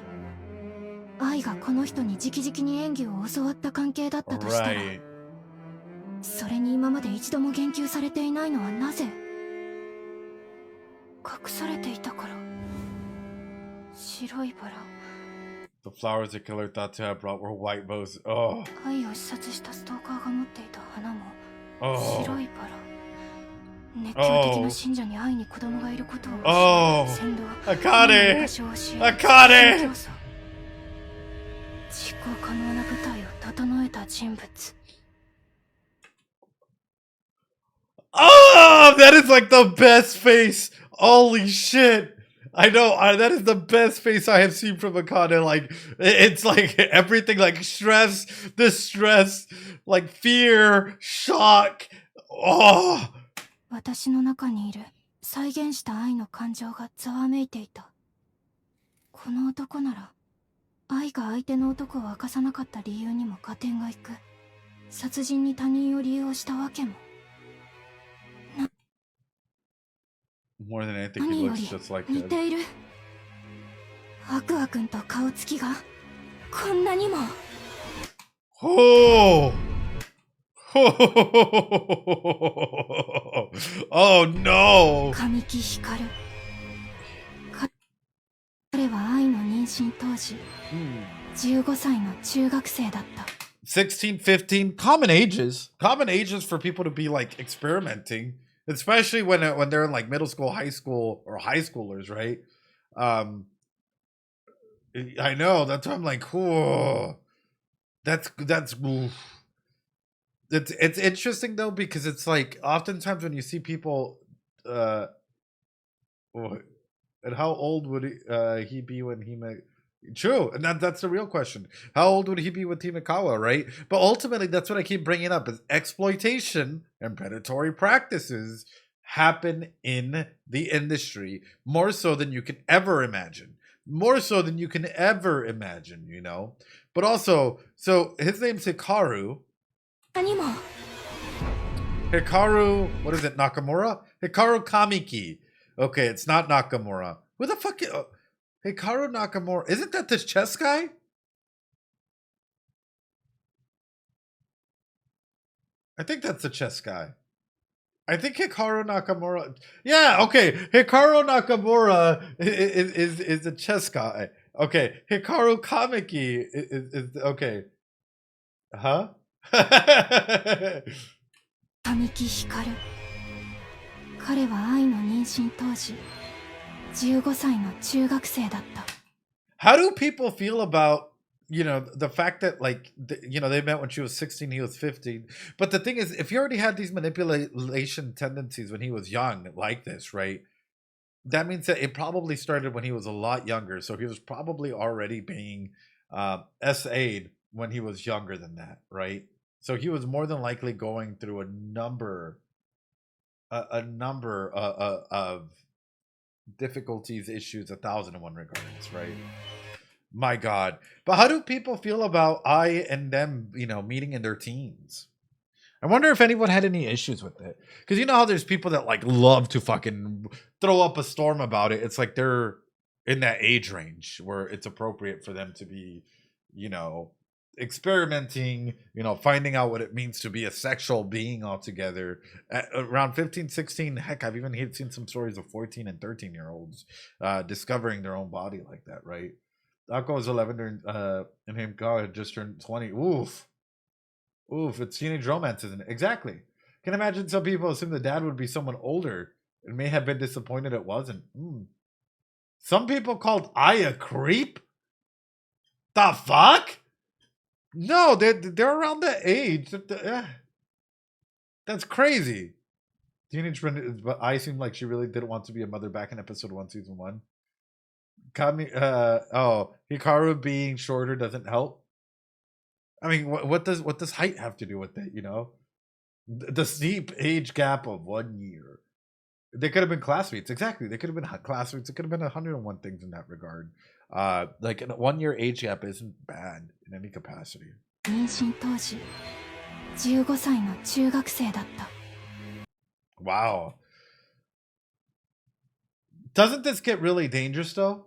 S2: 愛がこの人に直々に演技を教わった関係だったとしたら、それに今まで一度も言及されていないのはなぜ？隠されていたから。白いバラ。
S1: The flowers the killer thought to have brought were white roses. Oh.
S2: 愛を視察したストーカーが持っていた花も
S1: Oh.
S2: 白いバラ。熱狂的な信者に愛に子供がいることを
S1: Oh.
S2: 先導。
S1: Akane!
S2: 実
S1: Akane!
S2: 行可能な舞台を整えた人物。
S1: Oh, that is like the best face. Holy shit. I know, that is the best face I have seen from Akane. Like, it's like everything, like stress, distress, like fear, shock. Oh.
S2: 私の中にいる再現した愛の感情がざわめいていた。この男なら愛が相手の男を明かさなかった理由にも合点がいく。殺人に他人を利用したわけも。
S1: More than anything, he looks just like
S2: 似
S1: that.
S2: ている。アクア君と顔つきがこんなにも。
S1: Oh! Oh no!
S2: 神木光。彼は愛の妊娠当時、15歳の中学生だった。
S1: 16, 15, common ages. Common ages for people to be like experimenting. Especially when they're in like middle school, high school, or high schoolers, right? I know, that's why I'm like, whoa. That's oof. It's interesting though, because it's like oftentimes when you see people and how old would he be when he met? True, and that's the real question. How old would he be with Himekawa, right? But ultimately, that's what I keep bringing up: is exploitation and predatory practices happen in the industry more so than you can ever imagine. More so than you can ever imagine, you know. But also, so his name's Hikaru. Hikaru, what is it? Nakamura? Hikaru Kamiki. Okay, it's not Nakamura. Who the fuck? Hikaru Nakamura. Isn't that this chess guy? I think that's the chess guy. I think Hikaru Nakamura. Yeah, okay. Hikaru Nakamura is the chess guy. Okay. Hikaru Kamiki is okay. Huh?
S2: 神木光。彼は愛の妊娠当時、15歳の中学生だった。
S1: How do people feel about, you know, the fact that like, you know, they met when she was 16, he was 15. But the thing is, if he already had these manipulation tendencies when he was young like this, right? That means that it probably started when he was a lot younger. So he was probably already being SA'd when he was younger than that, right? So he was more than likely going through a number of difficulties, issues, 1,001 regards, right? My God. But how do people feel about I and them, you know, meeting in their teens? I wonder if anyone had any issues with it. Because you know how there's people that like love to fucking throw up a storm about it. It's like they're in that age range where it's appropriate for them to be, you know, experimenting, you know, finding out what it means to be a sexual being altogether. At around 15, 16, heck, I've even seen some stories of 14 and 13-year-olds discovering their own body like that, right? Aqua was 11 and him God just turned 20. Oof. Oof, it's teenage romance, isn't it? Exactly. Can imagine some people assume the dad would be someone older and may have been disappointed it wasn't. Some people called Aya creep? The fuck? No, they're around that age. That's crazy. Teenage friend, but I seemed like she really didn't want to be a mother back in episode 1, season 1. Hikaru being shorter doesn't help. I mean, what does height have to do with it? You know, the steep age gap of 1 year. They could have been classmates. Exactly, they could have been classmates. It could have been 101 things in that regard. Like a 1 year age gap isn't bad in any capacity.
S9: 妊娠当時15歳の中学生だった。
S1: Wow. Doesn't this get really dangerous though?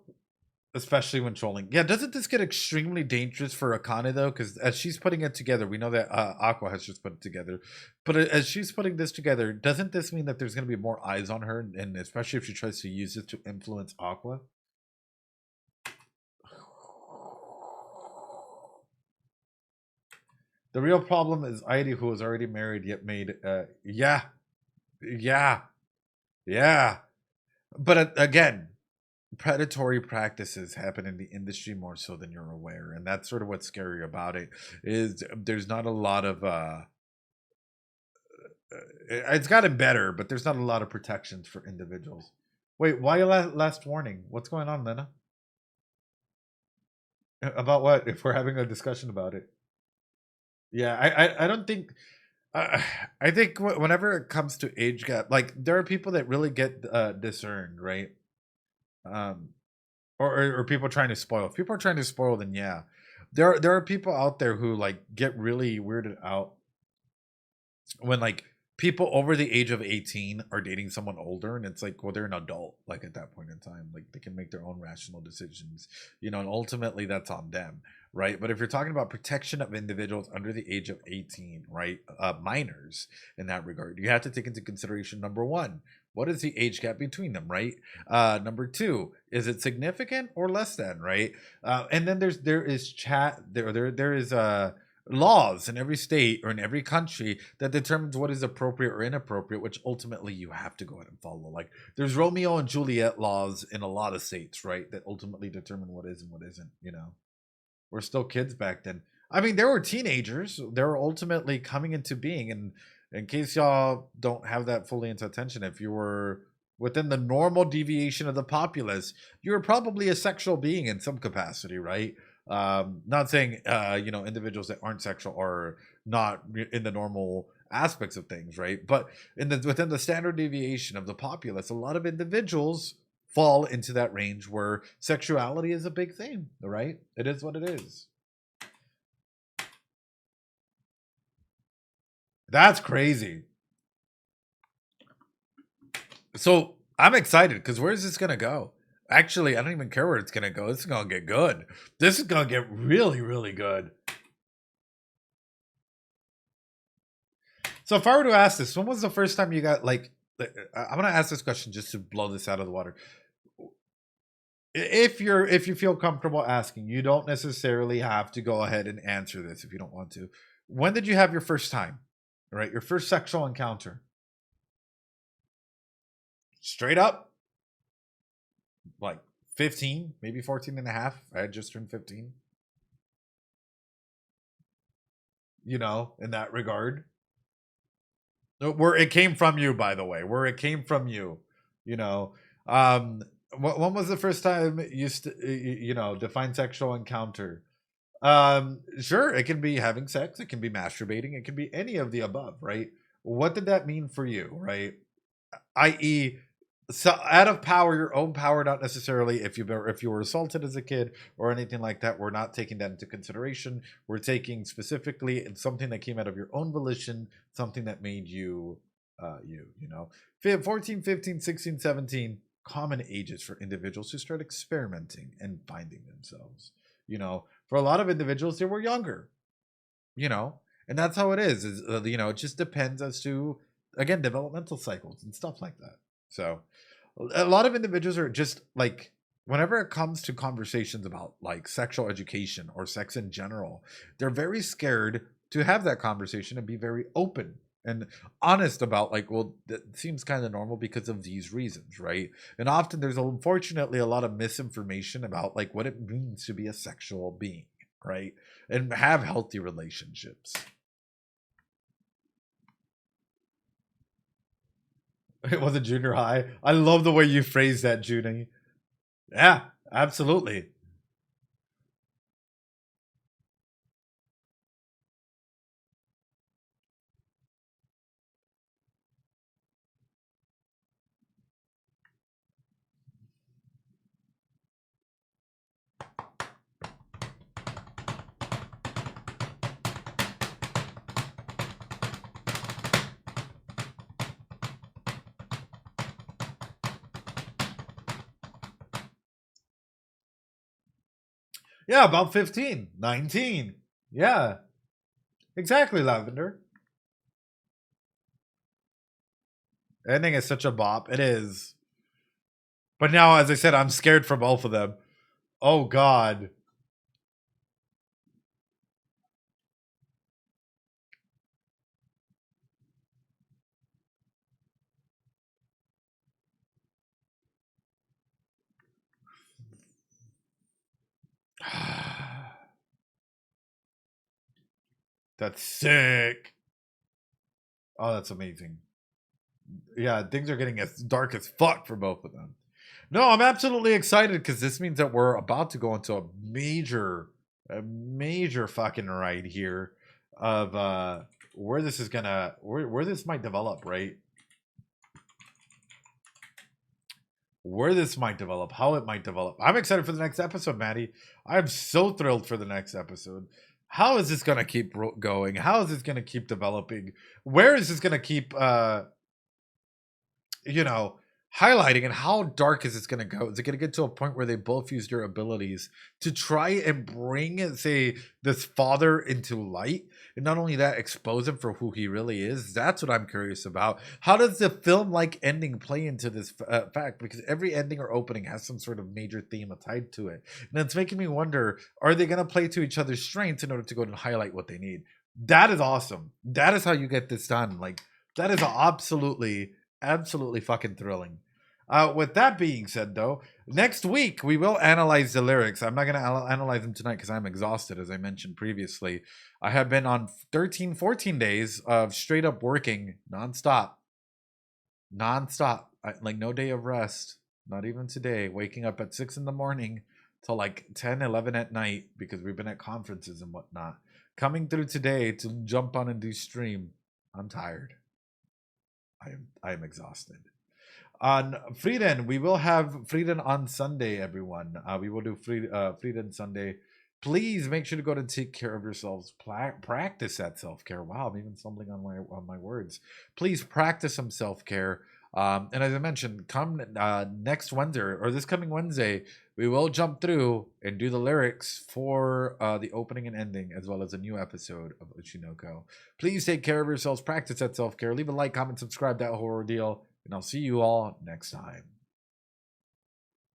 S1: Especially when trolling. Yeah, doesn't this get extremely dangerous for Akane though? Because as she's putting it together, we know that Aqua has just put it together. But as she's putting this together, doesn't this mean that there's going to be more eyes on her? And especially if she tries to use it to influence Aqua? The real problem is Heidi, who was already married yet made... Yeah. But again... predatory practices happen in the industry more so than you're aware, and that's sort of what's scary about it. Is there's not a lot of it's gotten better, but there's not a lot of protections for individuals. Wait, why last warning? What's going on, Lena? About what? If we're having a discussion about it. Yeah, I don't think I think whenever it comes to age gap, like there are people that really get discerned, right? Or people trying to spoil. If people are trying to spoil, then yeah, there are people out there who like get really weirded out when like people over the age of 18 are dating someone older, and it's like, well, they're an adult, like at that point in time, like they can make their own rational decisions, you know, and ultimately that's on them, right? But if you're talking about protection of individuals under the age of 18, right, minors in that regard, you have to take into consideration, number one, what is the age gap between them, right? Number two, is it significant or less than, right? And then there is laws in every state or in every country that determines what is appropriate or inappropriate, which ultimately you have to go ahead and follow. Like there's Romeo and Juliet laws in a lot of states, right, that ultimately determine what is and what isn't. You know, we're still kids back then. I mean, there were teenagers. They were ultimately coming into being, and in case y'all don't have that fully into attention, if you were within the normal deviation of the populace, you were probably a sexual being in some capacity, right? Not saying you know, individuals that aren't sexual are not in the normal aspects of things, right? But within the standard deviation of the populace, a lot of individuals fall into that range where sexuality is a big thing, right? It is what it is. That's crazy. So I'm excited because where's this gonna go? Actually, I don't even care where it's gonna go. This is gonna get good. This is gonna get really, really good. So if I were to ask this, when was the first time you got like I'm gonna ask this question just to blow this out of the water. If you feel comfortable asking, you don't necessarily have to go ahead and answer this if you don't want to. When did you have your first time? Right, your first sexual encounter? Straight up, like 15, maybe 14 and a half. I had just turned 15. You know, in that regard. Where it came from you, by the way. Where it came from you. You know. When was the first time you know, define sexual encounter? Sure, it can be having sex, it can be masturbating, it can be any of the above, right? What did that mean for you, right? I.e., So out of power, your own power, not necessarily if you were assaulted as a kid or anything like that. We're not taking that into consideration. We're taking specifically something that came out of your own volition, something that made you you know. 14, 15, 16, 17, common ages for individuals to start experimenting and finding themselves. You know, for a lot of individuals, they were younger, you know, and that's how it is you know, it just depends as to, again, developmental cycles and stuff like that. So a lot of individuals are just like, whenever it comes to conversations about like sexual education or sex in general, they're very scared to have that conversation and be very open and honest about, like, well, that seems kind of normal because of these reasons, right? And often there's unfortunately a lot of misinformation about like what it means to be a sexual being, right? And have healthy relationships. It was a junior high. I love the way you phrased that, Junie. Yeah, absolutely. Yeah, about 15, 19. Yeah, exactly, Lavender. Ending is such a bop. It is. But now, as I said, I'm scared for both of them. Oh, God. That's sick. Oh, that's amazing. Yeah, things are getting as dark as fuck for both of them. No, I'm absolutely excited because this means that we're about to go into a major fucking ride here of where this is gonna, where this might develop, right? Where this might develop, how it might develop. I'm excited for the next episode, Maddie. I'm so thrilled for the next episode. How is this gonna keep going? How is this gonna keep developing? Where is this gonna keep you know, highlighting, and how dark is this going to go? Is it going to get to a point where they both use their abilities to try and bring, say, this father into light, and not only that, expose him for who he really is? That's what I'm curious about. How does the film-like ending play into this fact? Because every ending or opening has some sort of major theme tied to it, and it's making me wonder: are they going to play to each other's strengths in order to go and highlight what they need? That is awesome. That is how you get this done. Like, that is absolutely fucking thrilling. With that being said, though, next week we will analyze the lyrics. I'm not going to analyze them tonight because I'm exhausted, as I mentioned previously. I have been on 13, 14 days of straight up working nonstop. Like no day of rest. Not even today. Waking up at 6 in the morning till like 10, 11 at night because we've been at conferences and whatnot. Coming through today to jump on and do stream. I'm tired. I am exhausted. On Frieden, we will have Frieden on Sunday, everyone. We will do Frieden Sunday. Please make sure to go to take care of yourselves. Practice that self-care. Wow, I'm even stumbling on my words. Please practice some self-care. And as I mentioned, come next Wednesday or this coming Wednesday, we will jump through and do the lyrics for the opening and ending, as well as a new episode of Uchinoko. Please take care of yourselves. Practice that self-care. Leave a like, comment, subscribe, that horror deal. And I'll see you all next time.